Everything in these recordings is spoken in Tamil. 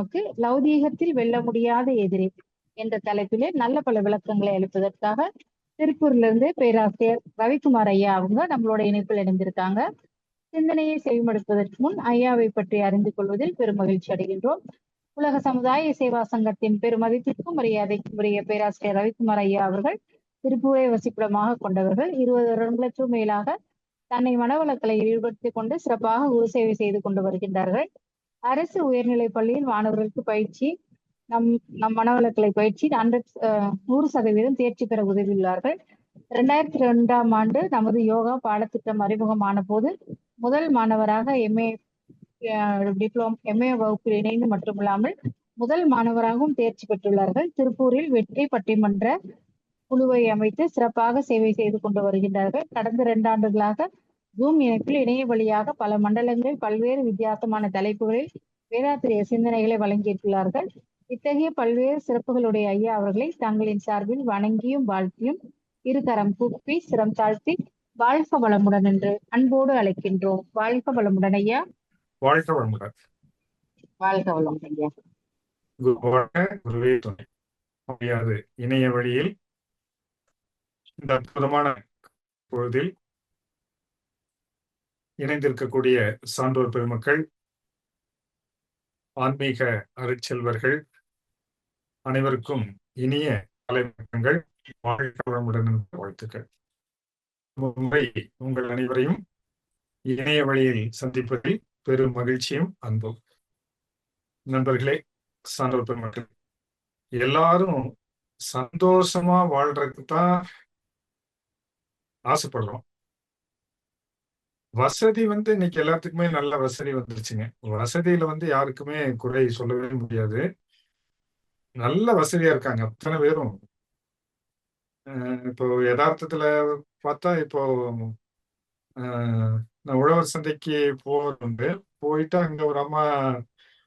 நமக்கு லௌதீகத்தில் வெல்ல முடியாத எதிரி என்ற தலைப்பிலே நல்ல பல விளக்கங்களை அளிப்பதற்காக திருப்பூர்ல பேராசிரியர் ரவிக்குமார் ஐயா அவங்க நம்மளோட இணைப்பில் இணைந்திருக்காங்க. சிந்தனையை செவிமடுப்பதற்கு முன் ஐயாவை பற்றி அறிந்து கொள்வதில் பெரும் மகிழ்ச்சி அடைகின்றோம். உலக சமுதாய சேவா சங்கத்தின் பெருமதிப்பிற்கும் மரியாதைக்கும் உரிய பேராசிரியர் ரவிக்குமார் ஐயா அவர்கள் திருப்பூரை வசிப்பிடமாக கொண்டவர்கள். 20 வருடங்களுக்கும் மேலாக தன்னை மனவளக்கலையில் ஈடுபடுத்திக் கொண்டு சிறப்பாக குரு சேவை செய்து கொண்டு வருகின்றார்கள். அரசு உயர்நிலைப் பள்ளியில் மாணவர்களுக்கு பயிற்சி நம் மனவளக்கலை பயிற்சி 100% தேர்ச்சி பெற உதவியுள்ளார்கள். 2002ஆம் ஆண்டு நமது யோகா பாடத்திட்டம் அறிமுகமான போது முதல் மாணவராக எம்ஏ வகுப்பில் இணைந்து மட்டுமில்லாமல் முதல் மாணவராகவும் தேர்ச்சி பெற்றுள்ளார்கள். திருப்பூரில் வெற்றி பட்டிமன்ற குழுவை அமைத்து சிறப்பாக சேவை செய்து கொண்டு வருகின்றார்கள். கடந்த 2 ஆண்டுகளாக ஜூம் இணைப்பில் இணைய வழியாக பல மண்டலங்களில் பல்வேறு வித்தியாசமான தலைப்புகளில் வேதாத்திரிய சிந்தனைகளை வழங்கியிருக்கிறார்கள். இத்தகைய பல்வேறு சிறப்புகளுடைய ஐயா அவர்களை தங்களின் சார்பில் வணங்கியும் வாழ்த்தியும் இருகரம் கூப்பி சிரம் தாழ்த்தி வாழ்க வளமுடன் என்று அன்போடு அழைக்கின்றோம். வாழ்க வளமுடன் ஐயா. வாழ்க வளமுடன். வாழ்க வளமுடன் ஐயா. குருவே துணை. முடியாது இணைய வழியில் இந்த அற்புதமான பொழுதில் இணைந்திருக்கக்கூடிய சான்றோர் பெருமக்கள், ஆன்மீக அருட்செல்வர்கள் அனைவருக்கும் இனிய தலைவணக்கங்கள். வாழ்க வளமுடன் என்ற வாழ்த்துக்கள். முறை உங்கள் அனைவரையும் இணைய வழியில் சந்திப்பதில் பெரும் மகிழ்ச்சியும் அன்பும். நண்பர்களே, சான்றோர் பெருமக்கள், எல்லாரும் சந்தோஷமா வாழ்றதுக்கு தான் ஆசைப்படுறோம். வசதி இன்னைக்கு எல்லாத்துக்குமே நல்ல வசதி வந்துருச்சுங்க. வசதியில யாருக்குமே குறை சொல்லவே முடியாது. நல்ல வசதியா இருக்காங்க அத்தனை பேரும். இப்போ யதார்த்தத்துல பார்த்தா, இப்போ நான் உழவர் சந்தைக்கு போறது போயிட்டு அங்க ஒரு அம்மா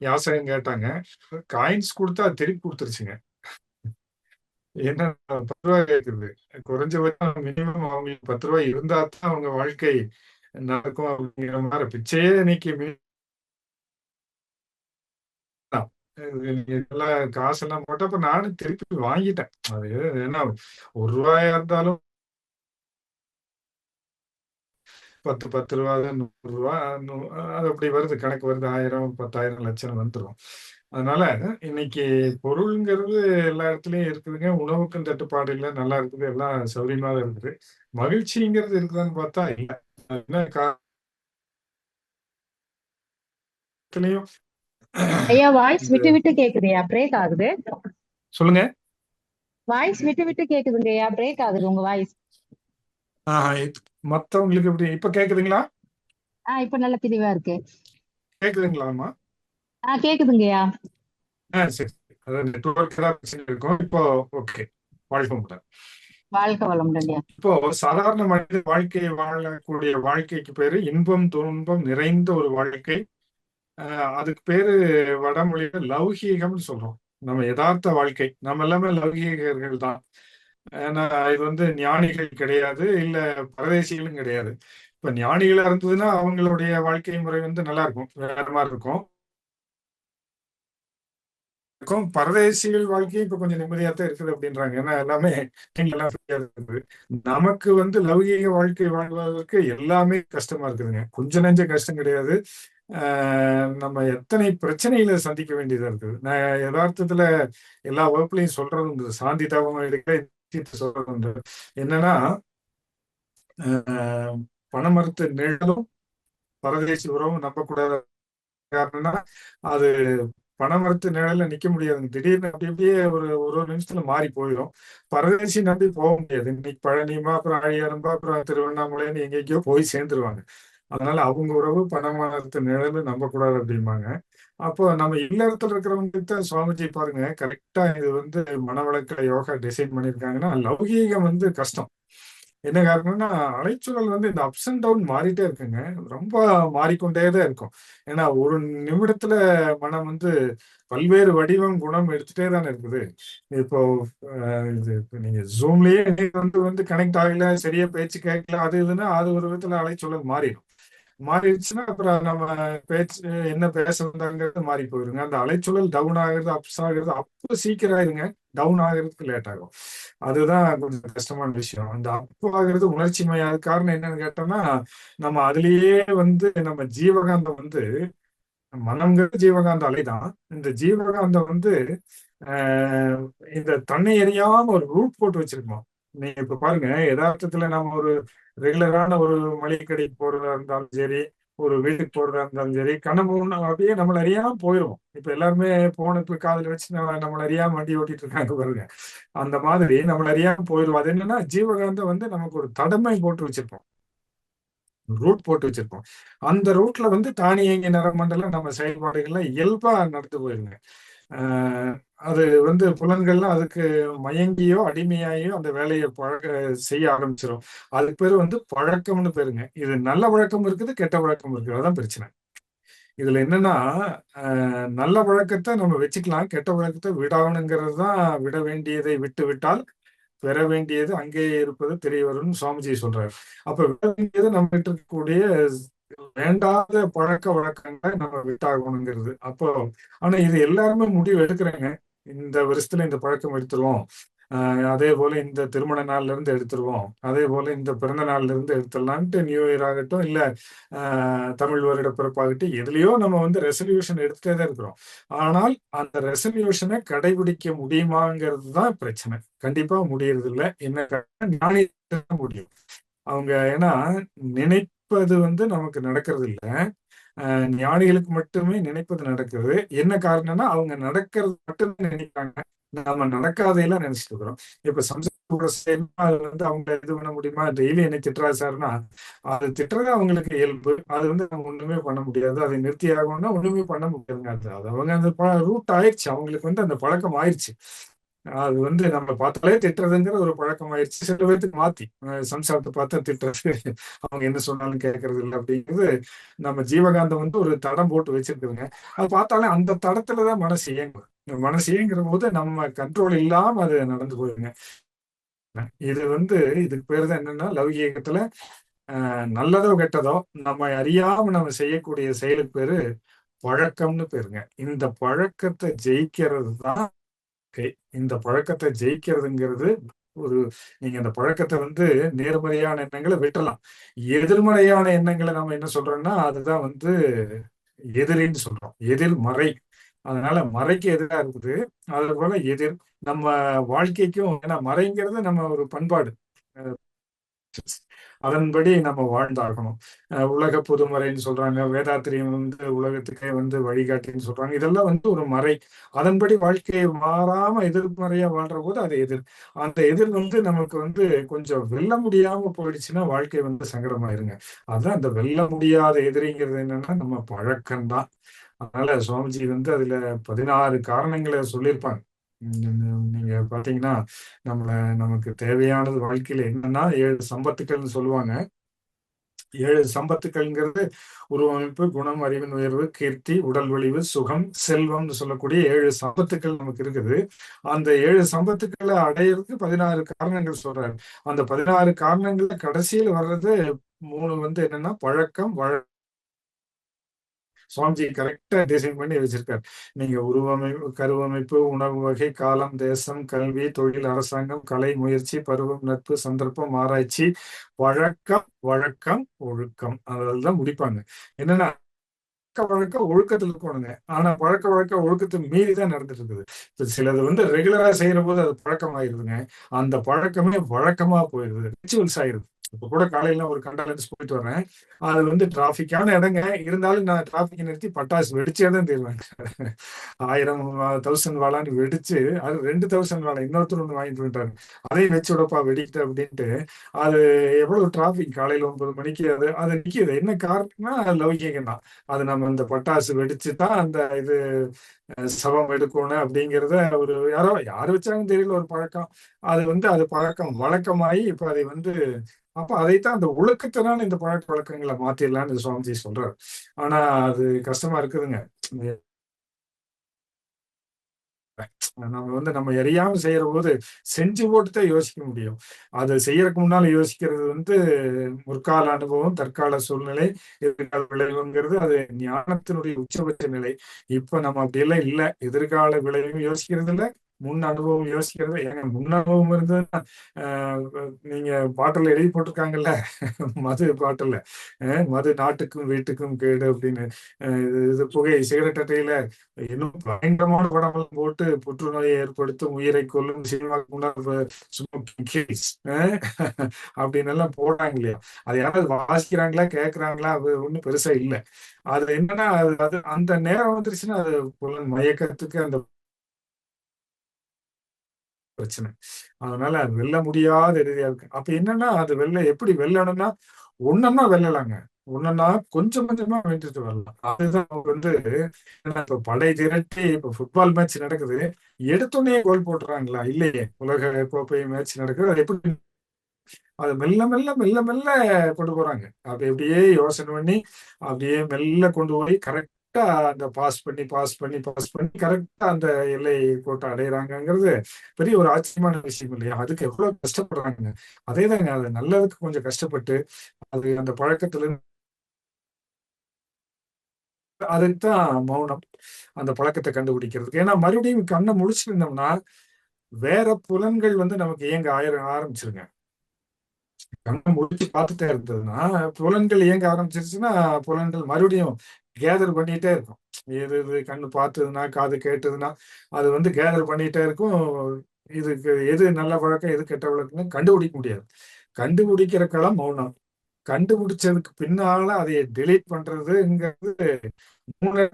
யாசகம் கேட்டாங்க. காயின்ஸ் கொடுத்தா திருப்பி கொடுத்துருச்சுங்க. என்ன 10 ரூபாய் கேட்குறது. குறைஞ்சபட்சம் மினிமம் அவங்களுக்கு 10 ரூபாய் இருந்தா தான் அவங்க வாழ்க்கை நடக்கும் அப்படிங்கிற மாதிரி பிச்சையே இன்னைக்கு காசெல்லாம் போட்டா அப்ப நானும் திருப்பி வாங்கிட்டேன். அது என்ன 1 ரூபாயா இருந்தாலும் 10 ரூபா 100 ரூபா அது அப்படி வருது, கணக்கு வருது. 1000 10,000 லட்சம் வந்துடும். அதனால இன்னைக்கு பொருள்ங்கிறது எல்லா இடத்துலயும் இருக்குதுங்க. உணவுக்கும் தட்டுப்பாடு இல்லை, நல்லா இருக்குது, எல்லாம் சௌரியமாக இருக்குது. மகிழ்ச்சிங்கிறது இருக்குதான்னு பார்த்தா இல்லை. ஐயா வாய்ஸ் விட்டு விட்டு கேக்குதுயா, பிரேக் ஆகுது. சொல்லுங்க. வாய்ஸ் விட்டு விட்டு கேக்குதுங்கய்யா, பிரேக் ஆகுது உங்க வாய்ஸ். மத்தவங்களுக்கு எப்படி இப்ப கேக்குதுங்களா? இப்ப நல்ல தெளிவா இருக்கு. கேக்குதுங்களாமா? கேக்குதுங்கய்யா. சரி. அதாவது நெட்வொர்க் இருக்கும். இப்போ ஓகே. வாழ்க்கை முடியாது. வாழ்க வளமுடன். இப்போ சாதாரண மனித வாழ்க்கையை வாழக்கூடிய வாழ்க்கைக்கு பேரு இன்பம் துன்பம் நிறைந்த ஒரு வாழ்க்கை. அதுக்கு பேரு வடமொழியில லௌகீகம்னு சொல்றோம். நம்ம யதார்த்த வாழ்க்கை, நம்ம எல்லாமே லௌகீகர்கள் தான். ஏன்னா இது ஞானிகள் கிடையாது, இல்ல பரதேசிகளும் கிடையாது. இப்ப ஞானிகளா இருந்ததுன்னா அவங்களுடைய வாழ்க்கை முறை நல்லா இருக்கும், வேற மாதிரி இருக்கும். பரதேசிகள் வாழ்க்கையும் இப்ப கொஞ்சம் நிம்மதியா தான் இருக்குது அப்படின்றாங்க. ஏன்னா எல்லாமே இருக்குது. நமக்கு லௌகீக வாழ்க்கை வாழ்வதற்கு எல்லாமே கஷ்டமா இருக்குதுங்க. கொஞ்ச நெஞ்ச கஷ்டம் கிடையாது. நம்ம எத்தனை பிரச்சனைகளை சந்திக்க வேண்டியதா இருக்குது. நான் யதார்த்தத்துல எல்லா வகுப்புலையும் சொல்றது உண்டு, சாந்தி தவம் எடுக்க சொல்றது உண்டு. என்னன்னா பணமறுத்து நிழலும் பரதேசி உறவும் நம்பக்கூடாது. காரணம்னா அது பணமறுத்து நிழல்ல நிக்க முடியாதுங்க. திடீர்னு அப்படி அப்படியே ஒரு நிமிஷத்துல மாறி போயிடும். பரதேசி நம்பி போக முடியாது. இன்னைக்கு பழனிமா, அப்புறம் அழியாரம்பா, அப்புறம் திருவண்ணாமலைன்னு எங்கேயோ போய் சேர்ந்துருவாங்க. அதனால அவங்க உறவு பணமறுத்து நிழல் நம்பக்கூடாது அப்படிம்பாங்க. அப்போ நம்ம இல்லறத்துல இருக்கிறவங்க சுவாமிஜி பாருங்க, கரெக்டா இது மனவளக்கலை யோகா டிசைன் பண்ணியிருக்காங்கன்னா, லௌகீகம் கஷ்டம். என்ன காரணம்னா அலைச்சூழல் இந்த அப்ஸ் அண்ட் டவுன் மாறிட்டே இருக்குங்க. ரொம்ப மாறிக்கொண்டே தான் இருக்கும். ஏன்னா ஒரு நிமிடத்துல மனம் பல்வேறு வடிவம் குணம் எடுத்துட்டே தானே இருக்குது. இப்போ நீங்க ஜூம்லயே கனெக்ட் ஆகல, சரியா பேச்சு கேட்கல, அது இதுன்னா அது ஒரு விதத்துல அலைச்சூழல் மாறிடும். மாறிடுச்சுன்னா அப்புறம் நம்ம பேச்சு என்ன பேச வந்தாங்கிறது மாறி போயிருங்க. அந்த அலைச்சூழல் டவுன் ஆகுறது அப்ஸ் ஆகுறது அப்போ சீக்கிரம் ஆயிருங்க, டவுன் ஆகுறதுக்கு லேட் ஆகும். அதுதான் கொஞ்சம் கஷ்டமான விஷயம். அந்த அப் ஆகுறது உணர்ச்சிமயம். அது காரணம் என்னன்னு கேட்டோம்னா, நம்ம அதுலயே நம்ம ஜீவகாந்தம் மனம்ங்கிறது ஜீவகாந்த அலைதான். இந்த ஜீவகாந்தம் ஆஹ், இந்த தன்னை அறியாம ஒரு ரூட் போட்டு வச்சிருக்கோம். நீங்க இப்ப பாருங்க, யதார்த்தத்துல நம்ம ஒரு ரெகுலரான ஒரு மளிகை கடைக்கு போறதா இருந்தாலும் சரி, ஒரு வீட்டுக்கு போறதா இருந்தாலும் சரி, கண்ண அப்படியே நம்மள அறியாம போயிடுவோம். இப்ப எல்லாருமே போன இப்ப காதுல வச்சு நம்மள அறியாம வண்டி ஓட்டிட்டு இருக்காங்க பாருங்க. அந்த மாதிரி நம்மள அறியாம போயிடுவோம். அது என்னன்னா, ஜீவகாந்தம் நமக்கு ஒரு தடமை போட்டு வச்சிருப்போம், ரூட் போட்டு வச்சிருப்போம். அந்த ரூட்ல தானியங்கி நரமண்டலம் நம்ம செயல்பாடுகள்லாம் இயல்பா நடந்து போயிருங்க. ஆஹ் அது புலன்கள்லாம் அதுக்கு மயங்கியோ அடிமையாயோ அந்த வேலையை செய்ய ஆரம்பிச்சிடும். அதுக்கு பேர் பழக்கம்னு பேருங்க. இது நல்ல பழக்கம் இருக்குது, கெட்ட பழக்கம் இருக்குது. அதான் பிரச்சனை. இதுல என்னன்னா, நல்ல பழக்கத்தை நம்ம வச்சுக்கலாம், கெட்ட பழக்கத்தை விடணுங்கிறது தான். விட வேண்டியதை விட்டு விட்டால் பெற வேண்டியது அங்கேயே இருப்பது தெரிய வரும்னு சுவாமிஜி சொல்றாரு. அப்ப விட வேண்டியது நம்ம கிட்ட இருக்கக்கூடிய வேண்டாத பழக்க வழக்கங்களை நம்ம விட்டாகணுங்கிறது. அப்போ ஆனா இது எல்லாருமே முடிவு எடுக்கிறாங்க. இந்த வருஷத்துல இந்த பழக்கம் எடுத்துருவோம், அதே போல இந்த திருமண நாள்ல இருந்து எடுத்துருவோம், அதே போல இந்த பிறந்த நாள்ல இருந்து எடுத்துடலான்ட்டு நியூ இயர் ஆகட்டும், இல்ல தமிழ் வருட பிறப்பாகட்டும், எதுலயோ நம்ம ரெசல்யூஷன் எடுத்துட்டே தான் இருக்கிறோம். ஆனால் அந்த ரெசல்யூஷனை கடைபிடிக்க முடியுமாங்கிறது தான் பிரச்சனை. கண்டிப்பா முடியறது இல்லை. என்ன காரணம்? ஞானிகளுக்கு தான் முடியும். அவங்க ஏன்னா நினைப்பது நமக்கு நடக்கிறது இல்ல. ஞானிகளுக்கு மட்டுமே நினைப்பது நடக்குது. என்ன காரணம்னா அவங்க நடக்கிறது மட்டும் நினைக்கிறாங்க, நாம நடக்காதையெல்லாம் நினைச்சிட்டு இருக்கிறோம். இப்ப சம்ஸ்கிருத அது அவங்க இது பண்ண முடியுமா? டெய்லி என்னை திட்டுறா சார்னா, அது திட்டுறது அவங்களுக்கு இயல்பு. அது நம்ம ஒண்ணுமே பண்ண முடியாது. அதை நிறுத்தி ஆகணும்னா ஒண்ணுமே பண்ண முடியாதுங்க. அது அவங்க அந்த ரூட் ஆயிடுச்சு, அவங்களுக்கு அந்த பழக்கம் ஆயிடுச்சு. அது நம்ம பார்த்தாலே திட்டுறதுங்கிற ஒரு பழக்கம் ஆயிடுச்சு. சில பேர்த்துக்கு மாத்தி சம்சாரத்தை பார்த்தா திட்டுறது, அவங்க என்ன சொன்னாலும் கேட்கறது இல்லை அப்படிங்கிறது. நம்ம ஜீவகாந்தம் ஒரு தடம் போட்டு வச்சிருக்குதுங்க. அது பார்த்தாலே அந்த தடத்துலதான் மனசு இயங்கும். மனசு இயங்குற போது நம்ம கண்ட்ரோல் இல்லாம அது நடந்து போயிருங்க. இது இதுக்கு பேர் தான் என்னன்னா, லௌகீகத்துல நல்லதோ கெட்டதோ நம்ம அறியாம நம்ம செய்யக்கூடிய செயலுக்கு பேரு பழக்கம்னு பேருங்க. இந்த பழக்கத்தை ஜெயிக்கிறது தான். இந்த பழக்கத்தை ஜெயிக்கிறதுங்கிறது ஒரு நீங்க அந்த பழக்கத்தை நேர்மறையான எண்ணங்களை விட்டுறலாம். எதிர்மறையான எண்ணங்களை நம்ம என்ன சொல்றோம்னா அதுதான் எதிரின்னு சொல்றோம், எதிர்மறை. அதனால மறைக்கு எதிராக இருக்குது. அது போல எதிர் நம்ம வாழ்க்கைக்கும், ஏன்னா மறைங்கிறது நம்ம ஒரு பண்பாடு, அதன்படி நம்ம வாழ்ந்தாகணும். உலக பொதுமறைன்னு சொல்றாங்க, வேதாத்திரியம் உலகத்துக்கே வழிகாட்டின்னு சொல்றாங்க. இதெல்லாம் ஒரு மறை. அதன்படி வாழ்க்கையை மாறாம எதிர்மறையா வாழ்ற போது அது எதிர். அந்த எதிர் நமக்கு கொஞ்சம் வெல்ல முடியாம போயிடுச்சுன்னா வாழ்க்கை சங்கடமாயிருங்க. அதான் அந்த வெல்ல முடியாத எதிரிங்கிறது என்னன்னா நம்ம பழக்கம்தான். அதனால சுவாமிஜி அதுல 16 காரணங்களை சொல்லியிருப்பாங்க. நீங்க பாத்தீங்கன்னா, நமக்கு தேவையானது வாழ்க்கையில என்னன்னா 7 சம்பத்துக்கள்னு சொல்லுவாங்க. 7 சம்பத்துக்கள்ங்கிறது உருவமைப்பு, குணம், அறிவின் உயர்வு, கீர்த்தி, உடல் வலிவு, சுகம், செல்வம்னு சொல்லக்கூடிய 7 சம்பத்துக்கள் நமக்கு இருக்குது. அந்த 7 சம்பத்துக்களை அடையிறதுக்கு 16 காரணங்கள் சொல்றாரு. அந்த 16 காரணங்கள்ல கடைசியில் வர்றது 3 என்னன்னா பழக்கம், சுவாமிஜி கரெக்டா டிசைன் பண்ணி வச்சிருக்காரு. நீங்க உருவமைப்பு, கருவமைப்பு, உணவு வகை, காலம், தேசம், கல்வி, தொழில், அரசாங்கம், கலை, முயற்சி, பருவம், நட்பு, சந்தர்ப்பம், ஆராய்ச்சி, வழக்கம், வழக்கம், ஒழுக்கம். அதெல்லாம் முடிப்பாங்க. என்னன்னா பழக்க வழக்கம் ஒழுக்கத்துல இருக்கணுங்க. ஆனா பழக்க வழக்க ஒழுக்கத்தை மீறி தான் நடந்துட்டு இருக்குது. இப்ப சிலது ரெகுலரா செய்யற போது அது பழக்கமாயிருதுங்க. அந்த பழக்கமே வழக்கமா போயிருது, ரிச்சுவல்ஸ் ஆயிருது. இப்ப கூட காலையில ஒரு கண்டாலன்ஸ் போயிட்டு வரேன். அது டிராபிக்கான இடங்க, இருந்தாலும் நான் டிராபிக் நிறுத்தி பட்டாசு வெடிச்சே தான் தருவேன். 1000 1000 வாழான்னு வெடிச்சு, அது 2000 வாழை இன்னொருத்தர் வாங்கிட்டு வந்துட்டாரு. அதையும் வச்சு விடப்பா வெடிக்கிட்டு அப்படின்ட்டு. அது எவ்வளவு டிராபிக் காலையில 9 மணிக்கு அது அது நிக்குது. என்ன காரணம்னா லௌகீகம் தான். அது நம்ம இந்த பட்டாசு வெடிச்சு தான் அந்த இது சபம் எடுக்கணும் அப்படிங்கிறத யாரு வச்சாங்கன்னு தெரியல, ஒரு பழக்கம். அது அது பழக்கம் வழக்கமாயி இப்ப அதை அப்ப அதைத்தான் அந்த ஒழுக்கத்தினால இந்த பழக்க வழக்கங்களை மாத்திடலாம்னு சுவாமிஜி சொல்றாரு. ஆனா அது கஷ்டமா இருக்குதுங்க. நம்ம எரியாம செய்யற போது செஞ்சு போட்டு தான் யோசிக்க முடியும். அது செய்யறதுக்கு முன்னால யோசிக்கிறது முற்கால அனுபவம், தற்கால சூழ்நிலை, எதிர்கால விளைவுங்கிறது அது ஞானத்தினுடைய உச்சபட்ச நிலை. இப்ப நம்ம அப்படியெல்லாம் இல்ல. எதிர்கால விளைவும் யோசிக்கிறது இல்ல, முன் அனுபவம் யோசிக்கிறது. ஏங்க முன் அனுபவம் இருந்ததுன்னா நீங்க பாட்டில் எழுதி போட்டிருக்காங்கல்ல, மது பாட்டில் மது நாட்டுக்கும் வீட்டுக்கும் கேடு அப்படின்னு. இது புகை சிகரெட் அட்டையில இன்னும் பயங்கரமான படங்கள் போட்டு புற்றுநோயை ஏற்படுத்தும், உயிரை கொல்லும், சினிமாக்கு முன்னாடி ஸ்மோக்கிங் கில்ஸ் அப்படின்னு எல்லாம் போடுறாங்க இல்லையா? அது யாராவது வாசிக்கிறாங்களா கேட்கறாங்களா? அது ஒன்றும் பெருசா இல்லை. அது என்னன்னா அது அது அந்த நேரம் வந்துருச்சுன்னா அது புலன் மயக்கத்துக்கு அந்த பிரச்சனை. அதனால அது வெல்ல முடியாத இறுதியா இருக்கு. அப்ப என்னன்னா அது எப்படி வெல்லணும்னா ஒன்னொன்னா வெல்லலாங்க. ஒன்னொன்னா கொஞ்சம் கொஞ்சமா வென்றுட்டு வரலாம். அதுதான் இப்ப படை திரட்டி இப்ப ஃபுட்பால் மேட்ச் நடக்குது. எடுத்தோடனே கோல் போட்டுறாங்களா? இல்லையே. உலக கோப்பை மேட்ச் நடக்குது. அது எப்படி அது மெல்ல மெல்ல மெல்ல மெல்ல கொண்டு போறாங்க. அப்படி அப்படியே யோசனை பண்ணி அப்படியே மெல்ல கொண்டு போய் கரெக்டா அந்த பாஸ் பண்ணி கரெக்டா அந்த எல்லை கோட்டை அடையிறாங்கிறது பெரிய ஒரு ஆச்சரியமான விஷயம் இல்லையா? அதுக்கு எவ்வளவு கஷ்டப்படுறாங்க. அதேதாங்க அது நல்லதுக்கு கொஞ்சம் கஷ்டப்பட்டு அது அந்த பழக்கத்துல இருந்து அதுக்குதான் மௌனம். அந்த பழக்கத்தை கண்டுபிடிக்கிறதுக்கு. ஏன்னா மறுபடியும் கண்ணை முழிச்சிருந்தோம்னா வேற புலன்கள் நமக்கு இயங்க ஆரம்பிச்சிருங்க. கண்ணை முடிச்சு பார்த்துட்டே இருந்ததுன்னா புலன்கள் இயங்க ஆரம்பிச்சிருச்சுன்னா புலன்கள் மறுபடியும் கேதர் பண்ணிட்டே இருக்கும். எது இது கண்ணு பார்த்ததுன்னா காது கேட்டதுன்னா அது கேதர் பண்ணிட்டே இருக்கும். இதுக்கு எது நல்ல பழக்கம் எது கெட்ட பழக்கம்னு கண்டுபிடிக்க முடியாது. கண்டுபிடிக்கிற களம் மௌனம். கண்டுபிடிச்சதுக்கு பின்னால அதை டெலீட் பண்றதுங்கிறது மூளை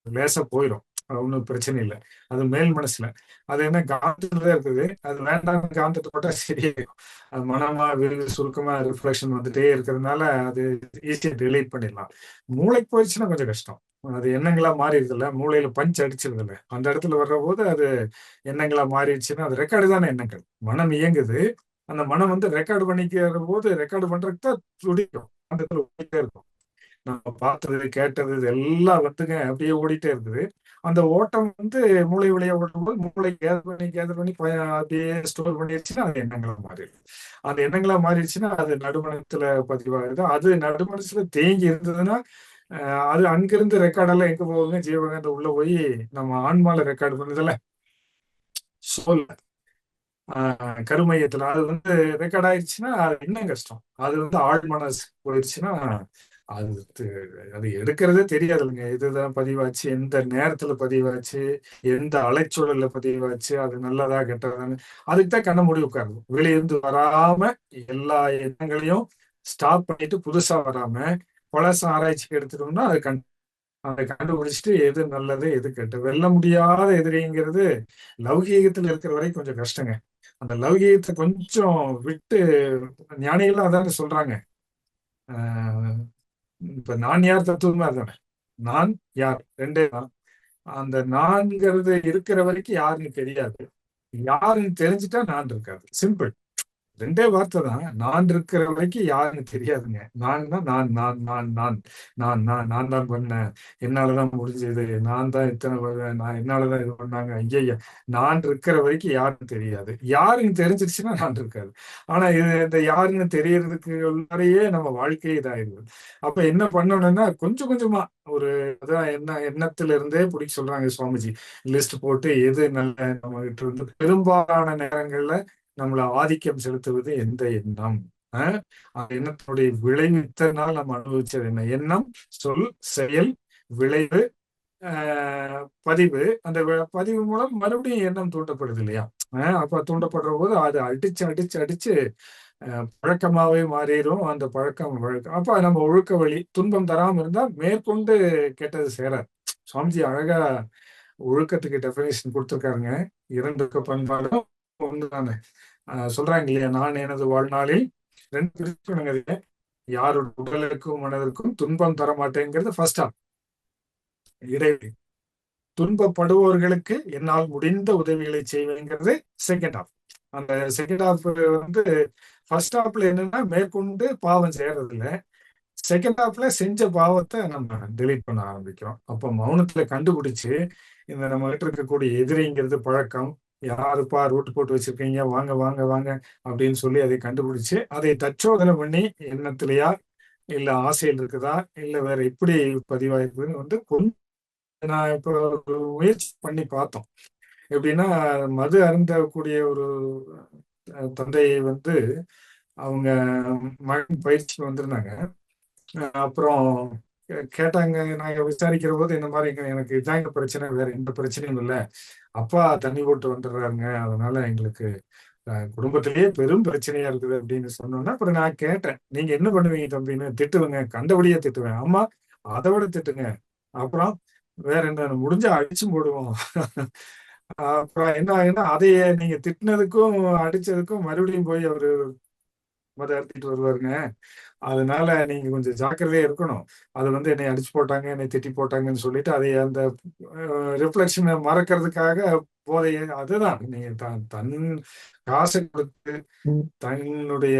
லேசா போயிடும். ஒன்றும் பிரச்சனை இல்லை. அது மேல் மனசுல அது என்ன காந்தத்துல இருக்குது. அது வேண்டாம் காந்தத்தை போட்டா சரியாயிடும். அது மனமா விரிவு சுருக்கமா ரிஃப்ளெக்ஷன் வந்துட்டே இருக்கிறதுனால அது ஈஸியா டெலீட் பண்ணிடலாம். மூளைக்கு போயிடுச்சுன்னா கொஞ்சம் கஷ்டம். அது எண்ணங்களா மாறிடுது இல்ல, மூளையில பஞ்ச் அடிச்சிருது இல்ல, அந்த இடத்துல வர்ற போது அது எண்ணங்களா மாறிடுச்சுன்னா அது ரெக்கார்டு தானே எண்ணங்கள். மனம் இயங்குது. அந்த மனம் ரெக்கார்டு பண்ணிக்கிற போது ரெக்கார்டு பண்றதுக்கு தான் துடிக்கும். அந்த இடத்துல ஓடிட்டே இருக்கும். நம்ம பார்த்தது கேட்டது இது எல்லாம் அப்படியே ஓடிட்டே இருக்குது. அந்த ஓட்டம் மூளை வழியா ஓடும்போது மூளை கேதர் பண்ணி அப்படியே ஸ்டோர் பண்ணிடுச்சுன்னா அது எண்ணங்களா மாறிடுது. அந்த எண்ணங்களா மாறிடுச்சுன்னா அது நடுமணத்துல பதிவாகுது. அது நடுமனசுல தேங்கி இருந்ததுன்னா அது அங்கிருந்து ரெக்கார்டெல்லாம் எங்க போகுங்க? ஜீவகாந்த உள்ள போய் நம்ம ஆன்மால ரெக்கார்டு பண்ணுதுல, சோல் கருமையத்துல அது ரெக்கார்ட் ஆயிடுச்சுன்னா அது இன்னும் கஷ்டம். அது ஆழ் மனசு போயிடுச்சுன்னா அது அது எடுக்கிறதே தெரியாது இல்லைங்க. இதுதான் பதிவாச்சு, எந்த நேரத்துல பதிவாச்சு, எந்த அலைச்சூழல்ல பதிவாச்சு, அது நல்லதா கெட்டதான்னு அதுக்கு தான் கண்ண மூடி உட்காருது. வெளியிருந்து வராம எல்லா எண்ணங்களையும் ஸ்டாப் பண்ணிட்டு புதுசா வராம பழச ஆராய்ச்சிக்கு எடுத்துட்டோம்னா அதை கண்டுபிடிச்சிட்டு எது நல்லது எது கெட்டு வெல்ல முடியாத எதிரிங்கிறது லௌகீகத்துல இருக்கிற வரைக்கும் கொஞ்சம் கஷ்டங்க. அந்த லௌகீகத்தை கொஞ்சம் விட்டு ஞானிகள்லாம் அதான சொல்றாங்க. ஆஹ் இப்ப நான் யார் தத்துவமா தானே. நான் யார் ரெண்டே தான். அந்த நான்கிறது இருக்கிற வரைக்கும் யாருன்னு தெரியாது. யாருன்னு தெரிஞ்சுட்டா நான் இருக்காது. சிம்பிள். ரெண்டே வார்த்தை தான். நான் இருக்கிற வரைக்கும் யாருன்னு தெரியாதுங்க. நான் தான் நான் நான் நான் நான் நான் நான் நான் தான் பண்ணேன், என்னாலதான் முடிஞ்சது, நான் தான் இத்தனை நான் என்னாலதான் இது பண்ணாங்க. ஐயா நான் இருக்கிற வரைக்கும் யாருன்னு தெரியாது. யாருன்னு தெரிஞ்சிருச்சுன்னா நான் இருக்காது. ஆனா இந்த யாருன்னு தெரியறதுக்கு உள்ளாரையே நம்ம வாழ்க்கையே இதாயிருது. அப்ப என்ன பண்ணணும்னா கொஞ்சம் கொஞ்சமா ஒரு அதான் எண்ணத்துல இருந்தே பிடிக்க சொல்றாங்க சுவாமிஜி. லிஸ்ட் போட்டு எது நல்ல நம்ம கிட்ட இருந்து பெரும்பாலான நேரங்கள்ல நம்மளை ஆதிக்கம் செலுத்துவது எந்த எண்ணம், அந்த எண்ணத்தினுடைய விளைவு இத்தனை நாள் நம்ம அனுபவிச்சது என்ன? எண்ணம், சொல், செயல், விளைவு, பதிவு. அந்த பதிவு மூலம் மறுபடியும் எண்ணம் தூண்டப்படுது இல்லையா? அப்ப தூண்டப்படுற போது அது அடிச்சு அடிச்சு அடிச்சு பழக்கமாவே மாறிடும். அந்த பழக்கம் வழக்கம் அப்ப நம்ம ஒழுக்க வழி துன்பம் தராம இருந்தா மேற்கொண்டு கெட்டது சேராது. சுவாமிஜி அழகா ஒழுக்கத்துக்கு டெபினேஷன் கொடுத்துருக்காருங்க. இரண்டு பண்பாடும் ஒண்ணுதானே. சொல்றாங்க இல்லையா, நான் எனது வாழ்நாளில் ரெண்டு பிரிச்சுக்கணுங்க. யாரோட உடலுக்கும் மனதிற்கும் துன்பம் தர மாட்டேங்கிறது ஃபர்ஸ்ட் ஹாஃப். இடைவெளி. துன்பப்படுபவர்களுக்கு என்னால் முடிந்த உதவிகளை செய்வேங்கிறது செகண்ட் ஹாஃப். அந்த செகண்ட் ஹாஃப் ஃபர்ஸ்ட் ஹாஃப்ல என்னன்னா மேற்கொண்டு பாவம் செய்யறது இல்லை, செகண்ட் ஹாஃப்ல செஞ்ச பாவத்தை நம்ம டெலீட் பண்ண ஆரம்பிக்கிறோம். அப்போ மௌனத்துல கண்டுபிடிச்சு இந்த நம்ம கிட்ட இருக்கக்கூடிய எதிரிங்கிறது பழக்கம், யாருப்பா ரூட் போட்டு வச்சிருக்கீங்க, வாங்க வாங்க வாங்க அப்படின்னு சொல்லி அதை கண்டுபிடிச்சு அதை தற்சோதனை பண்ணி எண்ணத்திலையா இல்ல ஆசையில் இருக்குதா இல்ல வேற எப்படி பதிவாயிருக்குன்னு வந்து கொஞ்சம் நான் இப்போ ஒரு முயற்சி பண்ணி பார்த்தோம். எப்படின்னா மது அருந்தக்கூடிய ஒரு தந்தையை வந்து அவங்க மகன் பயிற்சிக்கு வந்திருந்தாங்க. அப்புறம் கேட்டாங்க. நாங்க விசாரிக்கிற போது இந்த மாதிரி எனக்கு இதாங்க பிரச்சனை, வேற எந்த பிரச்சனையும் இல்லை, அப்பா தண்ணி போட்டு வந்துடுறாருங்க, அதனால எங்களுக்கு குடும்பத்திலேயே பெரும் பிரச்சனையா இருக்குது அப்படின்னு சொன்னோன்னா, அப்புறம் நான் கேட்டேன், நீங்க என்ன பண்ணுவீங்க தம்பின்னு. திட்டுவேங்க, கண்டபடியே திட்டுவேன். ஆமா, அதை விட திட்டுங்க. அப்புறம் வேற என்ன, முடிஞ்சா அடிச்சும் போடுவோம். அப்புறம் என்ன ஆகுன்னா, அதையே நீங்க திட்டினதுக்கும் அடிச்சதுக்கும் மறுபடியும் போய் அவரு மத அறுத்திட்டு வருவாருங்க. அதனால நீங்க கொஞ்சம் ஜாக்கிரதையா இருக்கணும். அது வந்து என்னை அடிச்சு போட்டாங்க, என்னை திட்டி போட்டாங்கன்னு சொல்லிட்டு அதை அந்த ரிஃப்ளெக்ஷனை மறக்கிறதுக்காக போதைய அதுதான் நீங்க தன் காசை கொடுத்து தன்னுடைய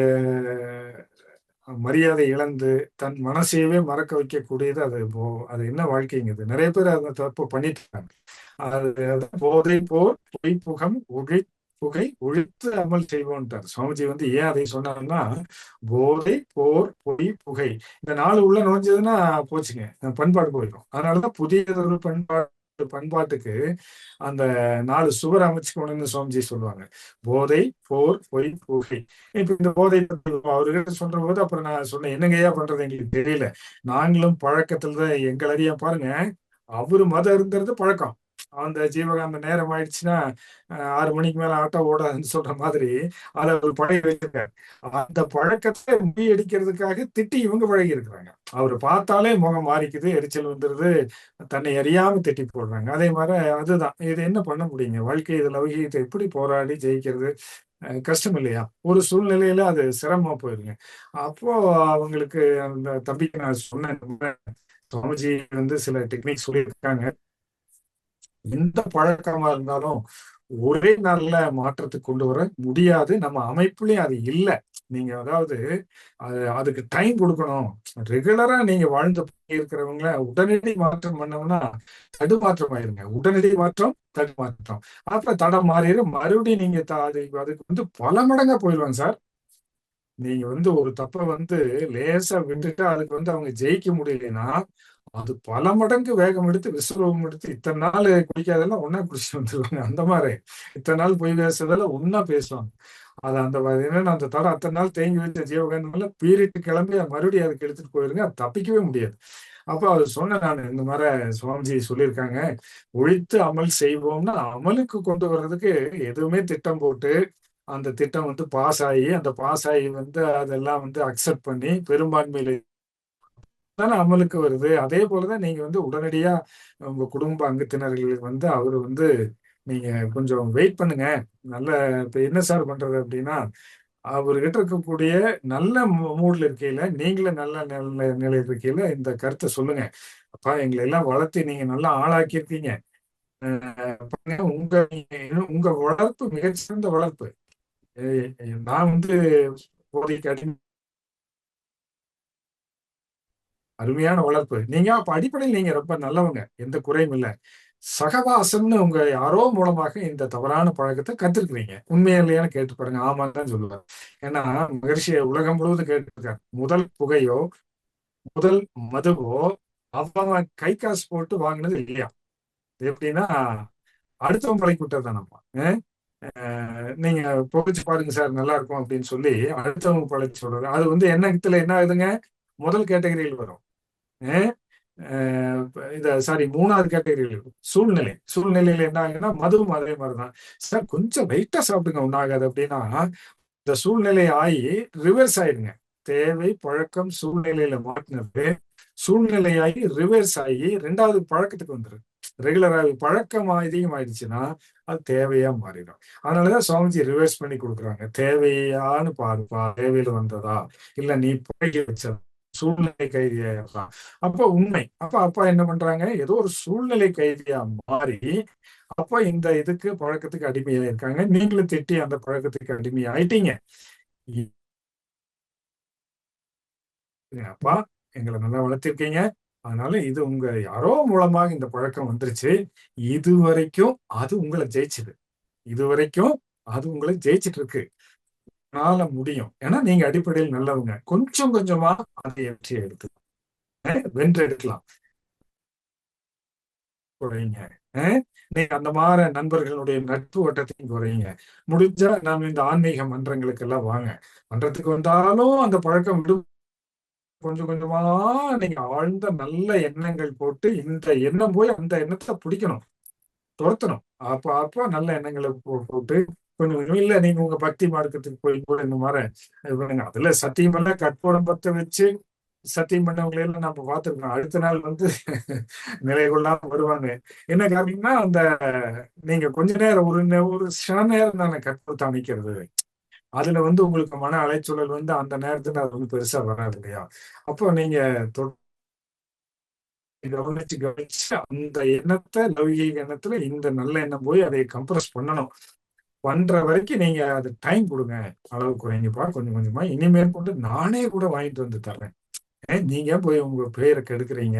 மரியாதை இழந்து தன் மனசையவே மறக்க வைக்கக்கூடியது அது. அது என்ன வாழ்க்கைங்கிறது. நிறைய பேர் அதை தப்பு பண்ணிட்டு இருக்காங்க. அது போதை போர் பொய் புகம் புகை ஒழித்து அமல் செய்வோன்ட்டார் சுவாமிஜி. வந்து ஏன் அதை சொன்னாருன்னா, போதை போர் பொய் புகை இந்த நாலு உள்ள நுழைஞ்சதுன்னா போச்சுங்க, பண்பாடு போயிடும். அதனாலதான் புதியதொரு பண்பாட்டுக்கு அந்த 4 சுவர் அமைச்சுக்கணும்னு சுவாமிஜி சொல்லுவாங்க. போதை போர் பொய் புகை. இப்ப இந்த போதை அவர்கிட்ட சொல்ற போது அப்புறம் நான் சொன்னேன், என்னங்கய்யா பண்றது எங்களுக்கு தெரியல, நாங்களும் பழக்கத்துல தான் எங்கள் அறியா பாருங்க. அவரு மதம் இருந்தது பழக்கம். அந்த ஜீவகாந்த நேரம் ஆயிடுச்சுன்னா 6 மணிக்கு மேல ஆட்டோ ஓடாதுன்னு சொல்ற மாதிரி அதை அவர் பழகி வச்சிருக்காரு. அந்த பழக்கத்தை முறியடிக்கிறதுக்காக திட்டி இவங்க பழகி இருக்கிறாங்க. அவர் பார்த்தாலே முகம் மாறிக்குது, எரிச்சல் வந்துருது, தன்னை அறியாம திட்டி போடுறாங்க. அதே மாதிரி அதுதான் இது. என்ன பண்ண முடியுங்க வாழ்க்கை, இது லௌகீகத்தை எப்படி போராடி ஜெயிக்கிறது கஷ்டம் இல்லையா? ஒரு சூழ்நிலையில அது சிரமமா போயிருங்க. அப்போ அவங்களுக்கு அந்த தம்பிக்கு நான் சொன்னேன், சுவாமிஜி வந்து சில டெக்னிக் சொல்லியிருக்காங்க. எந்த பழக்கமா இருந்தாலும் ஒரே நாள்ல மாற்றத்துக்கு கொண்டு வர முடியாது. நம்ம அமைப்புலயும் அது இல்லை. நீங்க அதாவது அதுக்கு டைம் கொடுக்கணும். ரெகுலரா நீங்க வாழ்ந்து இருக்கிறவங்கள உடனடி மாற்றம் பண்ணோம்னா தடுமாற்றம் ஆயிருங்க. உடனடி மாற்றம் தடுமாற்றம், அப்புறம் தடம் மாறிடும். மறுபடியும் நீங்க அதுக்கு வந்து பல மடங்கா போயிடுவாங்க சார். நீங்க வந்து ஒரு தப்பை வந்து லேசா விட்டுட்டு அதுக்கு வந்து அவங்க ஜெயிக்க முடியலைன்னா அது பல மடங்கு வேகம் எடுத்து விஸ்வரூபம் எடுத்து இத்தனை நாள் குடிக்காதெல்லாம் ஒன்னா குடிச்சிட்டு வந்துருவாங்க. அந்த மாதிரி இத்தனை நாள் பொய் பேசுறதெல்லாம் ஒன்னா பேசுவாங்க. அது அந்த என்னன்னா அந்த தடம் அத்தனை நாள் தேங்கி வச்ச ஜீவகாந்தனால பீரிட்டு கிளம்பி மறுபடியும் அதுக்கு எடுத்துட்டு போயிருங்க, அது தப்பிக்கவே முடியாது. அப்போ அது சொன்ன நான் இந்த மாதிரி சுவாமிஜி சொல்லியிருக்காங்க, ஒழித்து அமல் செய்வோம்னா அமலுக்கு கொண்டு வர்றதுக்கு எதுவுமே திட்டம் போட்டு அந்த திட்டம் வந்து பாஸ் ஆகி அந்த பாஸ் ஆகி வந்து அதெல்லாம் வந்து அக்செப்ட் பண்ணி பெரும்பான்மையில தானே அமலுக்கு வருது. அதே போலதான் நீங்க வந்து உடனடியா உங்க குடும்ப அங்கத்தினர்களுக்கு வந்து அவரு வந்து நீங்க கொஞ்சம் வெயிட் பண்ணுங்க. நல்ல இப்ப என்ன சார் பண்றது அப்படின்னா, அவர்கிட்ட இருக்கக்கூடிய நல்ல மூட்ல இருக்கையில, நீங்களும் நல்ல நல்ல நிலையில் இருக்கையில இந்த கருத்தை சொல்லுங்க. அப்பா எங்களை எல்லாம் வளர்த்து நீங்க நல்லா ஆளாக்கி இருக்கீங்க. பாருங்க, உங்க வளர்ப்பு மிகச்சிறந்த வளர்ப்பு. நான் வந்து போதைக்கு அருமையான வளர்ப்பு. நீங்க அப்ப அடிப்படையில் நீங்க ரொம்ப நல்லவங்க, எந்த குறையும் இல்லை. சகவாசம்னு உங்க யாரோ மூலமாக இந்த தவறான பழக்கத்தை கத்துருக்கிறீங்க. உண்மையா இல்லையான்னு கேட்டு பாருங்க. ஆமான்னு தான் சொல்லுவார். ஏன்னா மகர்ஷியை உலகம் முழுவதும் கேட்டுருக்காரு. முதல் புகையோ முதல் மதுவோ அவன் கை காசு போட்டு வாங்கினது இல்லையா? எப்படின்னா அடுத்தவன் பழக்கி விட்டது தான். நம்ம நீங்க புகைச்சு பாருங்க சார் நல்லா இருக்கும் அப்படின்னு சொல்லி அடுத்தவங்க பழக்கி சொல்றது. அது வந்து எண்ணத்துல என்ன ஆகுதுங்க, முதல் கேட்டகரியில் வரும். சாரி, 3வது கேட்டகரியில் சூழ்நிலை. சூழ்நிலையில என்ன ஆகுதுன்னா மதுவும் அதே மாதிரிதான். சார் கொஞ்சம் லைட்டா சாப்பிடுங்க ஒன்னும் ஆகாது அப்படின்னா இந்த சூழ்நிலை ஆகி ரிவர்ஸ் ஆயிடுங்க. தேவை பழக்கம் சூழ்நிலையில மாட்டினது சூழ்நிலையாகி ரிவர்ஸ் ஆகி 2வது பழக்கத்துக்கு வந்துடும். ரெகுலராக பழக்கம் அதிகமாயிடுச்சுன்னா அது தேவையா மாறிடும். அதனாலதான் சுவாமிஜி ரிவர்ஸ் பண்ணி கொடுக்குறாங்க. தேவையான்னு பாருப்பா, தேவையில வந்ததா இல்ல நீ பழகி வச்சதா, சூழ்நிலை கைதியா இருக்கலாம். அப்ப உண்மை. அப்ப அப்பா என்ன பண்றாங்க, ஏதோ ஒரு சூழ்நிலை கைதியா மாறி அப்ப இந்த இதுக்கு பழக்கத்துக்கு அடிமையா இருக்காங்க. நீங்களும் திட்டி அந்த பழக்கத்துக்கு அடிமையா ஆயிட்டீங்க. அப்பா எங்களை நல்லா வளர்த்திருக்கீங்க. அதனால இது உங்க யாரோ மூலமாக இந்த பழக்கம் வந்துருச்சு. இது வரைக்கும் அது உங்களை ஜெயிச்சுது. இது வரைக்கும் அது உங்களை ஜெயிச்சிட்டு இருக்கு. உங்களால முடியும். ஏன்னா நீங்க அடிப்படையில் நல்லவங்க. கொஞ்சம் கொஞ்சமா அதை வெற்றி வென்று எடுக்கலாம். குறையுங்க. நீங்க அந்த மாதிரி நண்பர்களுடைய நட்பு வட்டத்தையும் குறையுங்க. முடிஞ்சா நாம இந்த ஆன்மீக மன்றங்களுக்கு எல்லாம் வாங்க. மன்றத்துக்கு வந்தாலும் அந்த பழக்கம் விடு. கொஞ்சம் கொஞ்சமா நீங்க ஆழ்ந்த நல்ல எண்ணங்கள் போட்டு இந்த எண்ணம் போய் அந்த எண்ணத்தை பிடிக்கணும், துரத்தணும். அப்ப அப்ப நல்ல எண்ணங்களை போட்டு கொஞ்சம் கொஞ்சம் இல்ல நீங்க உங்க பக்தி மார்க்கத்துக்கு போய் கூட இந்த மாதிரி இது பண்ணுங்க. அதுல சத்தியம் எல்லாம் கற்பூரம் பத்த வச்சு சத்தியம் பண்ணவங்களை எல்லாம் நம்ம பார்த்திருக்கோம். அடுத்த நாள் நிலை கொள்ளாம வருவாங்க. என்ன காரணம்னா அந்த நீங்க கொஞ்ச நேரம் ஒரு சில நேரம் தானே கற்பூரத்தை அமைக்கிறது. அதுல உங்களுக்கு மன அலைச்சூழல் அந்த நேரத்துல அது பெருசா வராது இல்லையா? அப்போ நீங்க கவனிச்சு கவனிச்சு அந்த எண்ணத்தை லௌகீக எண்ணத்துல இந்த நல்ல எண்ணம் போய் அதை கம்ப்ரஸ் பண்ணணும். பண்ற வரைக்கும் நீங்க அது டைம் கொடுங்க. அளவு குறைங்கப்பா கொஞ்சம் கொஞ்சமா. இனிமேல் கொண்டு நானே கூட வாங்கிட்டு வந்து தர்றேன். நீங்க போய் உங்க பேரை கெடுக்குறீங்க.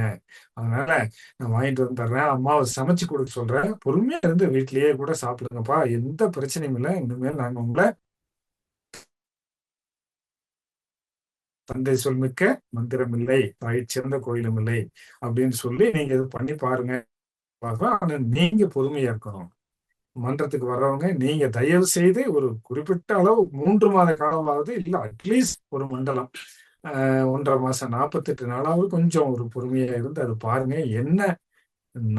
அதனால நான் வாங்கிட்டு வந்து தர்றேன். அம்மாவை சமைச்சு கொடுக்க சொல்றேன். பொறுமையா இருந்து வீட்லயே கூட சாப்பிடுங்கப்பா. எந்த பிரச்சனையும் இல்லை. இனிமேல் நாங்க உங்களை தந்தை சொல்மிக்க மந்திரம் இல்லை, தாய் சிறந்த கோயிலும் இல்லை அப்படின்னு சொல்லி நீங்க இது பண்ணி பாருங்க. ஆனா நீங்க பொறுமையா இருக்கணும். மன்றத்துக்கு வர்றவங்க நீங்க தயவு செய்து ஒரு குறிப்பிட்ட அளவு 3 மாத காலமாவது இல்ல அட்லீஸ்ட் ஒரு மண்டலம் 1.5 மாசம் 48 நாளாவது கொஞ்சம் ஒரு பொறுமையா இருந்து அது பாருங்க என்ன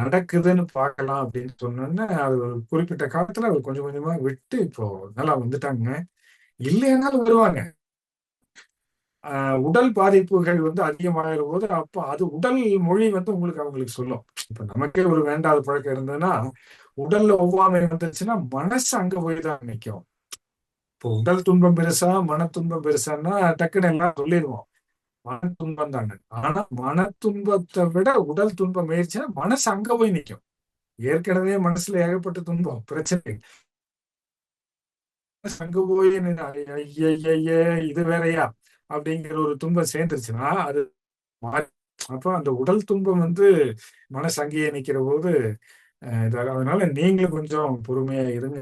நடக்குதுன்னு பார்க்கலாம் அப்படின்னு சொன்னோன்னா அது ஒரு குறிப்பிட்ட காலத்துல அவர் கொஞ்சம் கொஞ்சமா விட்டு இப்போ நல்லா வந்துட்டாங்க. இல்லைன்னாலும் வருவாங்க. உடல் பாதிப்புகள் அதிகமாகிற போது அப்போ அது உடல் மொழி உங்களுக்கு அவங்களுக்கு சொல்லும். இப்ப நமக்கே ஒரு வேண்டாத பழக்கம் இருந்ததுன்னா உடல்ல ஒவ்வாமை வந்துருச்சுன்னா மனசு அங்க போய் தான் நிற்கும். இப்போ உடல் துன்பம் பெருசா மன துன்பம் பெருசான்னா டக்குன்னு எல்லாம் சொல்லிடுவோம். மன துன்பம் தானே. ஆனா மன துன்பத்தை விட உடல் துன்பம் ஆயிடுச்சுன்னா மனசு அங்க போய் நிற்கும். ஏற்கனவே மனசுல ஏகப்பட்ட துன்பம் பிரச்சனை அங்க போய் ஐய இது வேறையா அப்படிங்கிற ஒரு துன்பம் சேர்ந்துருச்சுன்னா அது அப்போ அந்த உடல் துன்பம் மனசு அங்கேயே நிக்கிற போது அதனால நீங்களும் கொஞ்சம் பொறுமையா இருங்க.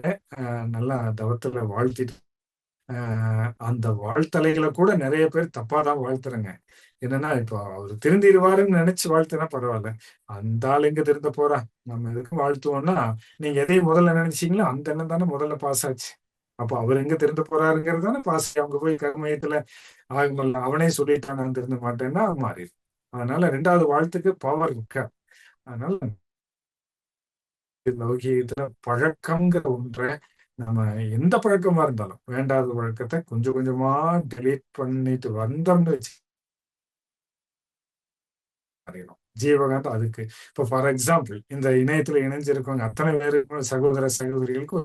நல்லா தவத்துல வாழ்த்திட்டு அந்த வாழ்த்தலைகளை கூட நிறைய பேர் தப்பாதான் வாழ்த்துறங்க. என்னன்னா இப்போ அவர் திருந்திடுவாருன்னு நினைச்சு வாழ்த்துனா பரவாயில்ல. அந்த ஆள் எங்க திருந்த போறா, நம்ம எதுக்கு வாழ்த்துவோம்னா நீங்க எதையும் முதல்ல நினைச்சீங்களோ அந்த எண்ணம் தானே முதல்ல பாஸ் ஆச்சு. அப்போ அவர் எங்க திருந்த போறாருங்கிறது தானே பாஸ். அவங்க போய் கர்மயத்துல ஆகுமல்ல அவனே சொல்லிட்டான் நான் திருந்த மாட்டேன்னா மாறி. அதனால 2வது வாழ்த்துக்கு பவர் இருக்க. அதனால லௌகீகத்துல பழக்கம்ங்கிற ஒன்றை நம்ம எந்த பழக்கமா இருந்தாலும் வேண்டாத பழக்கத்தை கொஞ்சம் கொஞ்சமா டெலீட் பண்ணிட்டு வந்தோம்னு வச்சு அறியணும். ஜீவகாந்த் அதுக்கு இப்போ ஃபார் எக்ஸாம்பிள் இந்த இணையத்துல இணைஞ்சிருக்கவங்க அத்தனை பேருக்கும் சகோதர சகோதரிகளுக்கு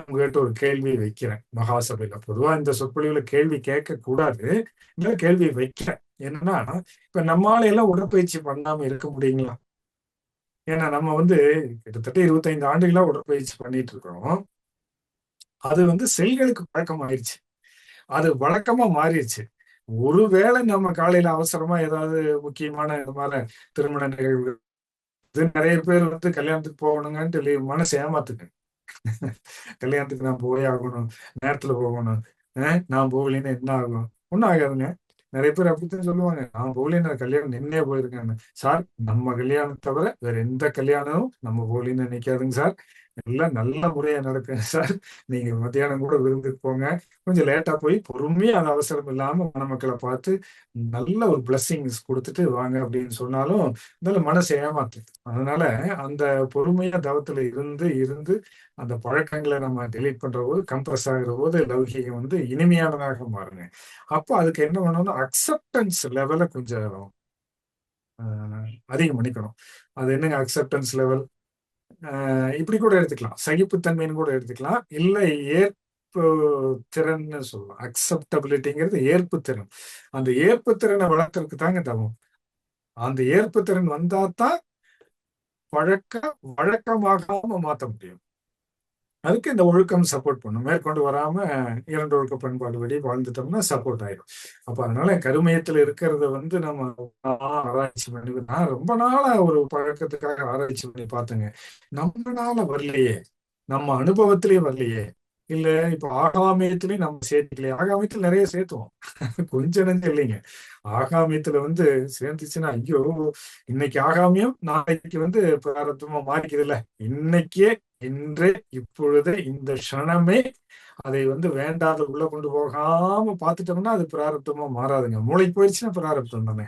உங்ககிட்ட ஒரு கேள்வி வைக்கிறேன். மகாசபையில பொதுவா இந்த சொற்பொழிவுல கேள்வி கேட்க கூடாது, இந்த கேள்வி வைக்கிறேன். என்னன்னா இப்ப நம்மளால எல்லாம் உடற்பயிற்சி பண்ணாம இருக்க முடியுங்களா? ஏன்னா நம்ம கிட்டத்தட்ட 25 ஆண்டுகளா உடற்பயிற்சி பண்ணிட்டு இருக்கிறோம். அது செல்களுக்கு பழக்கம் ஆயிடுச்சு. அது வழக்கமா மாறிடுச்சு. ஒருவேளை நம்ம காலையில அவசரமா ஏதாவது முக்கியமான இது மாதிரி திருமண நிகழ்வு நிறைய பேர் கல்யாணத்துக்கு போகணுங்கன்ட்டு மனசு ஏமாத்துக்கு கல்யாணத்துக்கு நான் போய் ஆகணும், நேரத்துல போகணும், நான் போகலைன்னா என்ன ஆகும்? ஒன்றும் ஆகாதுங்க. நிறைய பேர் அப்படித்தான் சொல்லுவாங்க, நான் போகலைன்னு கல்யாணம் நின்னே போயிருக்கேன்னு. சார் நம்ம கல்யாணம் தவிர வேற எந்த கல்யாணமும் நம்ம போகலின்னு நினைக்காதுங்க சார். எல்லாம் நல்ல முறையா நடக்குங்க சார். நீங்க மத்தியானம் கூட விருந்துக்கு போங்க, கொஞ்சம் லேட்டா போய் பொறுமையா அது அவசரம் இல்லாம மணமக்களை பார்த்து நல்ல ஒரு பிளஸ்ஸிங்ஸ் கொடுத்துட்டு வாங்க அப்படின்னு சொன்னாலும் இருந்தாலும் மனசு ஏமாத்து. அதனால அந்த பொறுமையா தவத்துல இருந்து இருந்து அந்த பழக்கங்களை நம்ம டெலீட் பண்ற போது கம்ப்ரஸ் ஆகிற போது லௌகீகம் இனிமையானதாக மாறுங்க. அப்போ அதுக்கு என்ன பண்ணணும்னா அக்செப்டன்ஸ் லெவலை கொஞ்சம் அதிகம் பண்ணிக்கணும். அது என்னங்க அக்செப்டன்ஸ் லெவல்? இப்படி கூட எடுத்துக்கலாம், சகிப்புத்தன்மைன்னு கூட எடுத்துக்கலாம், இல்லை ஏற்பு திறன்னு சொல்லலாம். அக்செப்டபிலிட்டிங்கிறது ஏற்பு திறன். அந்த ஏற்பு திறனை வளர்க்கறதுக்கு தாங்க தவம். அந்த ஏற்பு திறன் வந்தாதான் வழக்கமாகாம மாற்ற முடியும். அதுக்கு இந்த ஒழுக்கம் சப்போர்ட் பண்ணும். மேற்கொண்டு வராம இரண்டு ஒழுக்க பண்பாடு படி வாழ்ந்துட்டோம்னா சப்போர்ட் ஆயிடும். அப்ப அதனால கருமையத்துல இருக்கிறத வந்து நம்ம ஆராய்ச்சி பண்ணி, நான் ரொம்ப நாளா ஒரு பழக்கத்துக்காக ஆராய்ச்சி பண்ணி பார்த்தேங்க. நம்மனால வரலையே, நம்ம அனுபவத்திலேயே வரலையே, இல்ல இப்ப ஆகாமியத்திலயும் நம்ம சேர்த்துக்கலையே. ஆகாமியத்தில் நிறைய சேர்த்துவோம், கொஞ்சம் நஞ்சம் இல்லைங்க. ஆகாமியத்துல வந்து சேர்ந்துச்சுன்னா ஐயோ, இன்னைக்கு ஆகாமியம் நாளைக்கு வந்து பிராரத்தமா மாறிக்குதுல்ல. இன்னைக்கே, இன்றே, இப்பொழுது, இந்த க்ஷணமே அதை வந்து வேண்டாத உள்ள கொண்டு போகாம பார்த்துட்டோம்னா அது பிராரப்தமா மாறாதுங்க. மூளைக்கு போயிடுச்சுன்னா பிராரப்தம் தானே.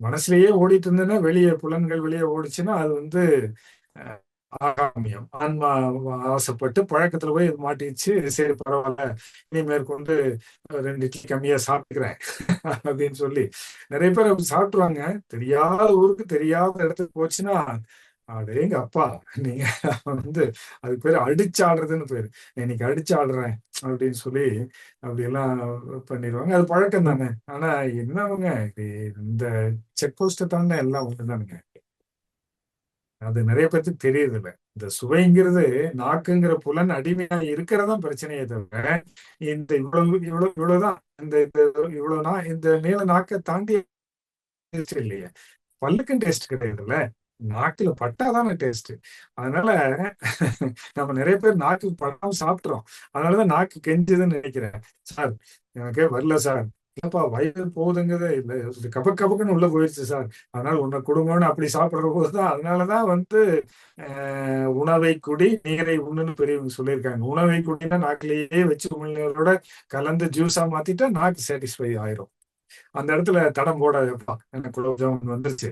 மனசுலயே ஓடிட்டு இருந்ததுன்னா, வெளியே புலன்கள் வெளியே ஓடிச்சுன்னா அது வந்து அஹ், ஆகாமியம். ஆன்மா ஆசைப்பட்டு பழக்கத்துல போய் இது மாட்டிடுச்சு. சரி பரவாயில்ல, இனி மேற்கொண்டு 2 இட்லி கம்மியா சாப்பிட்டுக்கிறேன் அப்படின்னு சொல்லி நிறைய பேர் அப்படி சாப்பிட்டுருவாங்க. தெரியாத ஊருக்கு தெரியாத இடத்துக்கு போச்சுன்னா, அடேங்க அப்பா, நீங்க வந்து அதுக்கு பேர் அடிச்சு ஆடுறதுன்னு பேரு. இன்னைக்கு அடிச்சு ஆடுறேன் அப்படின்னு சொல்லி அப்படியெல்லாம் பண்ணிடுவாங்க. அது பழக்கம் தானே. ஆனா என்னவங்க, இந்த செக் போஸ்ட்டை தானே எல்லாம் ஒண்ணுதானுங்க. அது நிறைய பேருக்கு தெரியுது இல்ல. இந்த சுவைங்கிறது நாக்குங்கிற புலன் அடிமையா இருக்கிறதா பிரச்சனையே தவிர, இந்த இவ்வளவுதான், இந்த இந்த இந்த நீள நாக்கை தாண்டி இல்லையே. பல்லுக்கும் டேஸ்ட் கிடையாதுல்ல. நாக்குல பட்டாதானே டேஸ்ட். அதனால நம்ம நிறைய பேர் நாக்கு படாம சாப்பிட்றோம். அதனாலதான் நாக்கு கெஞ்சுதுன்னு நினைக்கிறேன். சார், எனக்கே வரல சார். இல்லப்பா, வயிறு போகுதுங்கிறதே இல்லை, இது கபக் கபக்குன்னு உள்ள போயிடுச்சு சார். அதனால உன்னை குடும்பம்னு அப்படி சாப்பிடுற போதுதான். அதனாலதான் வந்து உணவை குடி நீரை உண்ணுன்னு பெரியவங்க சொல்லியிருக்காங்க. உணவை குடினா நாக்கிலேயே வச்சு உமிழ்நீரோட கலந்து ஜூஸா மாத்திட்டா நாக்கு சாட்டிஸ்ஃபை ஆயிரும். அந்த இடத்துல தடம் போட வைப்பான். எனக்கு குலோப் ஜாமுன் வந்துருச்சு,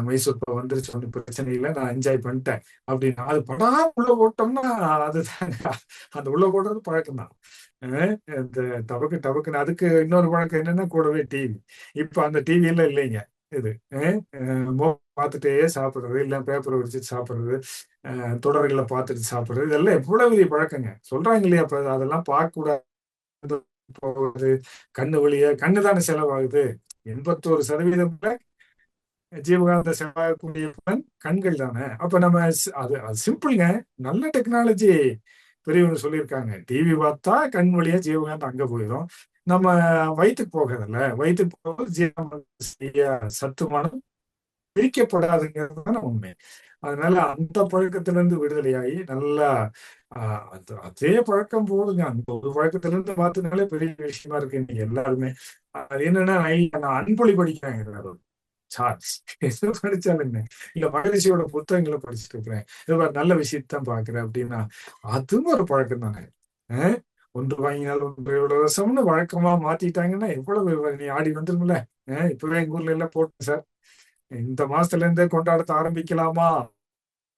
மைசூர் பாவ் வந்துருச்சு, ஒன்றும் பிரச்சனை இல்லை, நான் என்ஜாய் பண்ணிட்டேன் அப்படின்னா அது படாம உள்ள போட்டோம்னா அதுதான். அந்த உள்ள போடுறது பழக்கம் தான். இந்த டபக்கு டபக்குன்னு அதுக்கு இன்னொரு பழக்கம் என்னன்னா, கூடவே டிவி. இப்ப அந்த டிவி எல்லாம் இல்லைங்க. இது பார்த்துட்டே சாப்பிடுறது, இல்ல பேப்பரை வச்சுட்டு சாப்பிடுறது, தொடர்களை பார்த்துட்டு சாப்பிடுறது, இதெல்லாம் எவ்வளவு பெரிய பழக்கங்க. சொல்றாங்க இல்லையா, அப்ப அதெல்லாம் பார்க்க கூடாது போகுது. கண்ணு வழியா கண்ணு தானே செலவாகுது. 81% ஜீவகாந்த செலவாகக்கூடிய பலன் கண்கள் தானே. அப்ப நம்ம அது அது சிம்பிள்ங்க. நல்ல டெக்னாலஜி பெரியவங்க சொல்லியிருக்காங்க. டிவி பார்த்தா கண் வழியா ஜீவகாந்தம் அங்க போயிடும். நம்ம வயிற்றுக்கு போகிறதில்ல. வயிற்றுக்கு போகும்போது ஜீவகாந்த சத்துமானம் பிரிக்கப்படாதுங்கிறது தானே உண்மை. அதனால அந்த பழக்கத்துல இருந்து விடுதலையாகி நல்லா அதே பழக்கம் போதுங்க. அந்த ஒரு பழக்கத்துல இருந்து மாத்தினாலே பெரிய விஷயமா இருக்கு இன்னைக்கு எல்லாருமே. அது என்னன்னா, நான் அன்பொழி படிக்கிறேன் சார்ஸ், எது படிச்சாலுங்க, இல்ல மகரிஷியோட புத்தகங்களை படிச்சுட்டு இருக்கிறேன், இது மாதிரி நல்ல விஷயத்தான் பாக்குறேன் அப்படின்னா அதுவும் ஒரு பழக்கம் தானே. ஒன்று வாங்கினால் ஒன்று இலவசம்னு வழக்கமா மாத்திட்டாங்கன்னா எவ்வளவு நீ ஆடி வந்துருங்கள. இப்பவே எங்க ஊர்ல எல்லாம் போட்டு சார், இந்த மாசத்துல இருந்தே கொண்டாடத்த ஆரம்பிக்கலாமா,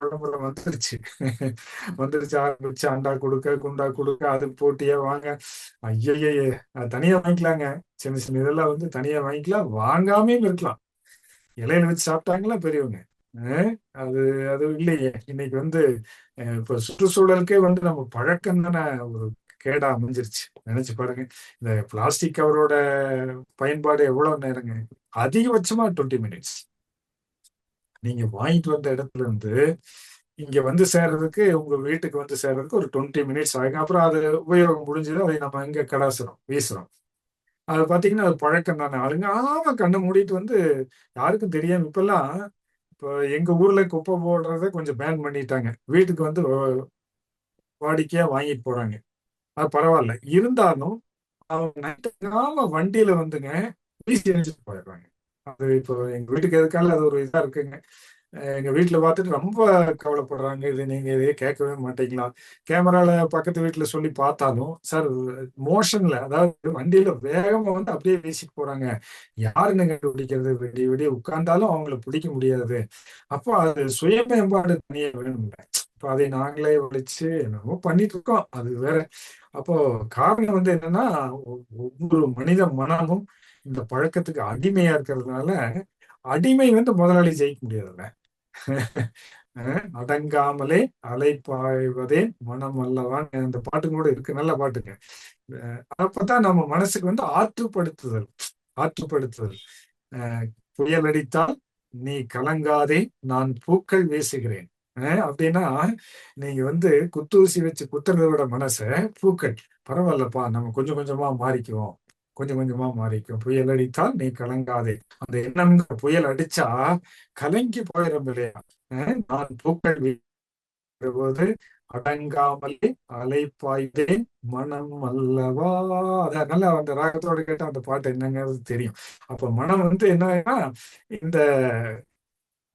விளம்பரம் வந்துருச்சு. வந்துருச்சு, ஆரம்பிச்சு அண்டா கொடுக்க குண்டா கொடுக்க அதுக்கு போட்டியா வாங்க. ஐயையே, தனியா வாங்கிக்கலாங்க. சின்ன சின்ன இதெல்லாம் வந்து தனியா வாங்கிக்கலாம், வாங்காமையும் இருக்கலாம். இலையில வச்சு சாப்பிட்டாங்களா பெரியவங்க. அது அது இல்லையே இன்னைக்கு வந்து. இப்ப சுற்றுச்சூழலுக்கே வந்து நம்ம பழக்கம் தானே ஒரு கேடா அமைஞ்சிருச்சு. நினைச்சு பாருங்க, இந்த பிளாஸ்டிக் கவரோட பயன்பாடு எவ்வளவு நேரங்க, அதிகபட்சமா 20 மினிட்ஸ். நீங்க வாங்கிட்டு வந்த இடத்துல இருந்து இங்க வந்து சேர்றதுக்கு, உங்க வீட்டுக்கு வந்து சேர்றதுக்கு ஒரு 20 மினிட்ஸ் ஆகும். அப்புறம் அது உபயோகம் முடிஞ்சது, அதை நம்ம இங்க கடாசுறோம், வீசுறோம். அது பாத்தீங்கன்னா அது பழக்கம் தானே. ஆளுங்க ஆமா கண்ணை மூடிட்டு வந்து யாருக்கும் தெரியாம இப்பெல்லாம். இப்போ எங்க ஊர்ல குப்பை போடுறத கொஞ்சம் பேன் பண்ணிட்டாங்க. வீட்டுக்கு வந்து வாடிக்கையா வாங்கிட்டு போறாங்க. அது பரவாயில்ல. இருந்தாலும் அவங்க நைட்டுக்காம வண்டியில வந்துங்க வீசி எரிஞ்சுட்டு போயிடுறாங்க. அது இப்போ எங்க வீட்டுக்கு எதுக்கால அது ஒரு இதா இருக்குங்க. எங்க வீட்டுல பார்த்துட்டு ரொம்ப கவலைப்படுறாங்க. இது நீங்க இதையே கேட்கவே மாட்டீங்களா? கேமரால பக்கத்து வீட்டுல சொல்லி பார்த்தாலும், சார் மோஷன்ல, அதாவது வண்டியில வேகமா வந்து அப்படியே வீசிட்டு போறாங்க. யாருங்க கண்டுபிடிக்கிறது? விடிய விடிய உட்கார்ந்தாலும் அவங்கள பிடிக்க முடியாது. அப்போ அது சுய மேம்பாடு தனியா வேணும்ல. இப்போ அதை நாங்களே ஒழிச்சு என்னமோ பண்ணிட்டு இருக்கோம், அது வேற. அப்போ காரணம் வந்து என்னன்னா, ஒவ்வொரு மனித மனமும் இந்த பழக்கத்துக்கு அடிமையா இருக்கிறதுனால, அடிமை வந்து முதலாளி ஜெயிக்க முடியாதுல்ல. அடங்காமலே அலைப்பாய்வதே மனம் அல்லவான், அந்த பாட்டு கூட இருக்கு, நல்ல பாட்டுங்க. அப்பதான் நம்ம மனசுக்கு வந்து ஆற்றுப்படுத்துதல். ஆற்றுப்படுத்துதல். புயல் அடித்தால் நீ கலங்காதே, நான் பூக்கள் வீசுகிறேன். அப்படின்னா நீங்க வந்து குத்தூசி வச்சு குத்துறதை விட பூக்கள் பரவாயில்லப்பா, நம்ம கொஞ்சம் கொஞ்சமா மாறிக்குவோம், கொஞ்சம் கொஞ்சமா மாறிக்கும். புயல் அடித்தால் நீ கலங்காதே. அந்த எண்ணம்ங்கிற புயல் அடிச்சா கலங்கி போயிடும் இல்லையா? நான் பூக்கள் போது அடங்காமலே அலைப்பாய்தேன் மனம் அல்லவா. அதனால அந்த ராகத்தோட கேட்ட அந்த பாட்டு என்னங்கிறது தெரியும். அப்ப மனம் வந்து என்னன்னா, இந்த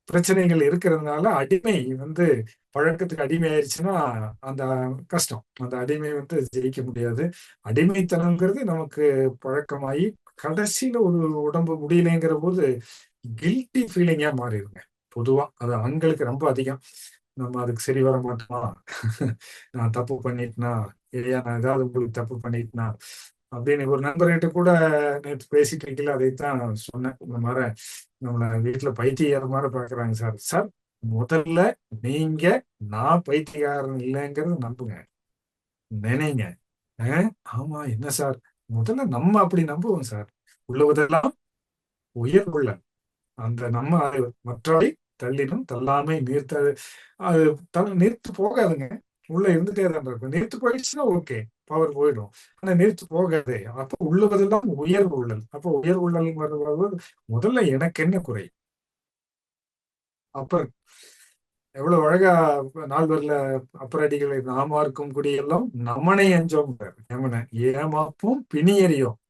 பிரச்சனைகள் இருக்கிறதுனால அடிமை வந்து பழக்கத்துக்கு அடிமை ஆயிடுச்சுன்னா அந்த கஷ்டம். அந்த அடிமை வந்து ஜெயிக்க முடியாது. அடிமைத்தனம்ங்கிறது நமக்கு பழக்கமாயி கடைசியில ஒரு உடம்பு முடியலைங்கிற போது கில்ட்டி ஃபீலிங்கா மாறிடுங்க. பொதுவா அது ஆண்களுக்கு ரொம்ப அதிகம். நம்ம அதுக்கு சரி வர மாட்டோமா, நான் தப்பு பண்ணிட்டேனா, இல்லையா நான் ஏதாவது உங்களுக்கு தப்பு பண்ணிட்டேனா அப்படின்னு ஒரு நண்பர்கிட்ட கூட நேற்று பேசிட்டு இருக்கல, அதைத்தான் சொன்னேன். இந்த மாதிரி நம்மள வீட்டுல பைத்தியக்கார மாதிரி பாக்குறாங்க சார். சார், முதல்ல நீங்க நான் பைத்தியக்காரன் இல்லைங்கிறது நம்புங்க, நினைங்க. ஆமா என்ன சார், முதல்ல நம்ம அப்படி நம்புவோம் சார். உள்ளவதெல்லாம் உயர் உள்ள அந்த நம்ம மற்றவை தள்ளினும் தள்ளாமை நீர்த்த அது நீர்த்து போகாதுங்க. உள்ள இருந்துட்டே தான் இருக்கும். நீர்த்து போயிடுச்சுன்னா ஓகே, பவர் போயிடும். ஆனா நீர்த்து போகாதே. அப்போ உள்ளவதெல்லாம் உயர் உள்ளல். அப்போ உயர் உள்ளல் வரும்போது முதல்ல எனக்கு என்ன குறை. அப்ப எவ்வளவு அழகா நால்வர்ல அப்பரடிகளை நாமார்க்கும் குடியெல்லாம் நமனை அஞ்சோம். யமனை ஏமாப்பும் பிணியறியும்.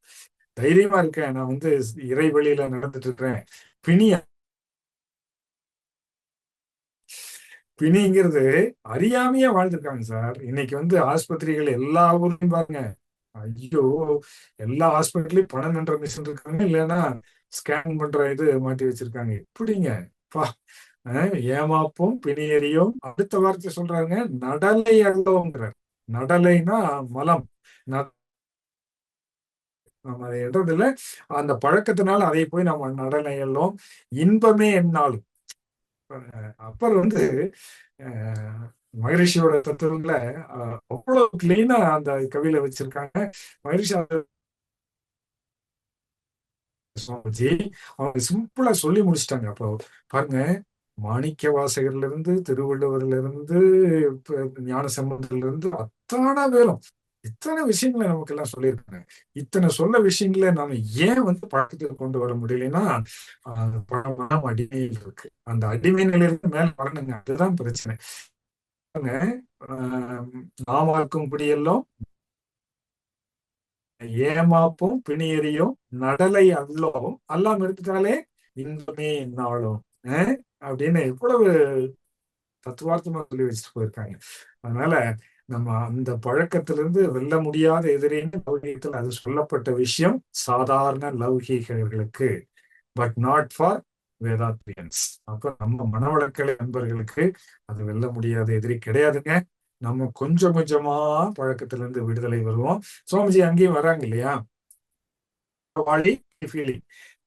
தைரியமா இருக்கேன், நான் வந்து இறை வழியில நடந்துட்டு இருக்கிறேன். பிணி பிணிங்கிறது அறியாமையே வாழ்ந்திருக்காங்க சார். இன்னைக்கு வந்து ஆஸ்பத்திரிகள் எல்லா ஊர்லயும் பாருங்க, ஐயோ, எல்லா ஹாஸ்பிட்டலையும் பணம் என்ற மிஷின் இருக்காங்க, இல்லைன்னா ஸ்கேன் பண்ற இது மாட்டி வச்சிருக்காங்க. எப்படிங்க பா. ஏமாப்பும் பிணியறியும். அடுத்த வார்த்தை சொல்றாங்க, நடலை அல்லோங்கிறார். நடலைனா மலம். நம்ம அதை இடறதில்ல, அந்த பழக்கத்தினால அதை போய் நம்ம நடலை அல்லோம். இன்பமே என்னாலும். அப்பர் வந்து மகரிஷியோட தத்துவங்களை அவ்வளவு கிளீனா அந்த கவியில வச்சிருக்காங்க. மகரிஷி சுவாமிஜி அவங்க சிம்பிளா சொல்லி முடிச்சிட்டாங்க. அப்போ பாருங்க, மாணிக்க வாசகர்ல இருந்து திருவள்ளுவர்ல இருந்து ஞான சம்பந்தர்ல இருந்து அத்தனை பேரும் இத்தனை விஷயங்களை நமக்கு எல்லாம் சொல்லியிருக்காங்க. இத்தனை சொல்ல விஷயங்களை நாம ஏன் வந்து பழக்கத்துக்கு கொண்டு வர முடியலைன்னா பணம் அடிமையில் இருக்கு. அந்த அடிமை நிலையிலிருந்து மேல வரணுங்க, அதுதான் பிரச்சனை. நாமாக்கும் குடியெல்லாம் ஏமாப்பும் பிணியறியும் நடலை அல்லோம் அல்லாம் எடுத்துட்டாலே இன்பமே என்னாலும் அப்படின்னு எவ்வளவு தத்துவார்த்தமா சொல்லி வச்சுட்டு போயிருக்காங்க. அதனால நம்ம அந்த பழக்கத்திலிருந்து வெல்ல முடியாத எதிரின்னு லௌகீகத்தில் அது சொல்லப்பட்ட விஷயம் சாதாரண லௌகீகர்களுக்கு, பட் நாட் ஃபார் வேதாத்ரியன்ஸ். அப்ப நம்ம மனவளக்கலை நண்பர்களுக்கு அது வெல்ல முடியாத எதிரி கிடையாதுங்க. நம்ம கொஞ்சம் கொஞ்சமா பழக்கத்திலிருந்து விடுதலை வருவோம். சுவாமிஜி அங்கேயும் வராங்க இல்லையா, வாழி ஃபீலிங்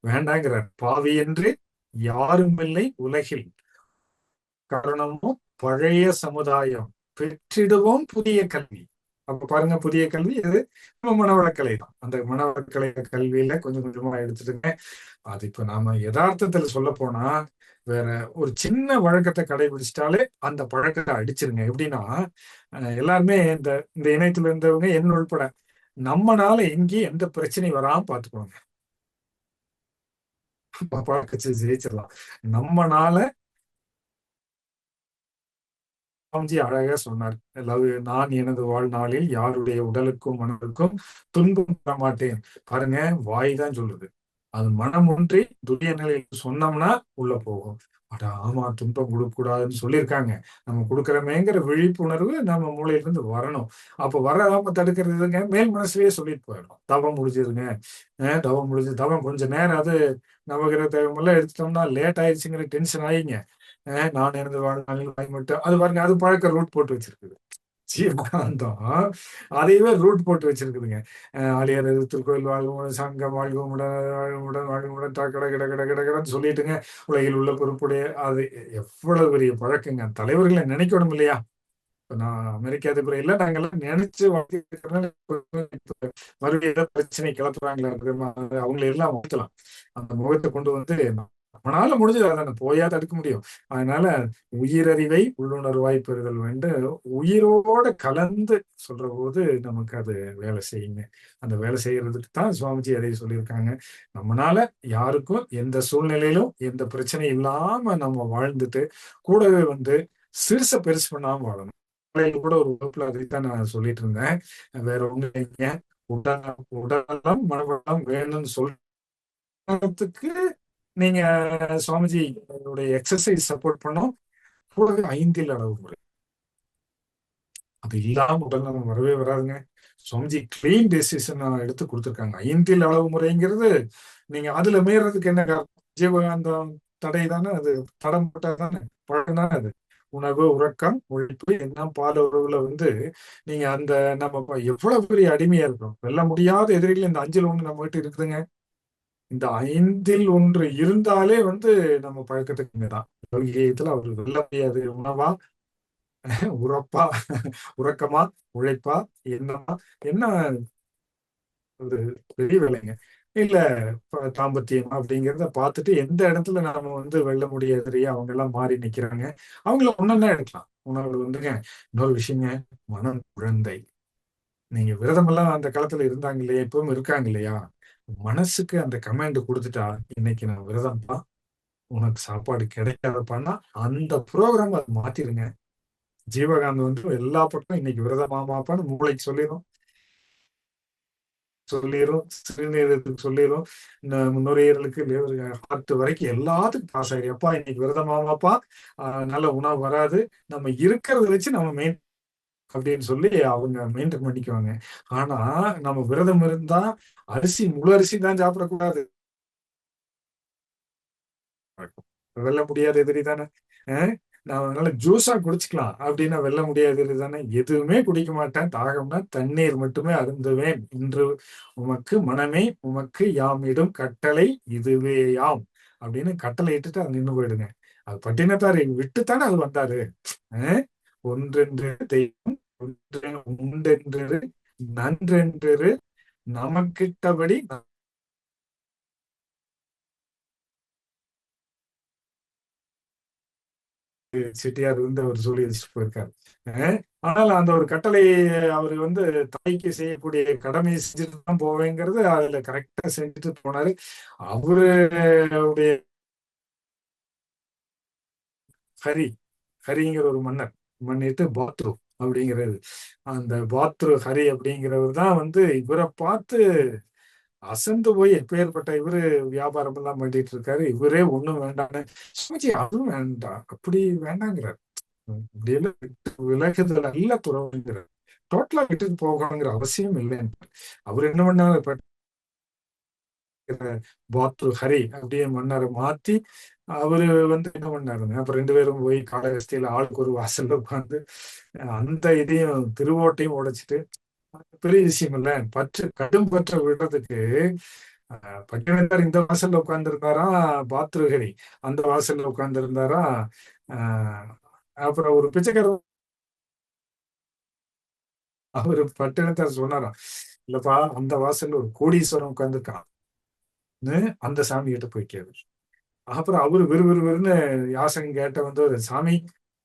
வேண்டாங்கிறார். பாவி என்று யாரும் இல்லை உலகில், காரணமும் பழைய சமுதாயம், பெற்றிடுவோம் புதிய கல்வி. அப்ப பாருங்க, புதிய கல்வி இது நம்ம மனவளக்கலை தான். அந்த மனவளக்கலை கல்வியில கொஞ்சம் கொஞ்சமா எடுத்துட்டுங்க. அது இப்ப நாம யதார்த்தத்துல சொல்ல போனா வேற ஒரு சின்ன வழக்கத்தை கடைபிடிச்சிட்டாலே அந்த பழக்கத்தை அடிச்சிருங்க. எப்படின்னா எல்லாருமே இந்த இந்த இணையத்துல இருந்தவங்க என்ன உள்பட நம்மனால எங்கேயும் எந்த பிரச்சனையும் வராம பாத்துக்கோங்க, பழக்கத்தை ஜெயிச்சிடலாம். நம்மனால ராம்ஜி அழகா சொன்னார். நான் எனது வாழ்நாளில் யாருடைய உடலுக்கும் மனதுக்கும் துன்பம் தர மாட்டேன். பாருங்க, வாய் தான் சொல்லுது, அது மனம் ஒன்றி துரிய நிலையில் சொன்னோம்னா உள்ள போகும். அட ஆமா, துன்பம் கொடுக்க கூடாதுன்னு சொல்லியிருக்காங்க, நம்ம கொடுக்குறமேங்கிற விழிப்புணர்வு நம்ம மூளையிலிருந்து வரணும். அப்ப வராம தடுக்கிறதுங்க மேல் மனசுலயே சொல்லிட்டு போயிடும். தவம் முடிஞ்சிருங்க, தவம் முடிஞ்சு தவம் கொஞ்ச நேரம் அது நவகிரகம் எல்லாம் எடுத்துட்டோம்னா லேட் ஆயிடுச்சுங்கிற டென்ஷன் ஆயிங்க. நான் எனது வாழ்நாளில் மட்டும் அது பாருங்க, அது பழக்க ரூட் போட்டு வச்சிருக்குது. ஜீவகாந்தம் அதையவே ரூட் போட்டு வச்சிருக்குதுங்க. ஆலியார் திருக்கோயில் வாழ்வுடன் சங்கம் வாழ்வுடன் வாழ்வுடன் வாழ்வுடன் கட கட கட கட கடன்னு சொல்லிட்டுங்க உலகில் உள்ள பொறுப்புடைய அது எவ்வளவு பெரிய பழக்கங்க. தலைவர்களை நினைக்கணும் இல்லையா? இப்ப நான் அமெரிக்க அதிபர் இல்லை, நாங்கெல்லாம் நினைச்சு மறுபடியும் ஏதாவது பிரச்சனை கிளப்புறாங்களா, அவங்களை எல்லாம் மாத்தலாம். அந்த முகத்தை கொண்டு வந்து நம்மளால முடிஞ்சது அதானே, போயா தடுக்க முடியும். அதனால உயிரறிவை உள்ளுணர்வாய் பெறுதல் உயிரோட கலந்து சொல்ற போது நமக்கு அது வேலை செய்யுங்க. அந்த வேலை செய்யறதுக்கு தான் சுவாமிஜி அதை சொல்லியிருக்காங்க. நம்மனால யாருக்கும் எந்த சூழ்நிலையிலும் எந்த பிரச்சனையும் இல்லாம நம்ம வாழ்ந்துட்டு கூடவே சிறுச பெருசு பண்ணாம வாழணும். காலையில கூட ஒரு வகுப்புல அதைத்தான் நான் சொல்லிட்டு இருந்தேன். வேற ஒண்ணு இல்லைங்க. உடல் உடலம் மனவளம் வேணும்னு சொல்றதுக்கு நீங்க சுவாமிஜி எக்ஸசைஸ் சப்போர்ட் பண்ணோம். கூடவே 5 அளவு முறை. அது இல்லாம உடல் நலம் வரவே வராதுங்க. சுவாமிஜி கிளீன் டெசிஷன் எடுத்து கொடுத்துருக்காங்க. 5 அளவு முறைங்கிறது நீங்க அதுல மீறதுக்கு என்ன காரணம்? ஜீவகாந்தம் தடை தானே அது. தடம் போட்டா தானே, பழக்கம் தானே அது. உணவு, உறக்கம், உழைப்பு எல்லாம் பால் உறவுல நீங்க அந்த நம்ம எவ்வளவு பெரிய அடிமையா இருக்கிறோம். வெல்ல முடியாத எதிரிகள் இந்த 5ல் 1 நம்ம கிட்ட இருக்குதுங்க. இந்த 5ல் 1 இருந்தாலே நம்ம பழக்கத்துக்கு தான். யோகியத்துல அவர் வெல்ல முடியாது. உணவா, உறப்பா, உறக்கமா, உழைப்பா, என்னமா, என்ன ஒரு பெரிய வேலைங்க. இல்ல தாம்பத்தியம் அப்படிங்கிறத பார்த்துட்டு எந்த இடத்துல நாம வெல்ல முடியாது அவங்க எல்லாம் மாறி நிக்கிறாங்க. அவங்கள ஒன்னொன்னா எடுக்கலாம். உணவு இன்னொரு விஷயங்க, மனம் குழந்தை. நீங்க விரதம் எல்லாம் அந்த காலத்துல இருந்தாங்க இல்லையா, இப்பவும் இருக்காங்க இல்லையா, மனசுக்கு அந்த கமாண்ட் கொடுத்துட்டா, இன்னைக்கு நான் விரதம்ப்பா, உனக்கு சாப்பாடு கிடைக்காதப்பான்னா அந்த ப்ரோக்ராம் அதை மாத்திருங்க. ஜீவகாந்தம் எல்லா பக்கம் இன்னைக்கு விரதமாமாப்பான்னு மூளைக்கு சொல்லிடும். சிறுநீரகத்துக்கு சொல்லிடும், நுரையீரலுக்கு, ஹார்ட் வரைக்கும் எல்லாத்துக்கும் பாஸ் ஆயிடும். அப்பா இன்னைக்கு விரதமாமாப்பா, நல்ல உணவு வராது, நம்ம இருக்கிறத வச்சு நம்ம மெயின் அப்படின்னு சொல்லி அவங்க மெயின்டைன் பண்ணிக்குவாங்க. ஆனா நம்ம விரதம் இருந்தா முழு அரிசி தான் சாப்பிடக்கூடாது. வெல்ல முடியாத எதிரி தானே. நான் அதனால ஜூஸா குடிச்சுக்கலாம் அப்படின்னா வெல்ல முடியாத எதிரி தானே. எதுவுமே குடிக்க மாட்டேன், தாகம்னா தண்ணீர் மட்டுமே அருந்துவேன். இன்று உமக்கு மனமே உமக்கு யாம் இடும் கட்டளை இதுவே யாம் அப்படின்னு கட்டளை இட்டுட்டு அது நின்று போயிடுங்க. அது பட்டினத்தாரை விட்டுத்தானே அது வந்தாரு. ஒன்றென்று தெய்வம் உண்டென்று நன்றென்று நமக்கிட்டபடி செட்டியார் அவர் சொல்லி வச்சுட்டு போயிருக்காரு. ஆனால் அந்த ஒரு கட்டளை அவர் தாய்க்கு செய்யக்கூடிய கடமையை செஞ்சுட்டு தான் போவேங்கிறது அதுல கரெக்டா செஞ்சுட்டு போனாரு. அவருடைய ஹரிங்கிற ஒரு மன்னர் மன்னிட்டு பாத்ரு அப்படிங்கிறது, அந்த பாத்ரு ஹரி அப்படிங்கிறவர் தான் இவரை பார்த்து அசந்து போய் எப்பேற்பட்ட இவரு வியாபாரம் எல்லாம் பண்ணிட்டு இருக்காரு, இவரே ஒண்ணும் வேண்டான்னு சுவாமிஜி அதுவும் வேண்டாம் அப்படி வேண்டாங்கிறார். இப்படியெல்லாம் விலகுதல் அல்ல துறவுங்கிறார். டோட்டலா விட்டுட்டு போகணுங்கிற அவசியம் இல்லைன்னு அவர் என்ன பண்ணாரு, பாத்ரு ஹரி அப்படியே மன்னரை மாத்தி அவரு என்ன பண்ணாருங்க, அப்ப 2 பேரும் போய் காலகஸ்தியில ஆளுக்கு ஒரு வாசல்ல உட்கார்ந்து அந்த இதையும் திருவோட்டையும் உடைச்சிட்டு, பெரிய விஷயம் இல்ல. கடும் பற்ற விடுறதுக்கு பட்டினத்தார் இந்த வாசல்ல உட்கார்ந்து இருந்தாரா, பாத்ருஹரி அந்த வாசல்ல உட்கார்ந்து இருந்தாரா. அப்புறம் ஒரு பிச்சைக்காரர் அவரு பட்டினத்தார் சொன்னாராம், இல்லப்பா அந்த வாசல்ல ஒரு கோடீஸ்வரன் உட்கார்ந்துருக்கான், அந்த சாமி கிட்ட போய் கேளு. அப்புறம் அவரு விறுவிறுன்னு யாசகம் கேட்ட ஒரு சாமி,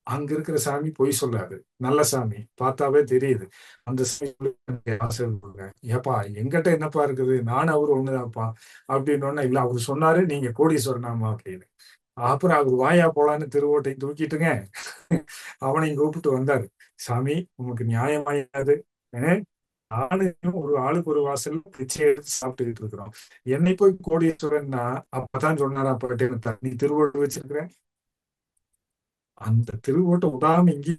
அங்க இருக்கிற சாமி பொய் சொல்லாது, நல்ல சாமி, பார்த்தாவே தெரியுது. அந்த சாமி ஏப்பா எங்கிட்ட என்னப்பா இருக்குது, நானும் அவரு ஒண்ணுதான்ப்பா அப்படின்னு. இல்ல அவரு சொன்னாரு நீங்க கோடீஸ்வரனாமா அப்படின்னு. அப்புறம் அவர் வாயா போலான்னு திருவோட்டை தூக்கிட்டுங்க அவனையும் கூப்பிட்டு வந்தாரு. சாமி உனக்கு நியாயமாயாது, நானும் ஒரு ஆளுக்கு ஒரு வாசல் பிச்சை எடுத்து சாப்பிட்டுக்கிட்டு இருக்கிறோம், என்னை போய் கோடீஸ்வரன்னா அப்பதான் சொன்னாரா பட்டேன், நீ திருவோட்டு வச்சிருக்கிற, அந்த திருவோட்டை விடாம இங்கே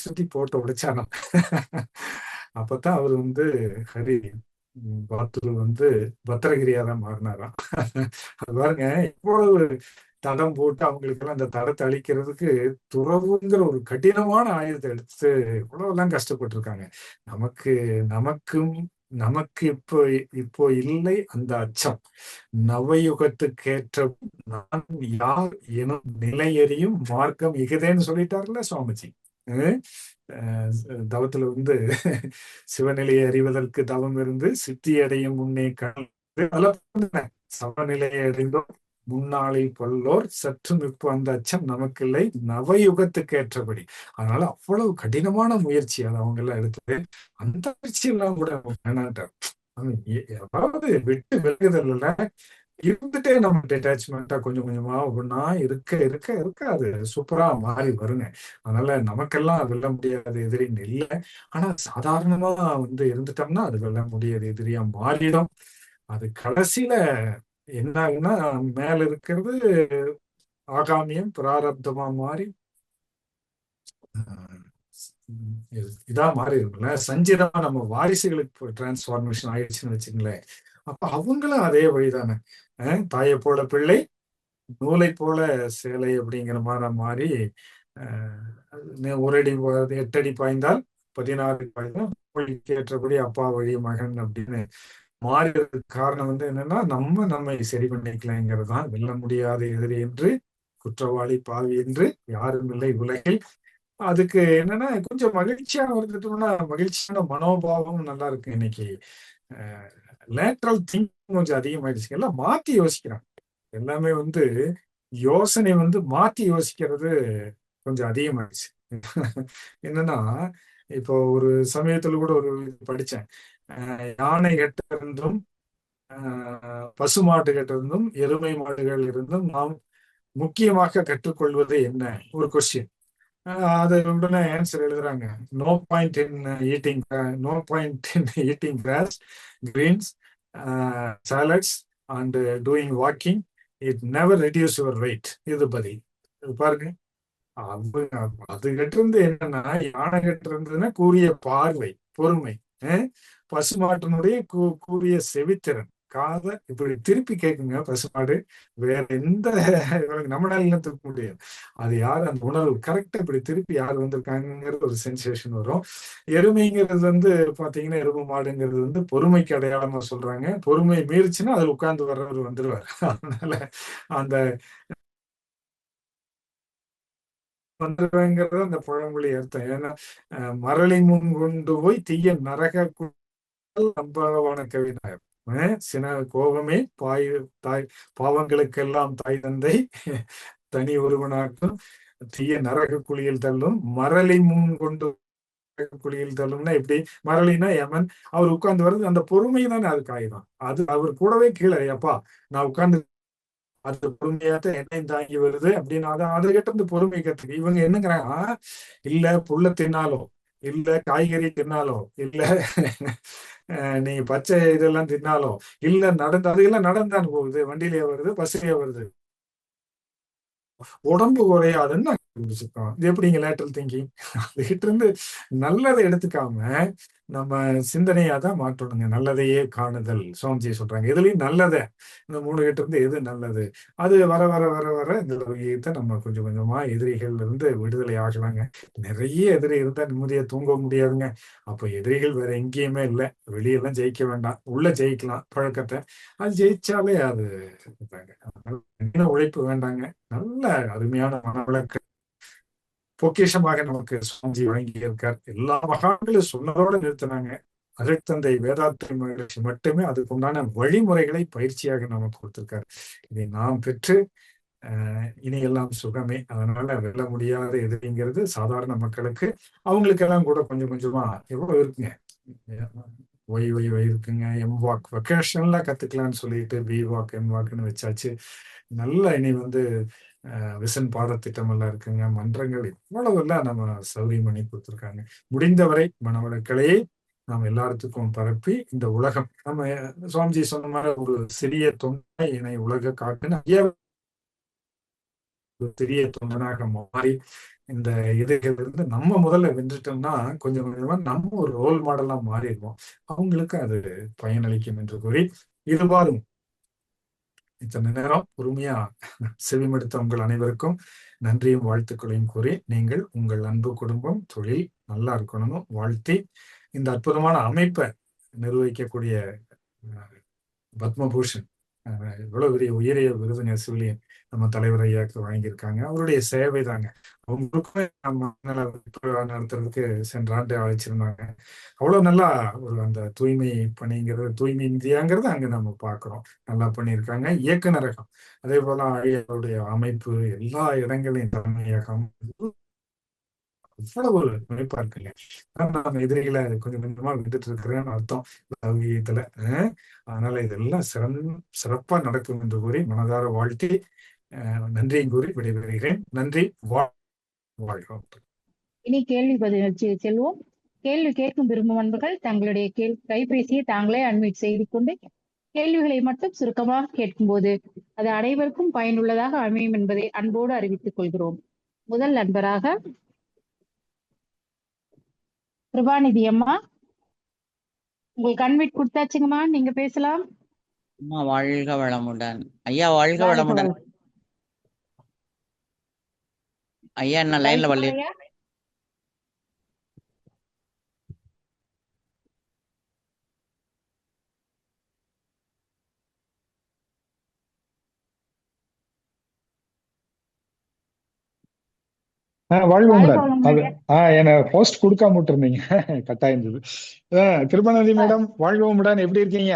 சுத்தி போட்டு உடைச்சானா. அப்பதான் அவர் ஹரி பாத்ரு பத்திரகிரியாதான் மாறினாராம். அது பாருங்க, இவ்வளவு தடம் போட்டு அவங்களுக்கெல்லாம் அந்த தடத்தை அழிக்கிறதுக்கு துறவுங்கிற ஒரு கடினமான ஆயுதத்தை எடுத்து இவ்வளவுலாம் கஷ்டப்பட்டு இருக்காங்க. நமக்கு நமக்கும் நமக்கு இப்போ இல்லை அந்த அச்சம். நவயுகத்துக்கேற்ற நான் யார் எனும் நிலையறியும் மார்க்கம் இகுதேன்னு சொல்லிட்டாருல்ல சுவாமிஜி. தவத்துல சிவநிலையை அறிவதற்கு தவம் இருந்து சித்தி அடையும் முன்னே சமநிலையை அடைந்தோம் முன்னாளில் கொல்லோர் சற்று நிற்பு அந்த அச்சம் நமக்கில்லை நவயுகத்துக்கு ஏற்றபடி. அதனால அவ்வளவு கடினமான முயற்சி அது அவங்க எல்லாம் எடுத்தது. அந்த முயற்சி எல்லாம் கூட வேணாட்டார். அதாவது விட்டு விலகுதல்ல இருந்துட்டே நம்ம டிட்டாச்மெண்டா கொஞ்சம் கொஞ்சமா ஒவ்வொன்னா இருக்க இருக்க இருக்க அது சூப்பரா மாறி வருங்க. அதனால நமக்கெல்லாம் வெல்ல முடியாத எதிரின்னு இல்லை. ஆனா சாதாரணமா இருந்துட்டோம்னா அது வெல்ல முடியாத எதிரியா மாறிடும். அது கடைசியில என்ன ஆகுன்னா மேல இருக்கிறது ஆகாமியம் பிராரப்தமா மாறி இதா மாறி இருக்குல்ல. சஞ்சிதமா நம்ம வாரிசுகளுக்கு டிரான்ஸ்பார்மேஷன் ஆயிடுச்சுன்னு வச்சுங்களேன். அப்ப அவங்களும் அதே வழிதானே. தாயை போல பிள்ளை நூலை போல சேலை அப்படிங்கிற மாதிரி மாறி ஒரு அடி 8 அடி பாய்ந்தால் 16 பாய்ந்தால் மொழிக்கு ஏற்றபடி அப்பா வழி மகன் அப்படின்னு மாறுறதுக்கு காரணம் என்னன்னா நம்மை சரி பண்ணிக்கலாங்கிறது தான். வெல்ல முடியாத எதிரி என்று குற்றவாளி பாவி என்று யாரும் இல்லை உலகில். அதுக்கு என்னன்னா கொஞ்சம் மகிழ்ச்சியான இருந்துட்டோம்னா மகிழ்ச்சியான மனோபாவம் நல்லா இருக்கு. இன்னைக்கு லேட்ரல் திங்கிங் கொஞ்சம் அதிகமாயிடுச்சு. எல்லாம் மாத்தி யோசிக்கிறாங்க. எல்லாமே யோசனை மாத்தி யோசிக்கிறது கொஞ்சம் அதிகமாயிடுச்சு. என்னன்னா இப்போ ஒரு சமயத்துல கூட ஒரு படிச்சேன். யானை கிட்ட இருந்தும் பசுமாட்டு கிட்ட இருந்தும் எருமை மாடுகள் இருந்தும் நாம் முக்கியமாக கற்றுக்கொள்வது என்ன ஒரு கொஸ்டின். அது உடனே ஆன்சர் எழுதுறாங்க. No point in eating no point in eating grass greens salads and doing walking it never reduce your weight. இது பதில். பாருங்க, அது கிட்ட இருந்து என்னன்னா யானை கிட்ட இருந்ததுன்னா கூறிய பார்வை பொறுமை, பசுமாட்டினுடைய கூறிய செவித்திறன் காதை இப்படி திருப்பி கேட்குங்க பசுமாடு. வேற எந்த நம்மளால திருப்ப முடியாது. அது யாரு அந்த உணர்வு கரெக்டா இப்படி திருப்பி யார் வந்திருக்காங்கிறது ஒரு சென்சேஷன் வரும். எருமைங்கிறது பாத்தீங்கன்னா எருமை மாடுங்கிறது பொறுமைக்கு அடையாளமா சொல்றாங்க. பொறுமை மீறிச்சுன்னா அதுல உட்கார்ந்து வர்றவர் வந்துருவாரு. அதனால அந்த வந்துருவேங்கிறது அந்த பழமொழி அர்த்தம். ஏன்னா மரளி முன் கொண்டு போய் தீய நரக நம்பகவான கவிநாயகம். சின கோபமே தாய் பாவங்களுக்கெல்லாம் தாய் தந்தை தனி ஒருவனாக்கும் தீய நரக குழியில் தள்ளும் மரளி முன் கொண்டு குழியில் தள்ளும்னா எப்படி? மரளினா யமன். அவர் உட்கார்ந்து வர்றது அந்த பொறுமை தானே அதுக்கு ஆயுதம். அது அவர் கூடவே கீழே அப்பா நான் உட்கார்ந்து அது பொறுமையாத்தான் எண்ணெயும் தாங்கி வருது அப்படின்னு அது கிட்ட இருந்து பொறுமை கத்துக்கு இவங்க என்னங்கிறாங்க. இல்ல புல்ல தின்னாலோ இல்ல காய்கறி தின்னாலோ இல்ல நீ பச்சை இதெல்லாம் தின்னாலோ இல்ல அதையெல்லாம் நடந்தான் போகுது, வண்டியிலேயே வருது, பஸ்லயே வருது, உடம்பு குறையாதுன்னு புரிஞ்சுக்கோம். இது எப்படிங்க லேட்டரல் திங்கிங்? அதுகிட்ட இருந்து நல்லதை எடுத்துக்காம நம்ம சிந்தனையா தான் மாற்றணுங்க. நல்லதையே காணுதல் சுவாமிஜி சொல்றாங்க. எதுலயும் நல்லதை இந்த 3 கிட்ட இருந்து எது நல்லது அது வர வர வர வர இந்த உலகத்தை நம்ம கொஞ்சம் கொஞ்சமா எதிரிகள் இருந்து விடுதலை ஆகலாங்க. நிறைய எதிரி இருந்தா நிம்மதியா தூங்க முடியாதுங்க. அப்ப எதிரிகள் வேற எங்கேயுமே இல்லை. வெளியெல்லாம் ஜெயிக்க வேண்டாம், உள்ள ஜெயிக்கலாம் பழக்கத்தை. அது ஜெயிச்சாலே அது உழைப்பு வேண்டாங்க. நல்ல அருமையான மனவளக்க பொக்கிஷமாக நமக்கு சுவாமிஜி வழங்கி இருக்கார். எல்லா மகான்களும் சொன்னதோட நிறுத்தினாங்க. அருட்தந்தை வேதாத்திரி மகிழ்ச்சி மட்டுமே அதுக்கு உண்டான வழிமுறைகளை பயிற்சியாக நமக்கு கொடுத்திருக்காரு. இதை நாம் பெற்று இனி எல்லாம் சுகமே. அதனால வெல்ல முடியாத எதிரிங்கிறது சாதாரண மக்களுக்கு அவங்களுக்கெல்லாம் கூட கொஞ்சம் கொஞ்சமா எவ்வளவு இருக்குங்க. ஒய் ஒய் ஒய் இருக்குங்க. எம் வாக் வெக்கேஷன்ல கத்துக்கலாம்னு சொல்லிட்டு பி வாக் எம் வாக்னு வச்சாச்சு. நல்ல இனி விசன் பாடத்திட்டம் எல்லாம் இருக்குங்க. மன்றங்கள் இவ்வளவு எல்லாம் நம்ம சௌரியம் பண்ணி கொடுத்துருக்காங்க. முடிந்தவரை மனவளக்கலையை நாம் எல்லாத்துக்கும் பரப்பி இந்த உலகம் நம்ம சுவாமிஜி சொன்ன மாதிரி ஒரு சிறிய தொண்டை இணை உலக காட்டுன்னு சிறிய தொண்டனாக மாறி இந்த இருந்து நம்ம முதல்ல வென்றுட்டோம்னா கொஞ்சம் கொஞ்சமா நம்ம ஒரு ரோல் மாடலா மாறிடுவோம். அவங்களுக்கு அது பயனளிக்கும் என்று கூறி இருபாலும் இத்தனை நேரம் பொறுமையா செவிமடுத்த உங்கள் அனைவருக்கும் நன்றியும் வாழ்த்துக்களையும் கூறி நீங்கள் உங்கள் அன்பு குடும்பம் தொழில் நல்லா இருக்கணும்னு வாழ்த்தி இந்த அற்புதமான அமைப்பை நிர்வகிக்கக்கூடிய பத்மபூஷன் இவ்வளவு பெரிய உயரிய விருதுங்க சிவிலியன் நம்ம தலைவர் ஐயாவுக்கு வழங்கியிருக்காங்க. அவருடைய சேவை தாங்க. அவங்களுக்குமே மனநல நடத்துறதுக்கு சென்ற ஆண்டு அழைச்சிருந்தாங்க. அவ்வளவு நல்லா ஒரு அந்த தூய்மை பணிங்கிறது, தூய்மை இந்தியாங்கிறது அங்க நம்ம பார்க்கிறோம். நல்லா பண்ணியிருக்காங்க. இயக்குனரகம் அதே போல அவருடைய அமைப்பு எல்லா இடங்களையும் தலைமையகம் அவ்வளவு ஒரு அமைப்பா இருக்குங்க. நம்ம எதிரிகளை கொஞ்சம் கொஞ்சமா விட்டுட்டு இருக்கிறேன்னு அர்த்தம் சௌகீகத்துல. அதனால இதெல்லாம் சிறப்பா நடக்கும் என்று கூறி மனதார வாழ்த்தி நன்றியும் கூறி விடைபெறுகிறேன். நன்றி. வாழ்க. இனி கேள்வி பதில் செல்வோம். கேள்வி கேட்கும் விரும்பும் நண்பர்கள் தங்களுடைய கைபேசியை தாங்களே அன்மியூட் செய்து கொண்டு கேள்விகளை மட்டும் சுருக்கமாக கேட்கும்போது அது அனைவருக்கும் பயனுள்ளதாக அமையும் என்பதை அன்போடு அறிவித்துக் கொள்கிறோம். முதல் நண்பராக கிருபாநிதி அம்மா, உங்களுக்கு அன்மியூட் கொடுத்தாச்சுங்கம்மா, நீங்க பேசலாம். அம்மா வாழ்க வளமுடன். ஐயா வாழ்க வளமுடன். ஐயா என்ன லைன்ல வரல. வாழ்க. என்ன போஸ்ட் கொடுக்காம விட்டுருந்தீங்க, கட்டாயிருந்தது. கிருபாநிதி மேடம் வாழ்க. எப்படி இருக்கீங்க?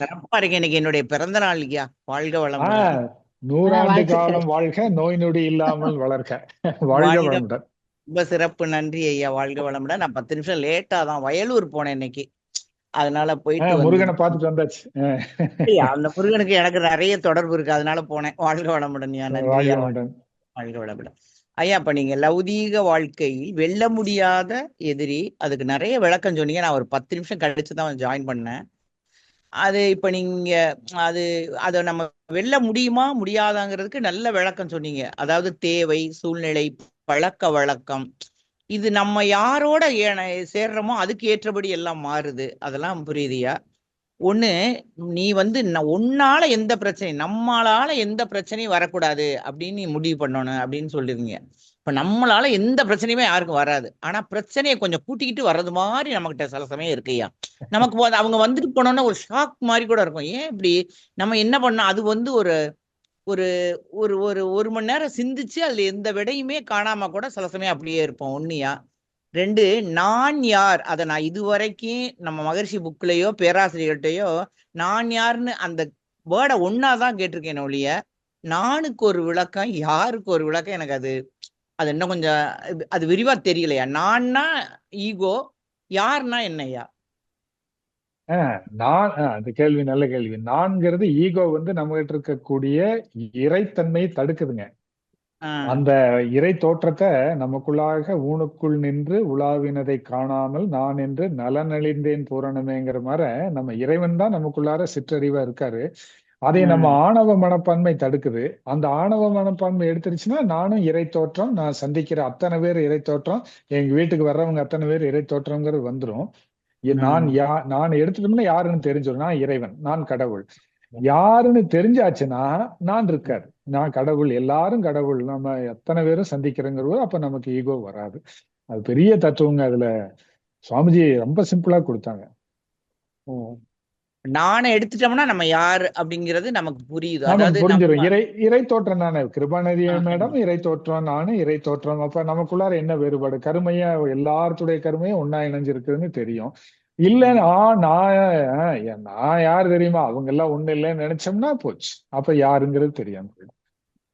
சிறப்பா இருக்கேன். இன்னைக்கு என்னுடைய பிறந்த நாள் ஐயா. வாழ்க வளமுடன். 100 ஆண்டு காலம் வாழ்க, நோய் நொடி இல்லாமல் வளர்க்க. வாழ்க வளமுடன். ரொம்ப சிறப்பு, நன்றி ஐயா. வாழ்க வளமுடன். நான் 10 நிமிஷம் லேட்டா தான் வயலூர் போனேன் இன்னைக்கு, அதனால போயிட்டு முருகனை பார்த்துட்டு வந்தாச்சு. அந்த முருகனுக்கு எனக்கு நிறைய தொடர்பு இருக்கு, அதனால போனேன். வாழ்க வளமுடன். வாழ்க வளமுடன் ஐயா. இப்ப நீங்க லௌதீக வாழ்க்கையில் வெல்ல முடியாத எதிரி, அதுக்கு நிறைய விளக்கம் சொன்னீங்க. நான் ஒரு 10 நிமிஷம் கழிச்சுதான் ஜாயின் பண்ணேன். அது இப்ப நீங்க அதை நம்ம வெல்ல முடியுமா முடியாதாங்கிறதுக்கு நல்ல விளக்கம் சொன்னீங்க. அதாவது தேவை, சூழ்நிலை, பழக்க வழக்கம், இது நம்ம யாரோட சேர்றோமோ அதுக்கு ஏற்றபடி எல்லாம் மாறுது. அதெல்லாம் புரியுதுயா. ஒண்ணு, நீ உன்னால எந்த பிரச்சனையும், நம்மளால எந்த பிரச்சனையும் வரக்கூடாது அப்படின்னு நீ முடிவு பண்ணணும் அப்படின்னு சொல்லிருங்க. இப்ப நம்மளால எந்த பிரச்சனையுமே யாருக்கும் வராது. ஆனா பிரச்சனையை கொஞ்சம் கூட்டிக்கிட்டு வர்றது மாதிரி நம்மகிட்ட சில சமயம் இருக்குயா. நமக்கு அவங்க வந்துட்டு போனோம்னா ஒரு ஷாக் மாதிரி கூட இருக்கும். ஏன் இப்படி நம்ம என்ன பண்ணோம், அது ஒரு ஒரு ஒரு ஒரு மணி நேரம் சிந்திச்சு அதுல எந்த விடையுமே காணாம கூட சில சமயம் அப்படியே இருப்போம். ஒண்ணுயா. 2, நான் யார், அதை நான் இதுவரைக்கும் நம்ம மகர்ஷி புக்லயோ பேராசிரியர்கிட்டயோ நான் யாருன்னு அந்த வேர்டை ஒன்னாதான் கேட்டிருக்கேன் ஒழிய நானுக்கு ஒரு விளக்கம், யாருக்கு ஒரு விளக்கம் எனக்கு அது இன்னும் கொஞ்சம் அது விரிவா தெரியலையா. நான்னா ஈகோ, யாருன்னா என்னையா? அந்த கேள்வி நல்ல கேள்வி. நான்கிறது ஈகோ நம்ம கிட்ட இருக்கக்கூடிய இறைத்தன்மையை தடுக்குதுங்க. அந்த இறை தோற்றத்தை நமக்குள்ளாக ஊனுக்குள் நின்று உலாவினதை காணாமல் நான் என்று நலனழிந்தேன் பூரணமேங்கிற மாதிரி நம்ம இறைவன் தான் நமக்குள்ளார சிற்றறிவா இருக்காரு. அதை நம்ம ஆணவ மனப்பான்மை தடுக்குது. அந்த ஆணவ மனப்பான்மை எடுத்துருச்சுன்னா நானும் இறை தோற்றம், நான் சந்திக்கிற அத்தனை பேர் இறை தோற்றம், எங்க வீட்டுக்கு வர்றவங்க அத்தனை பேர் இறை தோற்றம்ங்கிறது வந்துடும். நான் எடுத்துட்டோம்னா யாருன்னு தெரிஞ்சிடும். நான் இறைவன், நான் கடவுள். யாருன்னு தெரிஞ்சாச்சுன்னா நான் இருக்காரு, நான் கடவுள், எல்லாரும் கடவுள், நம்ம எத்தனை பேரும் சந்திக்கிறோங்கிறது. அப்ப நமக்கு ஈகோ வராது. அது பெரிய தத்துவங்க. அதுல சுவாமிஜி ரொம்ப சிம்பிளா கொடுத்தாங்க. நானே எடுத்துட்டோம்னா நம்ம யாரு அப்படிங்கிறது நமக்கு புரியுது. அதாவது புரிஞ்சிடும். இறை தோற்றம் தானே கிருபாநிதி மேடம், இறை தோற்றம், நானு இறை தோற்றம். அப்ப நமக்குள்ளார என்ன வேறுபாடு? கருமையா எல்லாத்துடைய கருமையும் ஒன்னா இணைஞ்சிருக்குன்னு தெரியும். இல்ல நான் யாரு தெரியுமா, அவங்க எல்லாம் ஒண்ணு இல்லைன்னு நினைச்சோம்னா போச்சு. அப்ப யாருங்கிறது தெரியாம போயிடும்.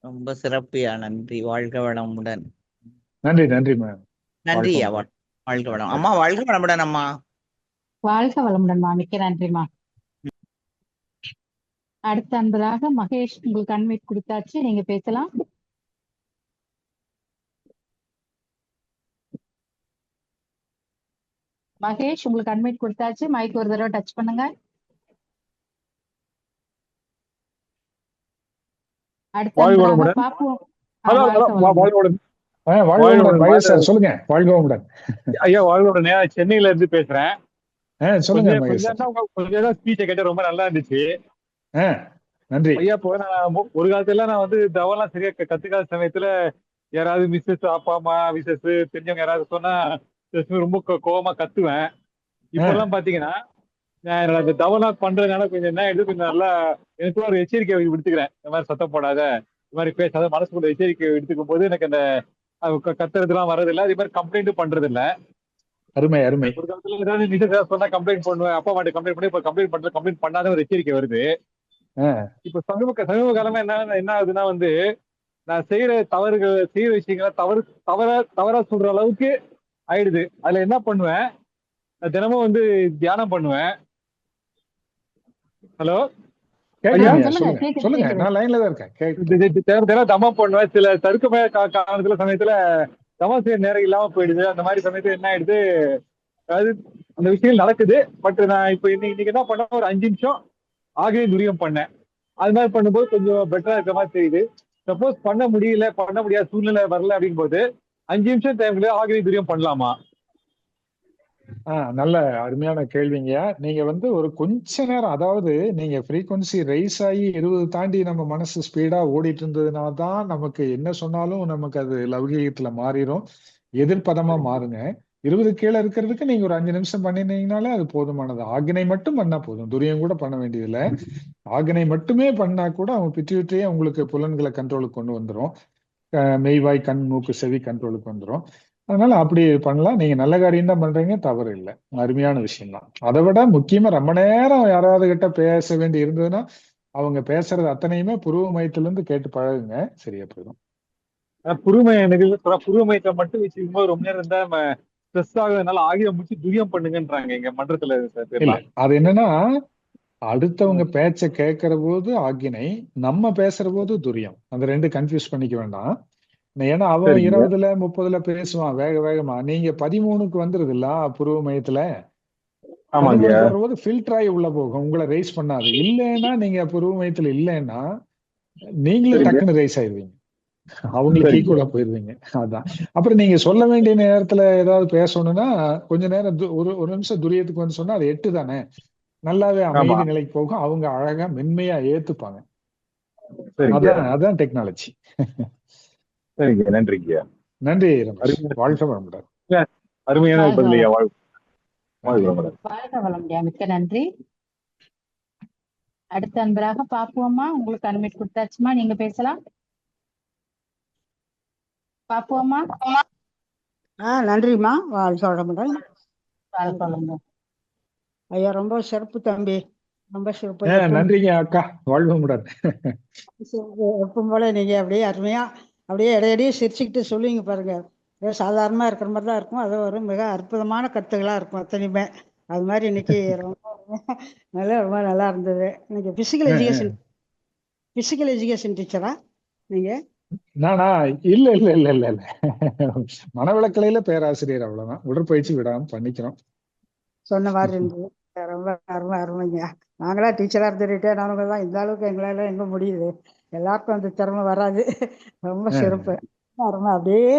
ரொம்ப சிறப்பியா, நன்றி. வாழ்க வளமுடன். நன்றி. நன்றி மேம். நன்றியா. வாழ்க வளம் அம்மா. வாழ்க வளமுடன் அம்மா. வாழ்க வளமுடன். மிக்க நன்றிமா. அடுத்த அன்பதாக மகேஷ், உங்களுக்கு அன்மியூட் கொடுத்தாச்சு, நீங்க பேசலாம். மகேஷ், உங்களுக்கு அன்மியூட் கொடுத்தாச்சு, மைக் ஒரு தடவை டச் பண்ணுங்க. அடுத்த பாப்போம். சொல்லுங்க. வாழ்க. ஐயா வாழ்க. சென்னையில இருந்து பேசுறேன். சொல்லுங்க. கொஞ்சம் ஸ்பீச்சை கேட்ட ரொம்ப நல்லா இருந்துச்சு. நன்றி ஐயா. இப்போ நான் ஒரு காலத்துல நான் தவெல்லாம் சரியா கத்துக்காத சமயத்துல யாராவது மிஸ்ஸஸ், அப்பா அம்மா, மிஸ்ஸஸ் தெரிஞ்சவங்க யாராவது சொன்னா ரொம்ப கோவமா கத்துவேன். இப்ப எல்லாம் பாத்தீங்கன்னா நான் என்னோட தவெல்லாம் பண்றதுனால கொஞ்சம் என்ன எடுத்து கொஞ்சம் நல்லா எனக்கு ஒரு எச்சரிக்கை விடுத்துக்கிறேன். இந்த மாதிரி சத்தம் போடாத, இந்த மாதிரி பேசாத, மனசுக்குள்ள எச்சரிக்கை எடுத்துக்கும் போது எனக்கு அந்த கத்துறதுலாம் வர்றதில்ல, அதே மாதிரி கம்ப்ளைண்ட்டும் பண்றது இல்ல. அருமை அருமை. ஒரு காலத்துல ஏதாவது மிஸ்ஸஸ் சொன்னா கம்ப்ளைண்ட் பண்ணுவேன், அப்பா அம்மாட்ட கம்ப்ளைண்ட் பண்ணி, இப்ப கம்ப்ளைண்ட் பண்ணாத ஒரு எச்சரிக்கை வருது. இப்ப சமீப காலமா என்ன ஆகுதுன்னா வந்து, நான் செய்யற விஷயங்களை தவறா சொல்ற அளவுக்கு ஆயிடுது. அதுல என்ன பண்ணுவேன், நான் தினமும் வந்து தியானம் பண்ணுவேன். ஹலோ ஐயா, கேக்குதுங்க, சொல்லுங்க, சொல்லுங்க கேக்குது சொல்லுங்க, கேக்குது. நான் லைன்ல தான் இருக்கேன், கேட்கட்டும். தினம் தமம் பண்ணுவேன். சில தடுக்கமே காரணத்துல சமயத்துல தமம் செய்ய நேரம் இல்லாம போயிடுது. அந்த மாதிரி சமயத்துல என்ன ஆயிடுது, அதாவது அந்த விஷயங்கள் நடக்குது. பட் நான் இப்ப இன்னைக்கு என்ன பண்ண, ஒரு 5 நிமிஷம் ஆகிய துரியம் பண்ணேன். அது மாதிரி பண்ணும்போது கொஞ்சம் பெட்டரா இருக்க மாதிரி தெரியுது. சப்போஸ் பண்ண முடியாத சூழ்நிலை வரல அப்படிங்கும் போது 5 நிமிஷம் டைம்ல ஆகிய துரியம் பண்ணலாமா? நல்ல அருமையான கேள்விங்க. நீங்க வந்து ஒரு கொஞ்ச நேரம், அதாவது நீங்க ஃப்ரீக்வன்சி ரைஸ் ஆகி 20 தாண்டி நம்ம மனசு ஸ்பீடா ஓடிட்டு இருந்ததுனால தான் நமக்கு என்ன சொன்னாலும் நமக்கு அது லௌகீகத்துல மாறிடும், எதிர்ப்பதமா மாறுங்க. 20 கீழே இருக்கிறதுக்கு நீங்க ஒரு 5 நிமிஷம் பண்ணினீங்கனாலே அது போதுமானது. ஆக்னை மட்டும் பண்ணா போதும், துரியம் கூட பண்ண வேண்டியதில்லை. ஆக்னை மட்டுமே பண்ணா கூட அவங்க பிட்யூட்டரியே உங்களுக்கு புலன்களை கண்ட்ரோலுக்கு கொண்டு வந்துடும். மெய்வாய் கண் மூக்கு செவி கண்ட்ரோலுக்கு வந்துடும். அதனால அப்படி பண்ணலாம். நீங்க நல்ல காரியம் தான் பண்றீங்க, தவறு இல்லை, அருமையான விஷயம் தான். அதை விட முக்கியமா ரொம்ப நேரம் யாராவது கிட்ட பேச வேண்டி இருந்ததுன்னா அவங்க பேசுறது அத்தனையுமே புருவ மையத்துல இருந்து கேட்டு பழகுங்க, சரியா போயிடும். புருவ மையத்தை மட்டும் வச்சுக்கும் போது ரொம்ப நேரம் இருந்தா நம்ம ஸ்ட்ரெஸ் ஆகுறதுனால ஆகிய முடிச்சு துரியம் பண்ணுங்கன்றாங்க எங்க மன்றத்துல இல்ல, பேர்லாம். அது என்னன்னா அடுத்தவங்க பேச்ச கேட்கிற போது ஆக்கினை, நம்ம பேசுற போது துரியம், அந்த ரெண்டு கன்ஃபியூஸ் பண்ணிக்க வேண்டாம். ஏன்னா அவன் சரிங்க 20, 30 பேசுவான் வேக வேகமா. நீங்க 13க்கு வந்துருது இல்ல புருவ மையத்துல, ஆமாங்க 13க்கு வரும்போது ஃபில்டர் ஆகி உள்ள போகும், உங்களை ரைஸ் பண்ணாது. இல்லைன்னா நீங்க புருவ மையத்துல இல்லைன்னா நீங்களும் சரிங்க டக்குன்னு ரைஸ் ஆயிருவீங்க, அவங்களுக்கு சரிங்க ஈக்குவலா போயிருவீங்க. அதான். அப்புறம் நீங்க சொல்ல வேண்டிய நேரத்துல ஏதாவது பேசணும்னா கொஞ்ச நேரம் ஒரு நிமிஷம் துரியத்துக்கு வந்து சொன்னா அது 8 தானே, நல்லாவே ஆமா அமைதி நிலைக்கு போகும், அவங்க அழகா மென்மையா ஏத்துப்பாங்க. சரிங்க அதான் டெக்னாலஜி. சரிங்க நன்றிங்க. நன்றி ரமேஷ், அருமையான வாழ்க வளமுடன். அருமையான வாழ்க பதில் ஐயா. வளம், வாழ்க நன்றி. வளமுடன். வாழ்க வளமுடியா, மிக்க நன்றி. அடுத்த அன்பராக பாப்புவம்மா, உங்களுக்கு அனுமதி கொடுத்தாச்சுமா, நீங்க பேசலாம். பாப்புவம்மா, நன்றிம்மா. வாழ்க வளமுடன். வாழ்க வளமுடன். ஐயா ரொம்ப சிறப்பு தம்பி, ரொம்ப சிறப்பு. எப்பவும் நன்றிங்க அக்கா, வாழ்க வளமுடன். எப்பவும் போல நீங்க அப்படியே அருமையா அப்படியே இடையிடையே சிரிச்சுக்கிட்டு சொல்லுவீங்க பாருங்க. ஏதோ சாதாரணமா இருக்கிற மாதிரி தான் இருக்கும், அது ஒரு மிக அற்புதமான கருத்துகளா இருக்கும் அத்தனையுமே. அது மாதிரி இன்னைக்கு ரொம்ப நல்லா இருந்தது. இன்னைக்கு பிசிக்கல் எஜுகேஷன் டீச்சரா நீங்க? நானா? இல்ல இல்ல இல்ல இல்ல இல்ல மனவளக்கலையில பேராசிரியர், அவ்வளவுதான். உடற்பயிற்சி விடாம பண்ணிக்கிறோம். சொன்ன மாதிரி இருந்தது. ரொம்ப அருமைங்க. நாங்களா டீச்சரா இருந்து ரிட்டையர்ட் ஆனவங்க தான், இந்த அளவுக்கு எங்களால எங்க முடியுது, எல்லாருக்கும் அந்த திறமை வராது. ரொம்ப சிறப்பு, அருமை. அப்படியே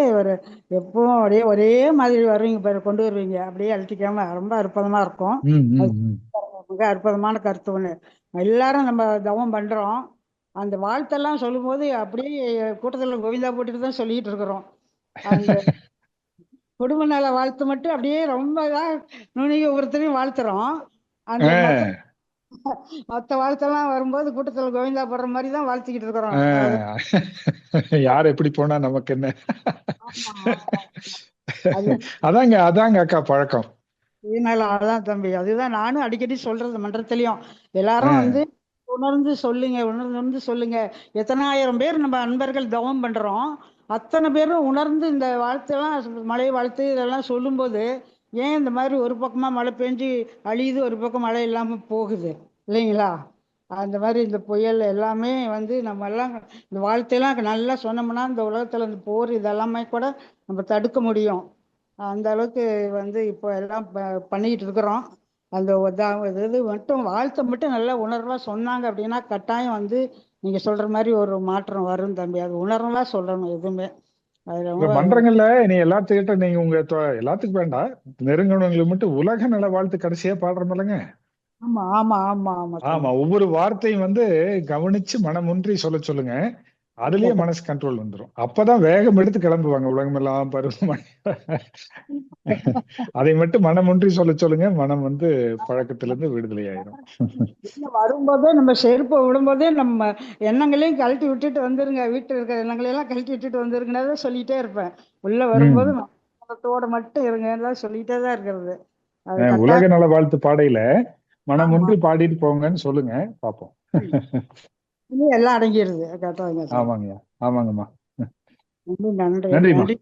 எப்பவும் அப்படியே ஒரே மாதிரி வருவீங்க பாரு, கொண்டு வருவீங்க அப்படியே அழட்டிக்காம, ரொம்ப அற்புதமா இருக்கும். அது மிக அற்புதமான கருத்து ஒண்ணு. எல்லாரும் நம்ம தவம் பண்றோம், அந்த வாழ்த்தெல்லாம் சொல்லும் போது அப்படியே கூட்டத்துல கோவிந்தா போட்டுட்டு தான் சொல்லிட்டு இருக்கிறோம். அந்த குடும்ப நல வாழ்த்து மட்டும் அப்படியே ரொம்ப நுண்ணிய ஒவ்வொருத்தரையும் வாழ்த்துறோம். அந்த மத்த வாழ்த்தெல்லாம் வரும்போது கூட்டத்துல கோவிந்தா போடுற மாதிரி தான் வாழ்த்திக்கிட்டு இருக்கிறோம். யார் எப்படி போனா நமக்கு என்ன. அது அதாங்க அக்கா பழக்கம். அதான் தம்பி, அதுதான் நானும் அடிக்கடி சொல்றது மன்றத்திலையும். எல்லாரும் உணர்ந்து சொல்லுங்க. எத்தனாயிரம் பேர் நம்ம அன்பர்கள் தவம் பண்றோம், அத்தனை பேரும் உணர்ந்து இந்த வாழ்த்தெல்லாம், மழை வாழ்த்து இதெல்லாம் சொல்லும்போது, ஏன் இந்த மாதிரி ஒரு பக்கமா மழை பெஞ்சு அழியுது, ஒரு பக்கம் மழை இல்லாம போகுது இல்லைங்களா? அந்த மாதிரி இந்த புயல் எல்லாமே நம்ம எல்லாம் இந்த வாழ்த்தையெல்லாம் நல்லா சொன்னோம்னா இந்த உலகத்துல இந்த போர் இதெல்லாமே கூட நம்ம தடுக்க முடியும். அந்த அளவுக்கு இப்போ எல்லாம் பண்ணிக்கிட்டு இருக்கிறோம். அந்த இது மட்டும் வாழ்த்தை மட்டும் நல்லா உணர்வா சொன்னாங்க அப்படின்னா கட்டாயம் நீங்க சொல்ற மாதிரி ஒரு மாற்றம் வரும் தம்பி. அது உணர்வா சொல்லணும் எதுவுமே. அது ரொம்ப மன்றங்கள்ல நீ எல்லாத்துக்கிட்ட நீங்க எல்லாத்துக்கும் வேண்டாம், நெருங்கினவங்களுக்கு மட்டும் உலக நல வாழ்த்து கடைசியா பாடுறோம்லங்க. ஆமா ஆமா ஆமா ஆமா ஆமா, ஒவ்வொரு வார்த்தையும் கவனிச்சு மனமுன்றி சொல்லுங்க. அதுலயே மனசு கண்ட்ரோல் வந்துடும். அப்பதான் வேகம் எடுத்து கிளம்புவாங்க உலகமெல்லாம் பருவமழை. அதை மட்டும் மனம் ஒன்றி சொல்லுங்க, மனம் வந்து பழக்கத்திலிருந்து விடுதலை ஆயிரும். உள்ள வரும்போதே நம்ம செருப்பை விடும்போதே நம்ம எண்ணங்களையும் கழட்டி விட்டுட்டு வந்துருங்க, வீட்டில் இருக்கிற எண்ணங்களையெல்லாம் கழட்டி விட்டுட்டு வந்துருங்கன்னு சொல்லிட்டே இருப்பேன். உள்ள வரும்போது மனத்தோட மட்டும் இருங்க சொல்லிட்டே தான் இருக்கிறது. அது உலக கட்டாயம். நல வாழ்த்து பாடையில மனம் ஆமா. ஒன்றி பாடிட்டு போங்கன்னு சொல்லுங்க, பாப்போம். இன்னும் எல்லாம் அடங்கிடுது. கட்டாயங்க சார். ஆமாங்கய்யா, ஆமாங்கம்மா. நன்றி நன்றி நன்றிம்மா. நன்றி.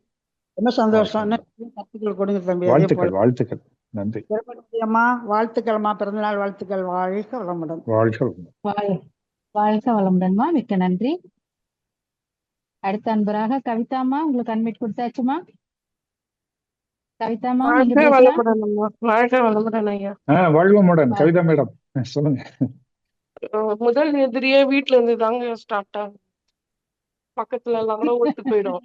என்ன சந்தோஷம். வாழ்த்துக்கள். இன்னும் கருத்துக்கள் கொடுங்க தம்பி. அதே போல வாழ்த்துக்கள், வாழ்த்துக்கள். நன்றி. அம்மா வாழ்த்துக்கள்மா, பிறந்தநாள் வாழ்த்துக்கள். வாழ்க வளமுடன். வாழ்க வளமுடன். வாழ்க வளமுடன்மா, மிக்க நன்றி. அடுத்த அன்பராக கவிதாம்மா, உங்களுக்கு அன்மிட் கொடுத்தாச்சுமா? கவிதாம்மா, நீங்க வாழ்க பேசலாம். வளமுடன் அம்மா. வாழ்க வளமுடன் ஐயா. வாழ்வமுடன். கவிதா மேடம் சொல்லுங்க. முதல் எதிரியே வீட்டுல இருந்து தாங்க ஸ்டார்ட் ஆகும். பக்கத்துல எல்லாம் கூட ஒத்து போயிடும்.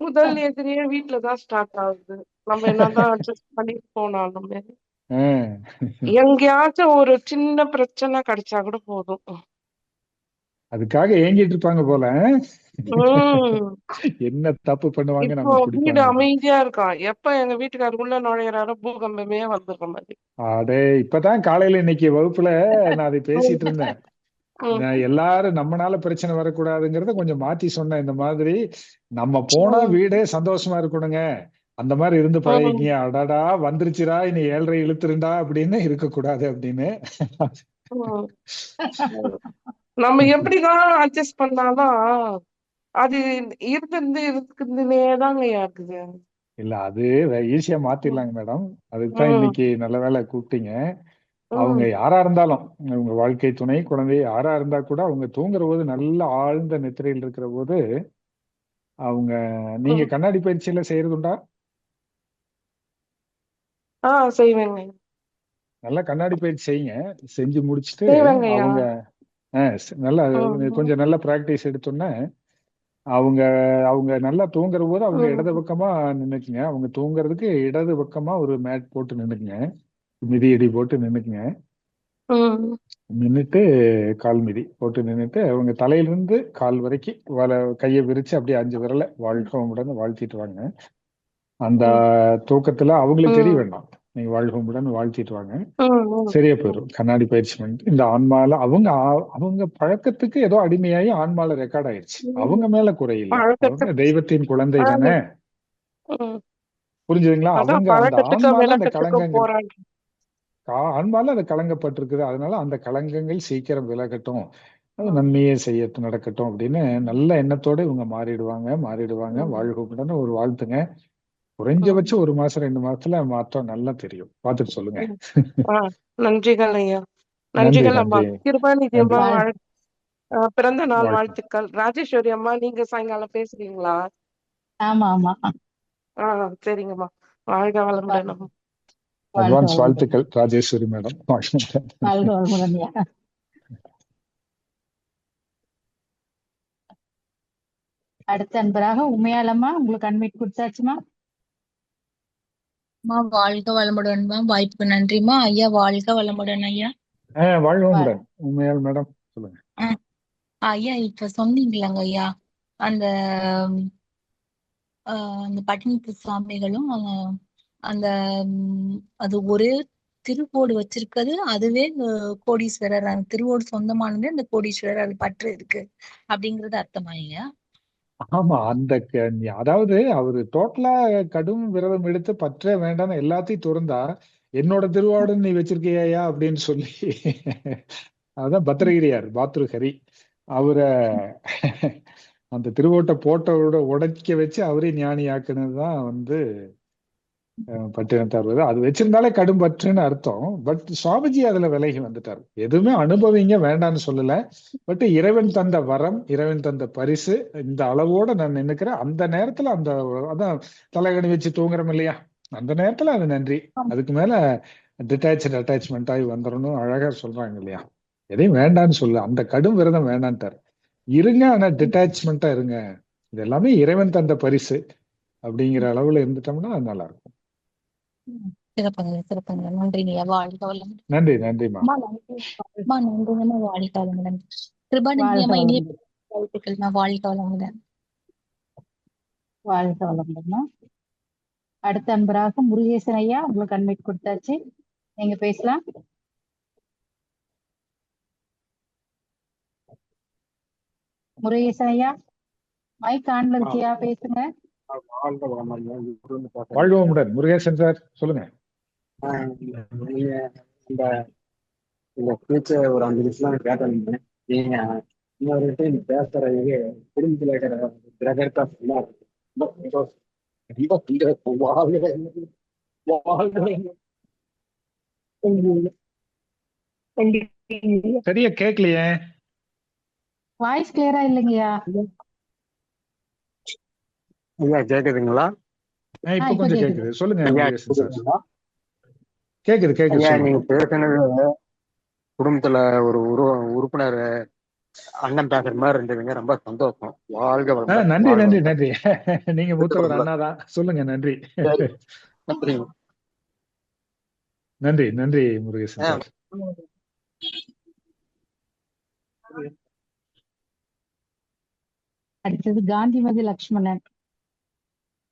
முதல் எதிரியே வீட்டுல தான் ஸ்டார்ட் ஆகுது. நம்ம என்னதான் அட்ஜஸ்ட் பண்ணிட்டு போனாலுமே எங்கேயாச்சும் ஒரு சின்ன பிரச்சனை கிடைச்சா கூட போதும். அதுக்காக ஏங்கிட்டு இருப்பாங்க போல. என்ன தப்பு பண்ணுவாங்க இப்போ நம்ம வீடு பிடிப்பாங்க. அமைதியா இருக்கான். எப்ப எங்க வீட்டுக்காரருக்குள்ள நுழையிறாரோ பூகம்பமே வந்துடுற மாதிரி. அடே, இப்பதான் காலையில இன்னைக்கு வகுப்புல நான் அதை பேசிட்டு இருந்தேன். நான் எல்லாரும் நம்மனால பிரச்சனை வரக்கூடாதுங்கிறத கொஞ்சம் மாத்தி சொன்னேன். இந்த மாதிரி நம்ம போனா வீடே சந்தோஷமா இருக்கணுங்க, அந்த மாதிரி இருந்து பழகிங்க. அடாடா வந்துருச்சுடா, இனி 7:30 இழுத்துருண்டா அப்படின்னு இருக்கக்கூடாது அப்படின்னு. நம்ம எப்படிதான் அட்ஜஸ்ட் பண்ணாலும் அது இருக்குதுன்னே தாங்க இருக்குது. இல்ல, அது ஈஸியா மாத்திடலாங்க மேடம். அதுக்குதான் இன்னைக்கு நல்ல வேலை கூப்பிட்டீங்க. அவங்க யாரா இருந்தாலும், உங்க வாழ்க்கை துணை, குழந்தை யாரா இருந்தா கூட அவங்க தூங்குற போது நல்ல ஆழ்ந்த நித்திரையில் இருக்கிற போது அவங்க, நீங்க கண்ணாடி பயிற்சியில செய்யறதுண்டா? செய்வேங்க. நல்லா கண்ணாடி பயிற்சி செய்யுங்க. செஞ்சு முடிச்சுட்டு செய்வேங்கய்யா. அவங்க நல்லா கொஞ்சம் நல்ல பிராக்டிஸ் எடுத்தோன்னே அவங்க அவங்க நல்லா தூங்குற போது அவங்க இடது பக்கமா நின்னுக்குங்க. அவங்க தூங்குறதுக்கு இடது பக்கமா ஒரு மேட் போட்டு நின்னுக்குங்க, மிதியடி போட்டு நின்னுக்குங்க. நின்னுட்டு கால் மிதி போட்டு நின்னுட்டு அவங்க தலையிலிருந்து கால் வரைக்கும் கையை விரிச்சு அப்படியே 5 விரலை வாழ்க்கமுடன் வாழ்த்திட்டு வாங்க. அந்த தூக்கத்துல அவங்களுக்கு தெரிய வேண்டாம், நீங்க வாழ்க்கமுடன் வாழ்த்திட்டு வாங்க. சரியா போயிடும். கண்ணாடி பயிற்சி பண்ணிட்டு இந்த ஆன்மால அவங்க அவங்க பழக்கத்துக்கு ஏதோ அடிமையாகி ஆன்மால ரெக்கார்ட் ஆயிடுச்சு. அவங்க மேல குறையில்லை, அவங்க தெய்வத்தின் குழந்தை தானே. புரிஞ்சுதுங்களா? அவங்க அந்த ஆன்மால அந்த கலங்கங்கள் ஆன்மால அது கலங்கப்பட்டிருக்குது. அதனால அந்த கலங்கங்கள் சீக்கிரம் விலகட்டும், அது நன்மையே செய்ய நடக்கட்டும் அப்படின்னு நல்ல எண்ணத்தோட இவங்க மாறிடுவாங்க. வாழ்வுடன் ஒரு வாழ்த்துங்க. குறைஞ்சபட்சம் 1 மாசம் 2 மாசத்துல மாற்றம் நல்லா தெரியும். பார்த்துட்டு சொல்லுங்க. நன்றிகள் ஐயா. நன்றிகள் அம்மா. கிருபாநிதி அம்மா பிறந்த நாள் வாழ்த்துக்கள். ராஜேஸ்வரி அம்மா, நீங்க சாயங்காலம் பேசுறீங்களா? ஆமா ஆமா. சரிங்கம்மா. வாழ்க வளமுடன் அம்மா. அட்வான்ஸ் வாழ்த்துக்கள் ராஜேஸ்வரி மேடம். வாழ்க வளமுடன். அடுத்த அன்பராக உமையாலம்மா, உங்களுக்கு அன்மிட் கொடுத்தாச்சுமா? வாழ்க வளமுடன்மா. வாய்ப்புக்கு நன்றிமா ஐயா. வாழ்க வளமுடன் ஐயா. வாழ்க வளமுடன். உமையால் மேடம் சொல்லுங்க. ஐயா இப்ப சொன்னீங்களாங்க ஐயா, அந்த அந்த பட்டினத்து சுவாமிகளும் அந்த அது ஒரே திருவோடு வச்சிருக்கிறது, அதுவே கோடீஸ்வரர். அந்த திருவோடு சொந்தமானது அந்த கோடீஸ்வரர், அது பற்று இருக்கு அப்படிங்கறது அர்த்தமாயிங்க? ஆமா, அந்த அதாவது அவரு டோட்டலா கடும் விரதம் எடுத்து பற்ற வேண்டாம்னு எல்லாத்தையும் துறந்தா, என்னோட திருவாடுன்னு நீ வச்சிருக்கியா அப்படின்னு சொல்லி அதான் பத்திரகிரியார், பாத்ருஹரி, அவரை அந்த திருவோட்டை போட்டோட உடைக்க வச்சு அவரே ஞானி ஆக்குனதுதான் பட்டினத்தார். அது வச்சிருந்தாலே கடும் பற்றுன்னு அர்த்தம். பட் சுவாமிஜி அதுல விலகி வந்துட்டார். எதுவுமே அனுபவிங்க வேண்டான்னு சொல்லல. பட் இறைவன் தந்த வரம், இறைவன் தந்த பரிசு, இந்த அளவோட நான் நினைக்கிறேன். அந்த நேரத்துல அதான் தலைகணி வச்சு தூங்குறோம் இல்லையா, அந்த நேரத்துல அது நன்றி. அதுக்கு மேல அட்டாச்மெண்ட் ஆகி வந்துடணும், அழகா சொல்றாங்க இல்லையா. எதையும் வேண்டான்னு சொல்லு, அந்த கடும் விரதம் வேண்டான்ட்டார். இருங்க, ஆனா டிட்டாச்மெண்டா இருங்க, இது எல்லாமே இறைவன் தந்த பரிசு அப்படிங்கிற அளவுல இருந்துட்டோம்னா அது நல்லா இருக்கும். சிறப்புங்க. நன்றிங்க. வாழ்க வளமுடன். நன்றிமா. நன்றிங்கம்மா. வாழ்க வளமுடன். கிருபாநிதி அம்மா, இனிய வாழ்த்துக்கள்மா, வாழ்க வளமுடன். வாழ்க வளமுடன்மா. அடுத்த அன்பராக முருகேசன் ஐயா, உங்களுக்கு அன்மைட் கொடுத்தாச்சு, நீங்க பேசலாம். முருகேசன் ஐயா, மைக் ஆன்ல இருக்கியா, பேசுங்க. வாழ்வோமுடன் முருகேசன் சார், சொல்லுங்க. இந்த பேச்ச ஒரு 5 நிமிஷம் கேட்டேன். நீங்க இன்னொரு பேசுறது குடும்பத்துல இருக்கிற கிரகர்த்தா சரியா கேட்கலையே, வாய்ஸ் கிளியரா இல்லைங்கய்யா. ஐயா கேக்குதுங்களா? இப்ப இப்ப கொஞ்சம் கேக்குது. கேக்குது, சொல்லுங்க ஐயா முருகேசன் சார். கேக்குதுங்களா? கேக்குது கேக்குது, ஐயா சொல்லுங்க. நீங்க பேசுனது குடும்பத்துல ஒரு உறுப்பினர் அண்ணன் பேசுற மாதிரி இருந்ததுங்க. ரொம்ப சந்தோஷம். வாழ்க வளமுடன். நன்றி வாழ்க நன்றி வளமுடன். நன்றி. நீங்க மூத்தவர் அண்ணா தான், சொல்லுங்க. நன்றி நன்றி. நன்றி நன்றி முருகேசன் சார். அடுத்தது காந்திமதி லக்ஷ்மணன்,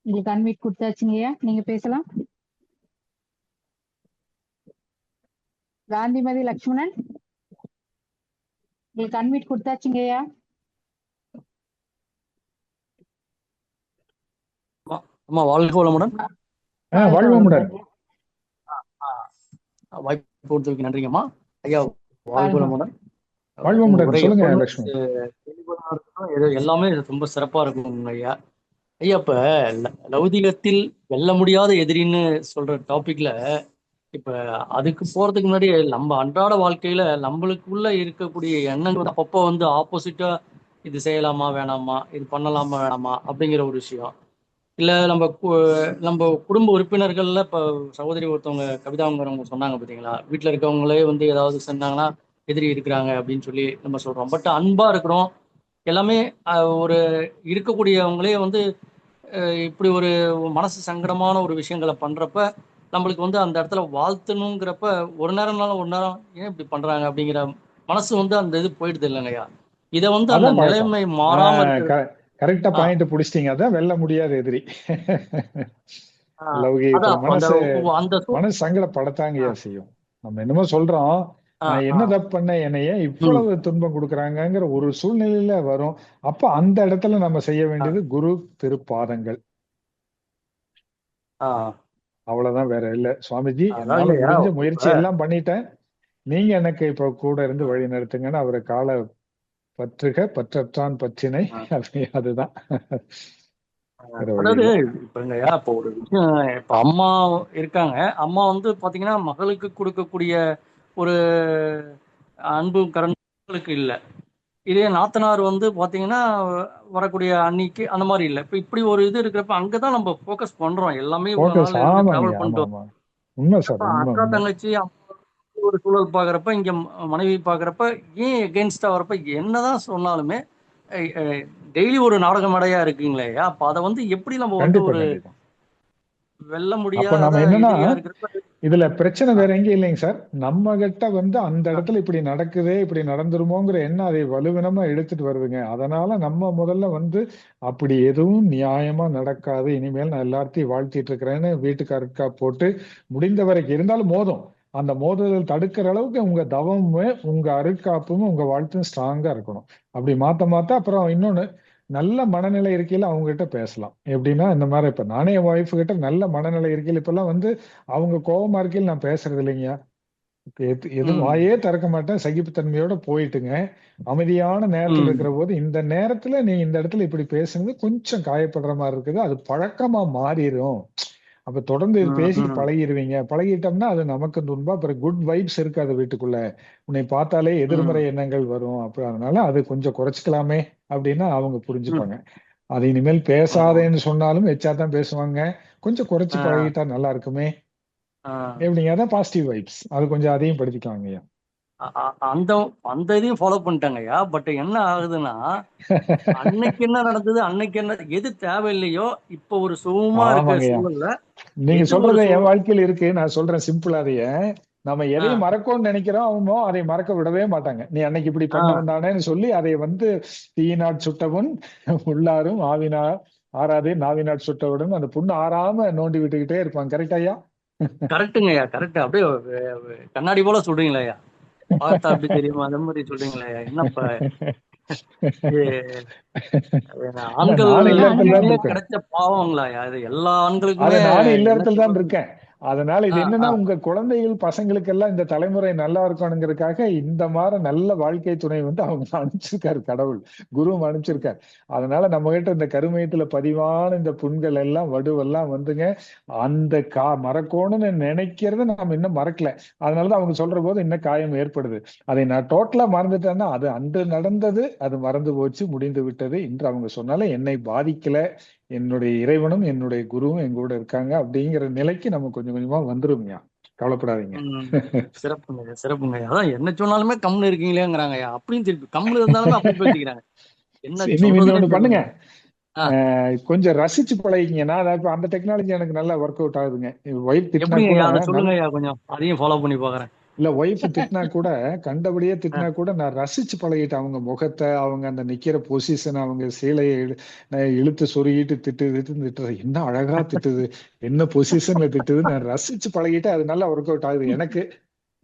உங்களுக்கு அன்மைட் கொடுத்தாச்சுங்கய்யா, நீங்க பேசலாம். காந்திமதி லக்ஷ்மணன், உங்களுக்கு அன்மைட் கொடுத்தாச்சுங்கய்யா. அம்மா வாழ்க வளமுடன். வாழ்வோமுடன். வாய்ப்பு கொடுத்ததுக்கு நன்றிங்கம்மா. ஐயா வாழ்க வளமுடன். வாழ்வோமுடன், சொல்லுங்க லக்ஷ்மண். எல்லாமே ரொம்ப சிறப்பா இருக்கும் ஐயா. ஐயா இப்ப லௌதிகத்தில் வெல்ல முடியாத எதிரின்னு சொல்ற டாபிக்ல, இப்ப அதுக்கு போறதுக்கு முன்னாடி நம்ம அன்றாட வாழ்க்கையில நம்மளுக்குள்ள இருக்கக்கூடிய எண்ணங்கள் அப்பப்போ வந்து ஆப்போசிட்டா இது செய்யலாமா வேணாமா, இது பண்ணலாமா வேணாமா அப்படிங்கிற ஒரு விஷயம். இல்ல நம்ம குடும்ப உறுப்பினர்கள்ல இப்ப சகோதரி ஒருத்தவங்க கவிதாங்கிறவங்க சொன்னாங்க பாத்தீங்களா, வீட்டுல இருக்கவங்களே வந்து ஏதாவது சொன்னாங்கன்னா எதிரி இருக்கிறாங்க அப்படின்னு சொல்லி நம்ம சொல்றோம். பட் அன்பா இருக்கிறோம் எல்லாமே. ஒரு இருக்கக்கூடியவங்களே வந்து இப்படி ஒரு மனசு சங்கடமான ஒரு விஷயங்களை பண்றப்ப நம்மளுக்கு வந்து அந்த இடத்துல வாழ்த்தணுங்கிறப்ப ஒரு நேரம்னாலும் ஒரு நேரம் ஏன் இப்படி பண்றாங்க அப்படிங்கிற மனசு வந்து அந்த இது போயிடுது இல்லைங்கய்யா. இதை வந்து அந்த நிலைமை மாறாம கரெக்டா பாயிண்ட் புடிச்சிட்டீங்க. அதான் வெல்ல முடியாத எதிரி. லௌகீகத்துல மனசு சங்கடப்படத்தாங்கயா செய்யும். நம்ம என்னமோ சொல்றோம், நான் என்ன தப்பு பண்ண, என்னை ஏன் இவ்வளவு துன்பம் கொடுக்குறாங்கிற ஒரு சூழ்நிலையில வரும். அப்ப அந்த இடத்துல நம்ம செய்ய வேண்டியது குரு திருப்பாதங்கள். அவ்வளவுதான், வேற இல்ல. சுவாமிஜி, என்னால முடிஞ்ச முயற்சி எல்லாம் பண்ணிட்டேன், நீங்க எனக்கு இப்ப கூட இருந்து வழி நடத்துங்கன்னு அவரை கால பற்றுக, பற்றற்றான் பற்றினை. அதுதான். அதாவது இப்பங்கய்யா இப்போ ஒரு விஷயம், இப்ப அம்மா இருக்காங்க. அம்மா வந்து பாத்தீங்கன்னா மகளுக்கு கொடுக்கக்கூடிய ஒரு அன்பு கரங்களுக்கு இல்லை. இதே நாத்தனார் வந்து பாத்தீங்கன்னா வரக்கூடிய அன்னைக்கு அந்த மாதிரி இல்லை. இப்ப இப்படி ஒரு இது இருக்கிறப்ப அங்கதான் நம்ம போக்கஸ் பண்றோம். எல்லாமே டிராவல் பண்ணிட்டோம். அக்கா தங்கச்சி ஒரு சூழல் பாக்குறப்ப, இங்க மனைவி பாக்குறப்ப ஏன் எகென்ஸ்டா வரப்ப என்னதான் சொன்னாலுமே டெய்லி ஒரு நாடக மேடையா இருக்குங்களே. அப்ப அதை வந்து எப்படி நம்ம வந்து ஒரு வெல்ல முடியாத இதுல பிரச்சனை வேற எங்கேயும் இல்லைங்க சார். நம்ம கிட்ட வந்து அந்த இடத்துல இப்படி நடக்குதே, இப்படி நடந்துருமோங்கிற எண்ணம் அதை வலுவினமா எடுத்துட்டு வருதுங்க. அதனால நம்ம முதல்ல வந்து அப்படி எதுவும் நியாயமா நடக்காது, இனிமேல் நான் எல்லாத்தையும் வாழ்த்திட்டு இருக்கிறேன்னு வீட்டுக்காரருக்கா போட்டு முடிந்த வரைக்கும் இருந்தாலும் மோதும். அந்த மோதுதல் தடுக்கிற அளவுக்கு உங்க தவமும் உங்க அருட்காப்பும் உங்க வாழ்த்தும் ஸ்ட்ராங்கா இருக்கணும். அப்படி மாத்த அப்புறம் இன்னொன்னு, நல்ல மனநிலை இருக்கையில அவங்க கிட்ட பேசலாம். எப்படின்னா இந்த மாதிரி இப்ப நானே என் ஒய்ஃப் கிட்ட நல்ல மனநிலை இருக்கையில இப்பெல்லாம் வந்து அவங்க கோபமா இருக்கையில் நான் பேசுறது இல்லைங்க. எதுவும் வாயே திறக்க மாட்டேன், சகிப்புத்தன்மையோட போயிட்டுங்க. அமைதியான நேரத்துல இருக்கிற போது இந்த நேரத்துல நீ இந்த இடத்துல இப்படி பேசுனது கொஞ்சம் காயப்படுற மாதிரி இருக்குது, அது பழக்கமா மாறிடும். அப்ப தொடர்ந்து இது பேசிட்டு பழகிடுவீங்க. பழகிட்டோம்னா அது நமக்கு துன்பம். அப்புறம் குட் வைப்ஸ் இருக்காது வீட்டுக்குள்ள. உன்னை பார்த்தாலே எதிர்மறை எண்ணங்கள் வரும். அப்புறம் அதனால அது கொஞ்சம் குறைச்சிக்கலாமே அப்படின்னா அவங்க புரிஞ்சுப்பாங்க. அது இனிமேல் பேசாதேன்னு சொன்னாலும் எச்சாதான் பேசுவாங்க. கொஞ்சம் குறைச்சு பழகிட்டா நல்லா இருக்குமே எப்படிங்க. அதான் பாசிட்டிவ் வைப்ஸ். அது கொஞ்சம் அதையும் படுத்திக்கலாங்கய்யா. அந்த இதையும் ஃபாலோ பண்ணிட்டாங்கய்யா. பட் என்ன ஆகுதுன்னா, அன்னைக்கு என்ன நடந்தது, அன்னைக்கு என்ன எது தேவையில்லையோ இப்ப ஒரு சுகமா இருக்க சூழல்ல நீங்க சொல்றது என் வாழ்க்கையில இருக்கு. நான் சொல்றேன் சிம்பிளா. அதைய நம்ம ஆ எதையும் மறக்கணும்னு நினைக்கிறோம், அவங்க அதை மறக்க விடவே மாட்டாங்க. நீ அன்னைக்கு இப்படி ஆ பண்ண வந்தானேன்னு சொல்லி அதை வந்து தீயினாற் சுட்டவன் உள்ளாரும் ஆறாதே நாவினாற் சுட்டவுடன் அந்த புண்ணு ஆறாம நோண்டி விட்டுக்கிட்டே இருப்பான். கரெக்ட் ஐயா? கரெக்டுங்க ஐயா, கரெக்ட். அப்படியே கண்ணாடி போல சொல்றீங்களா ஐயா? பார்த்தா அப்படி தெரியுமா? அந்த மாதிரி சொல்றீங்களா ஐயா? என்னப்பா ஆண்கள் நானும் இல்லறத்துல தான் மட்டுமே இருக்கேன். கிடைச்ச பாவங்களா ஐயா? இது எல்லா அத ஆண்களுக்குமே நானும் என்ன இல்லறத்துல தான் சொல்றது? இருக்கேன். அதனால இது ஆ என்னன்னா, ஆ உங்க குழந்தைகள் பசங்களுக்கெல்லாம் இந்த தலைமுறை நல்லா இருக்கணுங்கிறதுக்காக இந்த மாதிரி நல்ல வாழ்க்கை துணை வந்து அவங்க அனுப்பிச்சிருக்காரு கடவுள், குருவும் அனுப்பிச்சிருக்காரு. அதனால நம்ம கிட்ட இந்த கருமையத்துல பதிவான இந்த புண்கள் எல்லாம் வடுவெல்லாம் வந்துங்க, அந்த மறக்கணும்னு நினைக்கிறத நம்ம இன்னும் மறக்கல. அதனாலதான் அவங்க சொல்ற போது இன்னும் காயம் ஏற்படுது. அதை நான் டோட்டலா மறந்துட்டேன்னா அது அன்று நடந்தது, அது மறந்து போச்சு, முடிந்து விட்டது. இன்று அவங்க சொன்னாலும் என்னை பாதிக்கல, என்னுடைய இறைவனும் என்னுடைய குருவும் எங்க கூட இருக்காங்க அப்படிங்கிற நிலைக்கு நம்ம கொஞ்சம் கொஞ்சமா வந்துருங்கய்யா. கவலைப்படாதீங்க. ம் சிறப்புங்க ஐயா, சிறப்புங்க ஐயா. அதான் என்ன சொன்னாலுமே கம்முன்னு இருக்கீங்களேங்கிறாங்க ஐயா. அப்படியும் திருப்பி கம்முன்னு இருந்தாலுமே அப்படி பேசிக்கிறாங்க. என்ன நீ சொல்றதுன்னே ஒண்ணு பண்ணுங்க, தெரியல. ஆ கொஞ்சம் ரசிச்சு பழகிங்க. நான் இப்ப அந்த டெக்னாலஜி எனக்கு நல்லா ஒர்க் அவுட் ஆகுதுங்க. ஒய்ஃப் திட்டினா எப்படிங்க கூட ஐயா? அதை சொல்லுங்க ஐயா, கொஞ்சம் அதையும் ஃபாலோ பண்ணி பாக்குறேன். இல்ல, ஒய்ஃப் திட்டினா கூட கண்டபடியே ஆ, திட்டினா கூட நான் ரசிச்சு பழகிட்டேன். அவங்க முகத்தை, அவங்க அந்த நிக்கிற பொசிஷன், அவங்க சீலையை இழுத்து சொருகிட்டு திட்டுது. என்ன அழகா திட்டுது, என்ன பொசிஷன்ல திட்டுது, நான் ரசிச்சு பழகிட்டேன். அது நல்லா ஒர்க் அவுட் ஆகுது எனக்கு.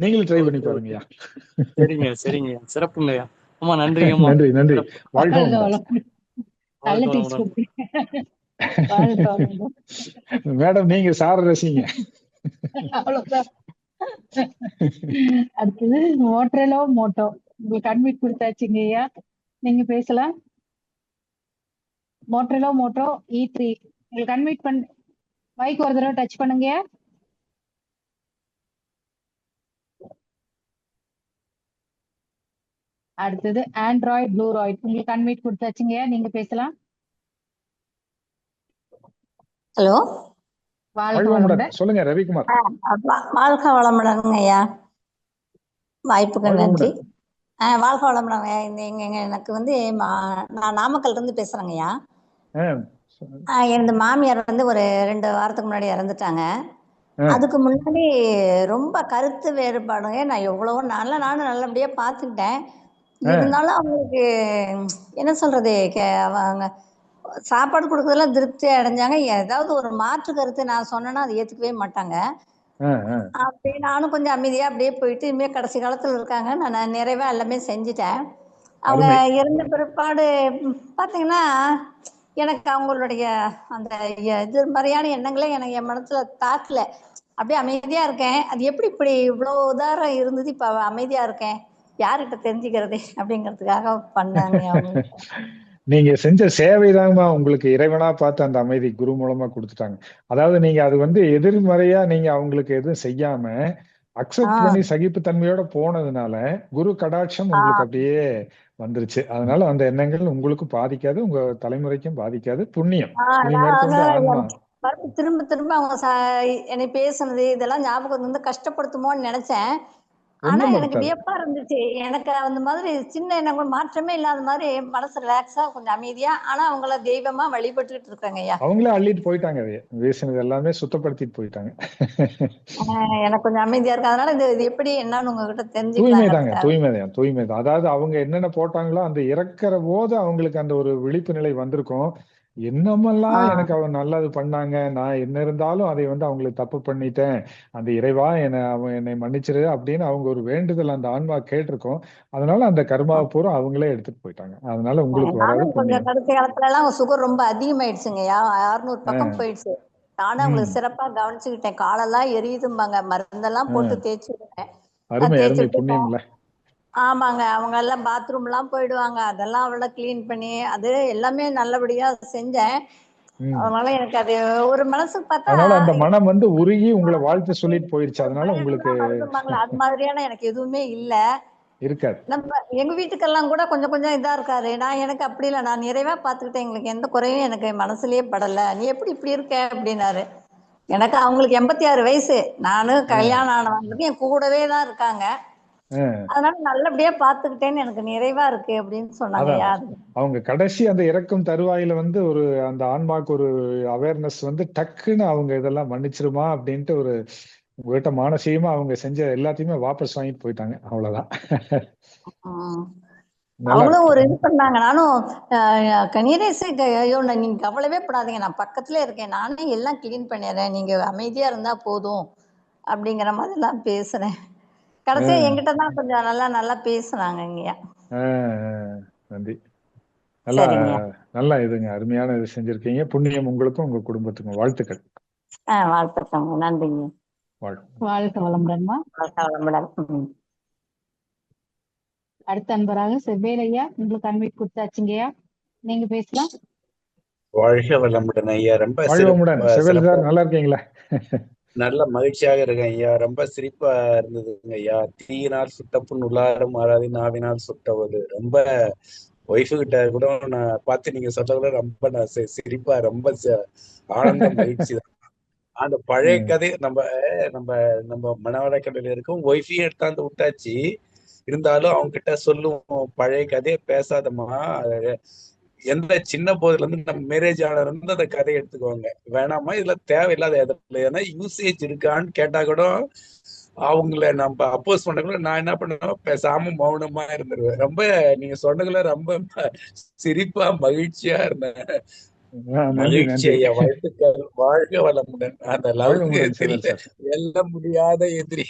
நீங்களும் ட்ரை பண்ணி ஓகே ஓகே. பாருங்கய்யா. சரிங்க சரிங்க ஐயா, சிறப்புங்க ஐயா. அம்மா நன்றிங்கம்மா. நன்றி நன்றி. சிறப்பு. வாழ்க வாழ்க வளமுடன். வளமுடன். நல்ல வாழ்க டீச் வளமுடன். கொடுத்தீங்க. வாழ்க வளமுடன். மேடம் நீங்க சார ரசிங்க. அவ்வளவுதான். அடுத்தது மோட்ரலோ மோட்டோ, உங்களுக்கு அட்மிட் கொடுத்தாச்சுங்க ஐயா, நீங்க பேசலாம். மோட்ரலோ மோட்டோ E3 உங்களுக்கு அட்மிட் மைக் ஒரு தடவை டச் பண்ணுங்க. அடுத்தது ஆண்ட்ராய்டு ப்ளூராய்டு, உங்களுக்கு அட்மிட் கொடுத்தாச்சுங்க, நீங்க பேசலாம். ஹலோ, வாழ்க வாழ்க வளமுடன். வளமுடன். சொல்லுங்க ரவிக்குமார். வாழ்க வளமுடனுங்க ஐயா, வாய்ப்புக்கு வாழ்க நன்றி. வளமுடன். வாழ்க வளமுடங்க. எனக்கு வந்து நான் நாமக்கல்ல இருந்து பேசுறேங்க ஐயா. எனது மாமியார் வந்து ஒரு 2 வாரத்துக்கு முன்னாடி இறந்துட்டாங்க. அதுக்கு முன்னாடி ரொம்ப கருத்து வேறுபாடுங்க. நான் எவ்வளவோ நானும் நல்லபடியா பார்த்துக்கிட்டேன். இருந்தாலும் அவங்களுக்கு என்ன சொல்றது, அவங்க சாப்பாடு கொடுக்கறதெல்லாம் திருப்தி அடைஞ்சாங்க. ஏதாவது ஒரு மாற்று கருத்து நான் சொன்னேன்னா அதை ஏத்துக்கவே மாட்டாங்க. அப்படியே நானும் கொஞ்சம் அமைதியா அப்படியே போயிட்டு இனிமே கடைசி காலத்துல இருக்காங்க. நான் நிறைவா எல்லாமே செஞ்சுட்டேன். அவங்க அருமை. இறந்த பிற்பாடு பாத்தீங்கன்னா எனக்கு அவங்களுடைய அந்த எதிர்மறையான எண்ணங்களே எனக்கு என் மனசுல தாக்கல. அப்படியே அமைதியா இருக்கேன். அது எப்படி இப்படி இவ்வளவு உதாரம் இருந்தது, இப்ப அமைதியா இருக்கேன், யார்கிட்ட தெரிஞ்சுக்கிறது அப்படிங்கிறதுக்காக பண்ணாங்க அவங்க. நீங்க செஞ்ச சேவைதாங்கம்மா உங்களுக்கு இறைவனா பார்த்து அந்த அமைதி குரு மூலமா கொடுத்துட்டாங்க. அதாவது நீங்க அது வந்து எதிர்மறையா நீங்க அவங்களுக்கு எதுவும் செய்யாம அக்செப்ட் பண்ணி சகிப்புத்தன்மையோட போனதுனால குரு கடாட்சம் உங்களுக்கு அப்படியே வந்துருச்சு. அதனால அந்த எண்ணங்கள் உங்களுக்கு பாதிக்காது, உங்க தலைமுறைக்கும் பாதிக்காது. புண்ணியம். இனி மேற்கொண்டு ஆன்மா திரும்ப திரும்ப அவங்க என்னை பேசுனது இதெல்லாம் ஞாபகம் வந்து கஷ்டப்படுத்துமோன்னு நினைச்சேன். ஆனா எனக்கு வியப்பா இருந்துச்சு. எனக்கு அந்த மாதிரி சின்ன எண்ணங்கள் மாற்றமே இல்லாத மாதிரி மனசு ரிலாக்ஸா கொஞ்சம் அமைதியா, ஆனா அவங்கள தெய்வமா வழிபட்டுக்கிட்டு இருக்காங்க ஐயா. அவங்களே அள்ளிட்டு போயிட்டாங்க, வீசினது எல்லாமே சுத்தப்படுத்திட்டு போயிட்டாங்க. எனக்கு கொஞ்சம் அமைதியா இருக்கு. அதனால இது எப்படி என்னன்னு உங்ககிட்ட தூய்மைதாங்க, தெரிஞ்சுக்கலாம். தூய்மைதான். அதாவது அவங்க என்னென்ன போட்டாங்களோ அந்த இறக்குற போது அவங்களுக்கு அந்த ஒரு விழிப்பு நிலை வந்திருக்கும். என்னமெல்லாம் எனக்கு அவன் நல்லது பண்ணாங்க, நான் என்ன இருந்தாலும் அதை வந்து அவங்களுக்கு தப்பு பண்ணிட்டேன், அந்த இறைவா என்னை மன்னிச்சிரு அப்படின்னு அவங்க ஒரு வேண்டுதல் அந்த ஆன்மா கேட்டிருக்கோம். அதனால அந்த கர்மாவை பூரா அவங்களே எடுத்துட்டு போயிட்டாங்க. அதனால உங்களுக்கு வராது கொஞ்சம் புண்ணியம். கடைசி காலத்துல எல்லாம் சுகர் ரொம்ப அதிகமாயிடுச்சுங்கய்யா. 600 பக்கம் போயிடுச்சு. நானும் அவங்களுக்கு சிறப்பா கவனிச்சுக்கிட்டேன். காலெல்லாம் எரியுதும்பாங்க, மருந்தெல்லாம் போட்டு தேய்ச்சி விட்டேன். அருமை அருமை, புண்ணியம்ல. ஆமாங்க, அவங்க எல்லாம் பாத்ரூம் எல்லாம் போயிடுவாங்க. அதெல்லாம் அவள கிளீன் பண்ணி அது எல்லாமே நல்லபடியா செஞ்சேன். அதனால எனக்கு அது ஒரு மனசுக்கு பார்த்தா அதனால அந்த மனம் வந்து உருகி உங்களை வாழ்த்து சொல்லிட்டு போயிருச்சு. அதனால உங்களுக்கு அது மாதிரியான எனக்கு எதுவுமே இல்ல இருக்காது. நம்ம எங்க வீட்டுக்கெல்லாம் கூட கொஞ்சம் கொஞ்சம் இதா இருக்காரு. எனக்கு அப்படி இல்லை, நான் நிறைவா பார்த்துக்கிட்டேன். எங்களுக்கு எந்த குறையும் எனக்கு மனசுலயே படல. நீ எப்படி இப்படி இருக்க அப்படின்னாரு. எனக்கு அவங்களுக்கு 86 வயசு. நானும் கல்யாணம் ஆனவங்களுக்கு என் கூடவே தான் இருக்காங்க. அதனால நல்லபடியா பாத்துக்கிட்டேன்னு எனக்கு நிறைவா இருக்கு அப்படின்னு சொன்னாங்க. அவங்க கடைசி அந்த இறக்கும் தருவாயில வந்து ஒரு அந்த ஆன்மாக்கு ஒரு அவேர்னஸ் வந்து டக்குன்னு அவங்க இதெல்லாம் மன்னிச்சிருமா அப்படின்ட்டு ஒரு உங்ககிட்ட மானசீகமா அவங்க செஞ்ச எல்லாத்தையுமே வாபஸ் வாங்கிட்டு போயிட்டாங்க, அவ்வளவுதான். நல்லா அவங்களும் ஒரு இருக்கு. இது பண்ணாங்க. நானும் கனியரேசு ஐயோ நீங்க கவலைவே படாதீங்க, நான் பக்கத்துல இருக்கேன், நானே எல்லாம் கிளீன் பண்ணிடுறேன், நீங்க அமைதியா இருந்தா போதும் அப்படிங்கிற மாதிரிலாம் பேசுறேன். கடைசியா என்கிட்ட தான் கொஞ்சம் நல்லா பேசுனாங்க ஐயா. நன்றி. நல்லா சரிங்க. நல்லா இதுங்க, அருமையான இது செஞ்சிருக்கீங்க. புண்ணியம் உங்களுக்கும் உங்க குடும்பத்துக்கும். வாழ்த்துக்கள். வாழ்த்துக்கங்க. நன்றிங்க. வாழ்க வளமுடன்மா. வாழ்க வளமுடன். அடுத்த அன்பராக செவ்வேல் ஐயா, உங்களுக்கு அன்வைட் கொடுத்தாச்சுங்கய்யா, நீங்க பேசலாம். வாழ்க வளமுடன் ஐயா. ரொம்ப வாழ்வமுடன். செவ்வேல் சார் நல்லா இருக்கீங்களா? நல்ல மகிழ்ச்சியாக இருக்கேன் ஐயா. ரொம்ப சிரிப்பா இருந்ததுங்க ஐயா. தீயினால் சுட்ட புண் உள்ளாரும் மாறாது, நாவினால் சுட்டவது. ரொம்ப ஒய்ஃபு கிட்ட கூட நான் பார்த்து நீங்க சொன்னதுல ரொம்ப நான் சிரிப்பா ரொம்ப ஆனந்த மகிழ்ச்சி தான். அந்த பழைய கதை நம்ம நம்ம நம்ம மனவளக்கடையில இருக்கும் ஒய்ஃபையும் எடுத்தாந்து விட்டாச்சு. இருந்தாலும் அவங்க கிட்ட சொல்லுவோம், பழைய கதையை பேசாதமா, எந்த சின்ன போதுல இருந்து நம்ம மேரேஜ் ஆனதுல இருந்து அந்த கதையை எடுத்துக்குவாங்க, வேணாமா இதுல தேவையில்லாத இடத்துல ஏன்னா யூசேஜ் இருக்கான்னு கேட்டா கூட அவங்கள நம்ம அப்போஸ் பண்ணக்குள்ள நான் என்ன பண்ணுவேன், பேசாம மௌனமா இருந்துருவேன். ரொம்ப நீங்க சொன்னதுல ரொம்ப சிரிப்பா மகிழ்ச்சியா இருந்தேன். மகிழ்ச்சி ஐயா. வாழ்த்துக்கள். வாழ்க வளமுடன். அந்த லௌகிகத்தில் வெல்ல முடியாத எதிரி.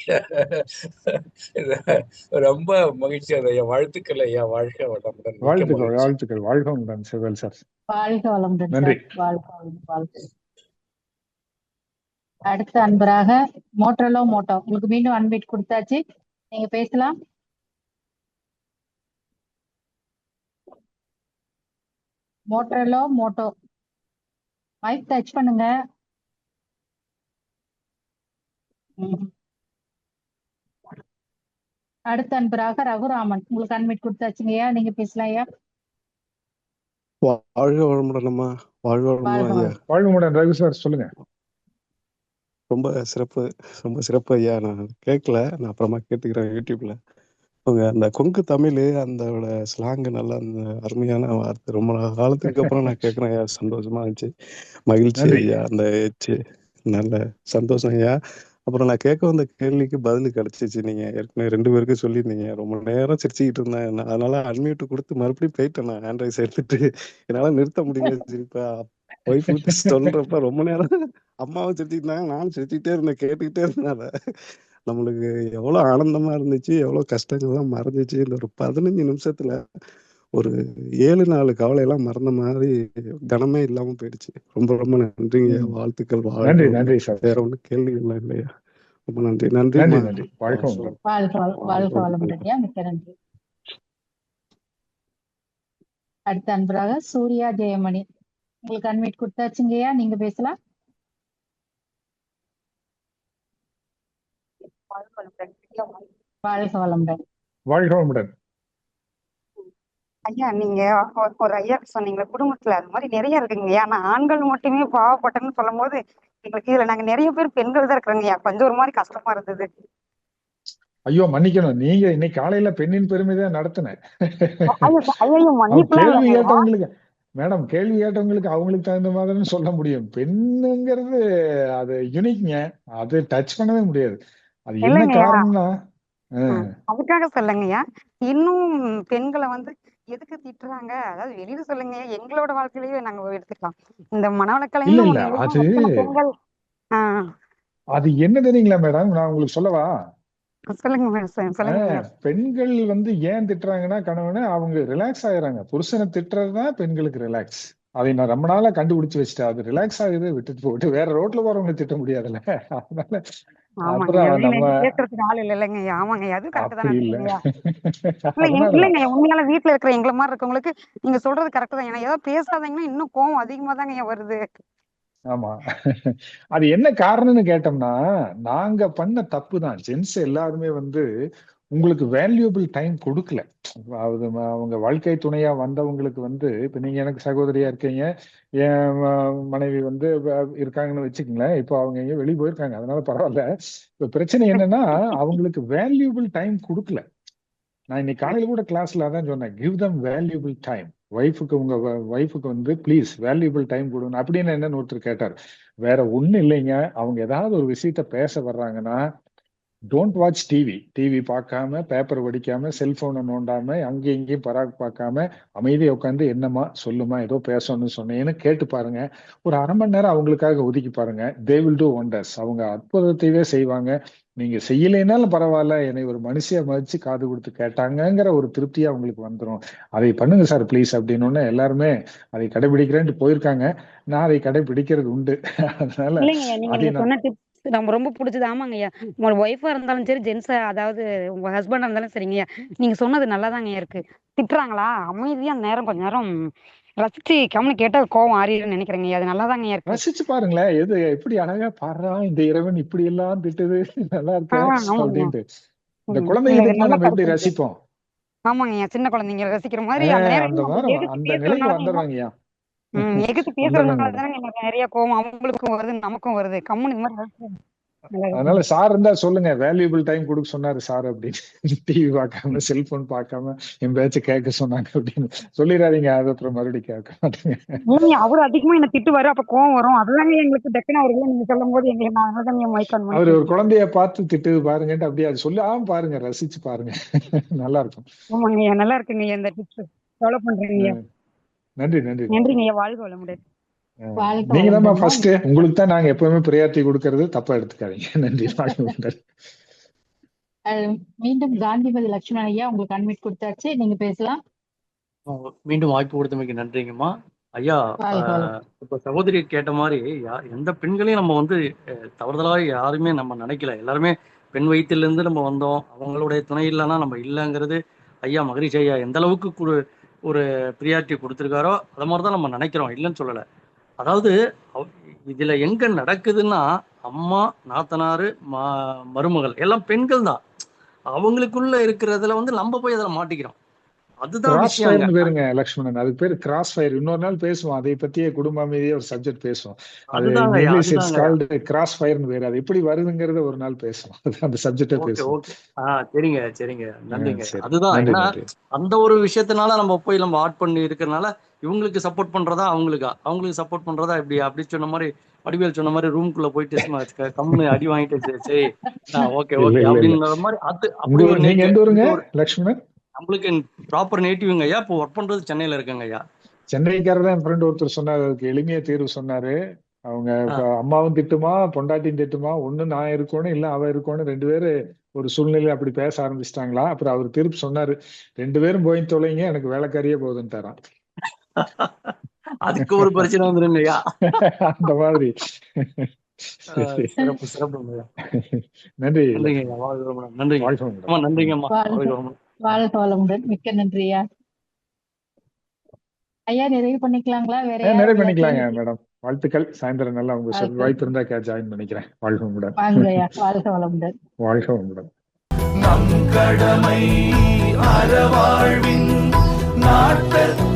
ரொம்ப மகிழ்ச்சி ஐயா. வாழ்த்துக்கள் ஐயா. வாழ்க வளமுடன். வாழ்த்துக்கள் வாழ்த்துக்கள். வாழ்க வளமுடன் செவ்வேல் சார். வாழ்க வளமுடன். நன்றி. வாழ்க வளமுடன். அடுத்த அன்பராக மோட்டரலோ மோட்டோ, உங்களுக்கு மீண்டும் அன்வைட் கொடுத்தாச்சு, நீங்க பேசலாம். மோட்டரலோ மோட்டோ, மைக் டச் பண்ணுங்க. அடுத்த அன்பராக ரகுராமன், உங்களுக்கு அன்வைட் கொடுத்தாச்சுங்கய்யா, நீங்க பேசலாம் ஐயா. வாழ்க வளமுடன்மா. வாழ்க வளமுடன் ஐயா. வாழ்க வளமுடன் ரகு சார், சொல்லுங்க. ரொம்ப சிறப்பு, ரொம்ப சிறப்பு ஐயா. நான் கேட்கல, நான் அப்புறமா கேட்டுக்கிறேன் யூடியூப்ல. அவங்க அந்த கொங்கு தமிழ் அந்த ஸ்லாங் நல்லா, அந்த அருமையான வார்த்தை, ரொம்ப காலத்துக்கு அப்புறம் நான் கேட்குறேன் ஐயா. சந்தோஷமா இருந்துச்சு, மகிழ்ச்சி ஐயா. அந்த நல்ல சந்தோஷம் ஐயா. அப்புறம் நான் கேட்க வந்த கேள்விக்கு பதில் கிடைச்சிச்சு. நீங்க ஏற்கனவே 2 பேருக்கும் சொல்லியிருந்தீங்க. ரொம்ப நேரம் சிரிச்சுக்கிட்டு இருந்தேன், அதனால அன்மியூட் கொடுத்து மறுபடியும் போயிட்டேன். நான் ஹேண்ட் ரைஸ் எடுத்துட்டு என்னால நிறுத்த முடியல சிரிப்பா. ஒய்ஃப் கிட்ட சொல்றப்ப ரொம்ப நேரம் அம்மாவும் சிரிச்சுக்கிட்டாங்க, நானும் சிரிச்சுக்கிட்டே இருந்தேன், கேட்டுக்கிட்டே இருந்தேன். நம்மளுக்கு எவ்வளவு ஆனந்தமா இருந்துச்சு, எவ்வளவு கஷ்டங்கள்லாம் மறந்துச்சு. இந்த ஒரு 15 நிமிஷத்துல ஒரு 7 4 கவலையெல்லாம் மறந்த மாதிரி கனமே இல்லாம போயிடுச்சு. ரொம்ப ரொம்ப நன்றிங்க. வாழ்த்துக்கள். நன்றி நன்றி சார். வேற ஒன்றும் கேள்வி இல்லை இல்லையா? ரொம்ப நன்றி. நன்றி நன்றி நன்றி. வாழ்க வளமுடன். மிக்க நன்றி. அடுத்த அன்பராக சூர்யா ஜெயமணி, உங்களுக்கு அன்வைட் கொடுத்தாச்சுங்கய்யா, நீங்க பேசலாம். வாழ்க வளமுடன். வாழ்க வளமுடன். ஐயா, நீங்க ஒரு ஐயா சொன்னீங்களா குடும்பத்துல அது மாதிரி நிறைய இருக்குங்க. ஆனா ஆண்கள் மட்டுமே பாவப்பட்டன்னு சொல்லும் போது எங்களுக்கு இதுல நாங்க நிறைய பேர் பெண்கள் தான் இருக்கிறோங்கய்யா, கொஞ்சம் ஒரு மாதிரி கஷ்டமா இருந்தது. ஐயோ மன்னிக்கணும், நீங்க இன்னைக்கு காலையில பெண்ணின் பெருமை தான் நடத்தினேன். கேள்வி கேட்டவங்களுக்கு மேடம், கேள்வி கேட்டவங்களுக்கு அவங்களுக்கு தகுந்த மாதிரி சொல்ல முடியும். பெண்ணுங்கிறது அது யூனிக்ங்க, அது டச் பண்ணவே முடியாது. அது என்ன காரணம்னா அதுக்காக சொல்லுங்கய்யா, இன்னும் பெண்களை வந்து எதுக்கு திட்டுறாங்க, அதாவது வெளியில சொல்லுங்க, எங்களோட வாழ்க்கையிலேயே நாங்க எடுத்துக்கலாம். இந்த மனவளக்கலைன்னு பெண்கள் அது என்ன தெரியுங்களா மேடம், நான் உங்களுக்கு சொல்லவா? சொல்லுங்க. பெண்கள் வந்து ஏன் திட்டுறாங்கன்னா, கணவனை அவங்க ரிலாக்ஸ் ஆகுறாங்க. புருஷனை திட்டுறதுதான் பெண்களுக்கு ரிலாக்ஸ். அதை நான் ரொம்ப நாளா கண்டுபிடிச்சு வச்சுட்டேன். அது ரிலாக்ஸ் ஆகுது, விட்டுட்டு போட்டு வேற ரோட்ல போறவங்க திட்ட முடியாதுல்ல. அதனால உண்மையால வீட்டுல இருக்கிற எங்களை மாதிரி இருக்கவங்களுக்கு நீங்க சொல்றது கரெக்ட் தான். ஏன்னா ஏதாவது பேசாதீங்கன்னா இன்னும் கோவம் அதிகமா தாங்க வருது. ஆமா, அது என்ன காரணம்னு கேட்டோம்னா, நாங்க பண்ண தப்பு தான். ஜென்ஸ் எல்லாருமே வந்து உங்களுக்கு வேல்யூபிள் டைம் கொடுக்கல. அதாவது அவங்க வாழ்க்கை துணையா வந்தவங்களுக்கு வந்து, இப்ப நீங்க எனக்கு சகோதரியா இருக்கீங்க, என் மனைவி வந்து இருக்காங்கன்னு வச்சுக்கோங்களேன். இப்போ அவங்க எங்க வெளியே போயிருக்காங்க, அதனால பரவாயில்ல. இப்ப பிரச்சனை என்னன்னா, அவங்களுக்கு வேல்யூபிள் டைம் கொடுக்கல. நான் இன்னைக்கு காலையில கூட கிளாஸ்ல அதான் சொன்னேன், கிவ் தம் வேல்யூபிள் டைம். ஒய்ஃபுக்கு உங்க ஒய்ஃபுக்கு வந்து ப்ளீஸ் வேல்யூபிள் டைம் கொடுங்க அப்படின்னு என்னன்னு ஒருத்தர் கேட்டார். வேற ஒண்ணும் இல்லைங்க, அவங்க ஏதாவது ஒரு விஷயத்த பேச வர்றாங்கன்னா டோன்ட் வாட்ச் டிவி பார்க்காம, பேப்பர் படிக்காம, செல்போனை நோண்டாம, அங்கேயும் இங்கேயும் பராக் பார்க்காம அமைதியை உட்காந்து என்னம்மா சொல்லுமா ஏதோ பேசணும்னு சொன்னேன்னு கேட்டு பாருங்க. ஒரு அரை மணி நேரம் அவங்களுக்காக ஒதுக்கி பாருங்க. They will do wonders. அவங்க அற்புதத்தையே செய்வாங்க. நீங்க செய்யலைன்னாலும் பரவாயில்ல, என்னை ஒரு மனுஷியா மதிச்சு காது கொடுத்து கேட்டாங்கங்கிற ஒரு திருப்தியா அவங்களுக்கு வந்துடும். அதை பண்ணுங்க சார் ப்ளீஸ் அப்படின்னு எல்லாருமே அதை கடைபிடிக்கிறேன்ட்டு போயிருக்காங்க. நான் அதை கடைபிடிக்கிறது உண்டு. அதனால இல்லைங்கய்யா, நீங்க அதை சொன்ன டிப்ஸ் நம்ம ரொம்ப பிடிச்சது. ஆமாங்கய்யா, உங்களோட ஒய்ஃபா இருந்தாலும் சரி, ஜென்ஸா அதாவது உங்க ஹஸ்பண்டா இருந்தாலும் சரிங்கய்யா, நீங்க சொன்னது நல்லாதாங்கய்யா இருக்கு. திட்டுறாங்களா, அமைதியா நேரம் கொஞ்ச நேரம் ரசிச்சு கம்னு கேட்டா கோவம் ஆறிடுன்னு நினைக்கிறேங்கய்யா. அது நல்லாதாங்கய்யா இருக்கு. ரசிச்சு பாருங்களேன், எது எப்படி அழகா பாடுறா இந்த இறைவன் இப்படி எல்லாம் திட்டுது, நல்லா இருக்க ஆமாங்கய்யா. அப்படின்ட்டு. இந்த குழந்தைங்க திட்டினா நல்ல நம்ம எப்படி கருத்து இருக்கு. ரசிப்போம்? ஆமாங்கய்யா, சின்ன குழந்தைங்க ரசிக்கிற மாதிரி அந்த அந்த நேரத்துல நம்ம வாரம் எதிர்த்து அந்த நிலைக்கு பேசுறதுனால வந்துடுறாங்கய்யா. எதிர்த்து வந்துடுறாங்க பேசுறதுனால மேடம். தானே எனக்கு நிறைய கோவம் அவங்களுக்கும் வருது, நமக்கும் வருது. கம்முன்னு இந்த மாதிரி ரசிச்சு நல்லது. அதனால சார் இருந்தா சொல்லுங்க, வேல்யூபிள் டைம் கொடுக்க சொன்னாரு சார் அப்படின்னு. டிவி பார்க்காம, செல்போன் பார்க்காம என் பேச்ச கேட்க சொன்னாங்க அப்படின்னு சொல்லிடாதீங்க. அது அப்புறம் மறுபடியும் கேட்க மாட்டேங்க. இல்லைங்க, அவரு அதிகமா என்ன திட்டுவாரு, அப்ப கோவம் வரும். அதுதாங்க எங்களுக்கு டக்குன்னு அவருக்கு நீங்க சொல்லும் போது எங்களுக்கு நான் அதான் மைக் ஆன் பண்ணி அவர் ஒரு பேசுறேன். குழந்தைய பார்த்து திட்டு பாருங்கன்ட்டு அப்படியே அது சொல்லாம பாருங்க, ரசிச்சு பாருங்க. நல்லா இருக்கும். ஆமாங்கய்யா, நல்லா இருக்குங்கய்யா இந்த டிப்ஸ் ஃபாலோ பண்றீங்கய்யா. நன்றி நன்றி நன்றி. நன்றிங்கய்யா, வாழ்க வளமுடன். வாழ்க நீங்க தான் வளமுடன். ஃபர்ஸ்ட், உங்களுக்கு தான் நாங்க எப்பவுமே ப்ரியாரிட்டி கொடுக்கறது, தப்பா எடுத்துக்காதீங்க. நன்றி. வாழ்க வளமுடன். மீண்டும் காந்திமதி லட்சுமணன் ஐயா, உங்களுக்கு அன்மிட் கொடுத்தாச்சு, நீங்க பேசலாம். மீண்டும் வாய்ப்பு கொடுத்தமைக்கு நன்றிங்கம்மா. ஐயா, வாழ்க வளமுடன். இப்ப சகோதரி கேட்ட மாதிரி எந்த பெண்களையும் நம்ம வந்து தவறுதலாக யாருமே நம்ம நினைக்கல. எல்லாருமே பெண் வயிற்றிலிருந்து நம்ம வந்தோம். அவங்களுடைய துணை இல்லைன்னா நம்ம இல்லைங்கிறது ஐயா மகரிஷி ஐயா எந்த அளவுக்கு ஒரு ப்ரியாரிட்டி கொடுத்துருக்காரோ அதை மாதிரி தான் நம்ம நினைக்கிறோம், இல்லைன்னு சொல்லலை. அதாவது இதுல எங்க நடக்குதுன்னா, அம்மா, நாத்தனாரு, மருமகள் எல்லாம் பெண்கள் தான். அவங்களுக்குள்ள இருக்கிறதுல வந்து நம்ம போய் அதில் மாட்டிக்கிறோம். அதுதான் கிராஸ் விஷயங்க. ஃபயர்னு பேருங்க லக்ஷ்மணன், அதுக்கு பேரு கிராஸ் ஃபயர். இன்னொரு நாள் பேசுவோம் அதை பத்தியே, குடும்ப அமைதியே ஒரு சப்ஜெக்ட் பேசுவோம். அது அதுதாங்க இங்கிலீஷ் இட்ஸ் அதுதாங்க கால்டு கிராஸ் ஃபயர்னு பேரு. அது எப்படி வருதுங்கிறத ஒரு நாள் பேசுவோம். அந்த சப்ஜெக்டே ஓகே பேசுவோம். ஓகே சரிங்க சரிங்க, நன்றிங்க. சரி, அதுதான் நன்றி ஏன்னா நன்றி. அந்த ஒரு விஷயத்தினால நம்ம போய் நம்ம ஆட் பண்ணி இருக்கிறனால இவங்களுக்கு சப்போர்ட் பண்றதா அவங்களுக்கு சப்போர்ட் பண்றதா அப்படி சொன்ன மாதிரி வடிவேல் சொன்ன மாதிரி ரூம்குள்ள போயிட்டு கம்முன்னு அடி வாங்கிட்டு சரி ஓகே இல்ல ஓகே இல்ல இல்ல. அப்படின்ற மாதிரி அப்படி ஒரு நீங்க எந்த ஊருங்க லக்ஷ்மணன்? நம்மளுக்கு ப்ராப்பர் நேட்டிவ்ங்க ஐயா. இப்போ ஒர்க் பண்றது சென்னையில இருக்குங்க ஐயா. சென்னைக்காரர் தான். என் ஃப்ரெண்ட் ஒருத்தர் சொன்னாரு, அதுக்கு எளிமைய தீர்வு சொன்னாரு. அவங்க அம்மாவும் திட்டுமா, பொண்டாட்டியும் திட்டுமா, ஒண்ணு நான் இருக்கணும் இல்ல அவ இருக்கணும், ரெண்டு பேரு ஒரு சூழ்நிலை அப்படி பேச ஆரம்பிச்சிட்டாங்களா. அப்புறம் அவர் திருப்பி சொன்னாரு, ரெண்டு பேரும் போய் தொலைங்க, எனக்கு வேலைக்காரியே போகுதுன்ட்டாராம். அதுக்கு ஒரு பிரச்சனை வந்துருங்க ஐயா. அந்த மாதிரி. சிறப்பு சிறப்புங்க ஐயா. நன்றி. நன்றிங்க ஐயா. வாழ்க வளமுடன். நன்றிங்க. வாழ்க வளமுடன். நன்றிங்க அம்மா. வாழ்க வளமுடன். வாழ்க வளமுடன். மிக்க நன்றி ஐயா. ஐயா நிறைவு பண்ணிக்கலாங்களா? வேற நிறைவு பண்ணிக்கலாங்க மேடம். வாழ்த்துக்கள். சாயந்தரம் நல்லா உங்க வாழ்த்துக்கள். வாய்ப்பு இருந்தா ஜாயின் பண்ணிக்கிறேன். வாழ்க வளமுடன். வாங்க ஐயா. வாழ்க வளமுடன். வாழ்க வளமுடன். நம் கடமை அறவாழ்வின் நாட்டத்தை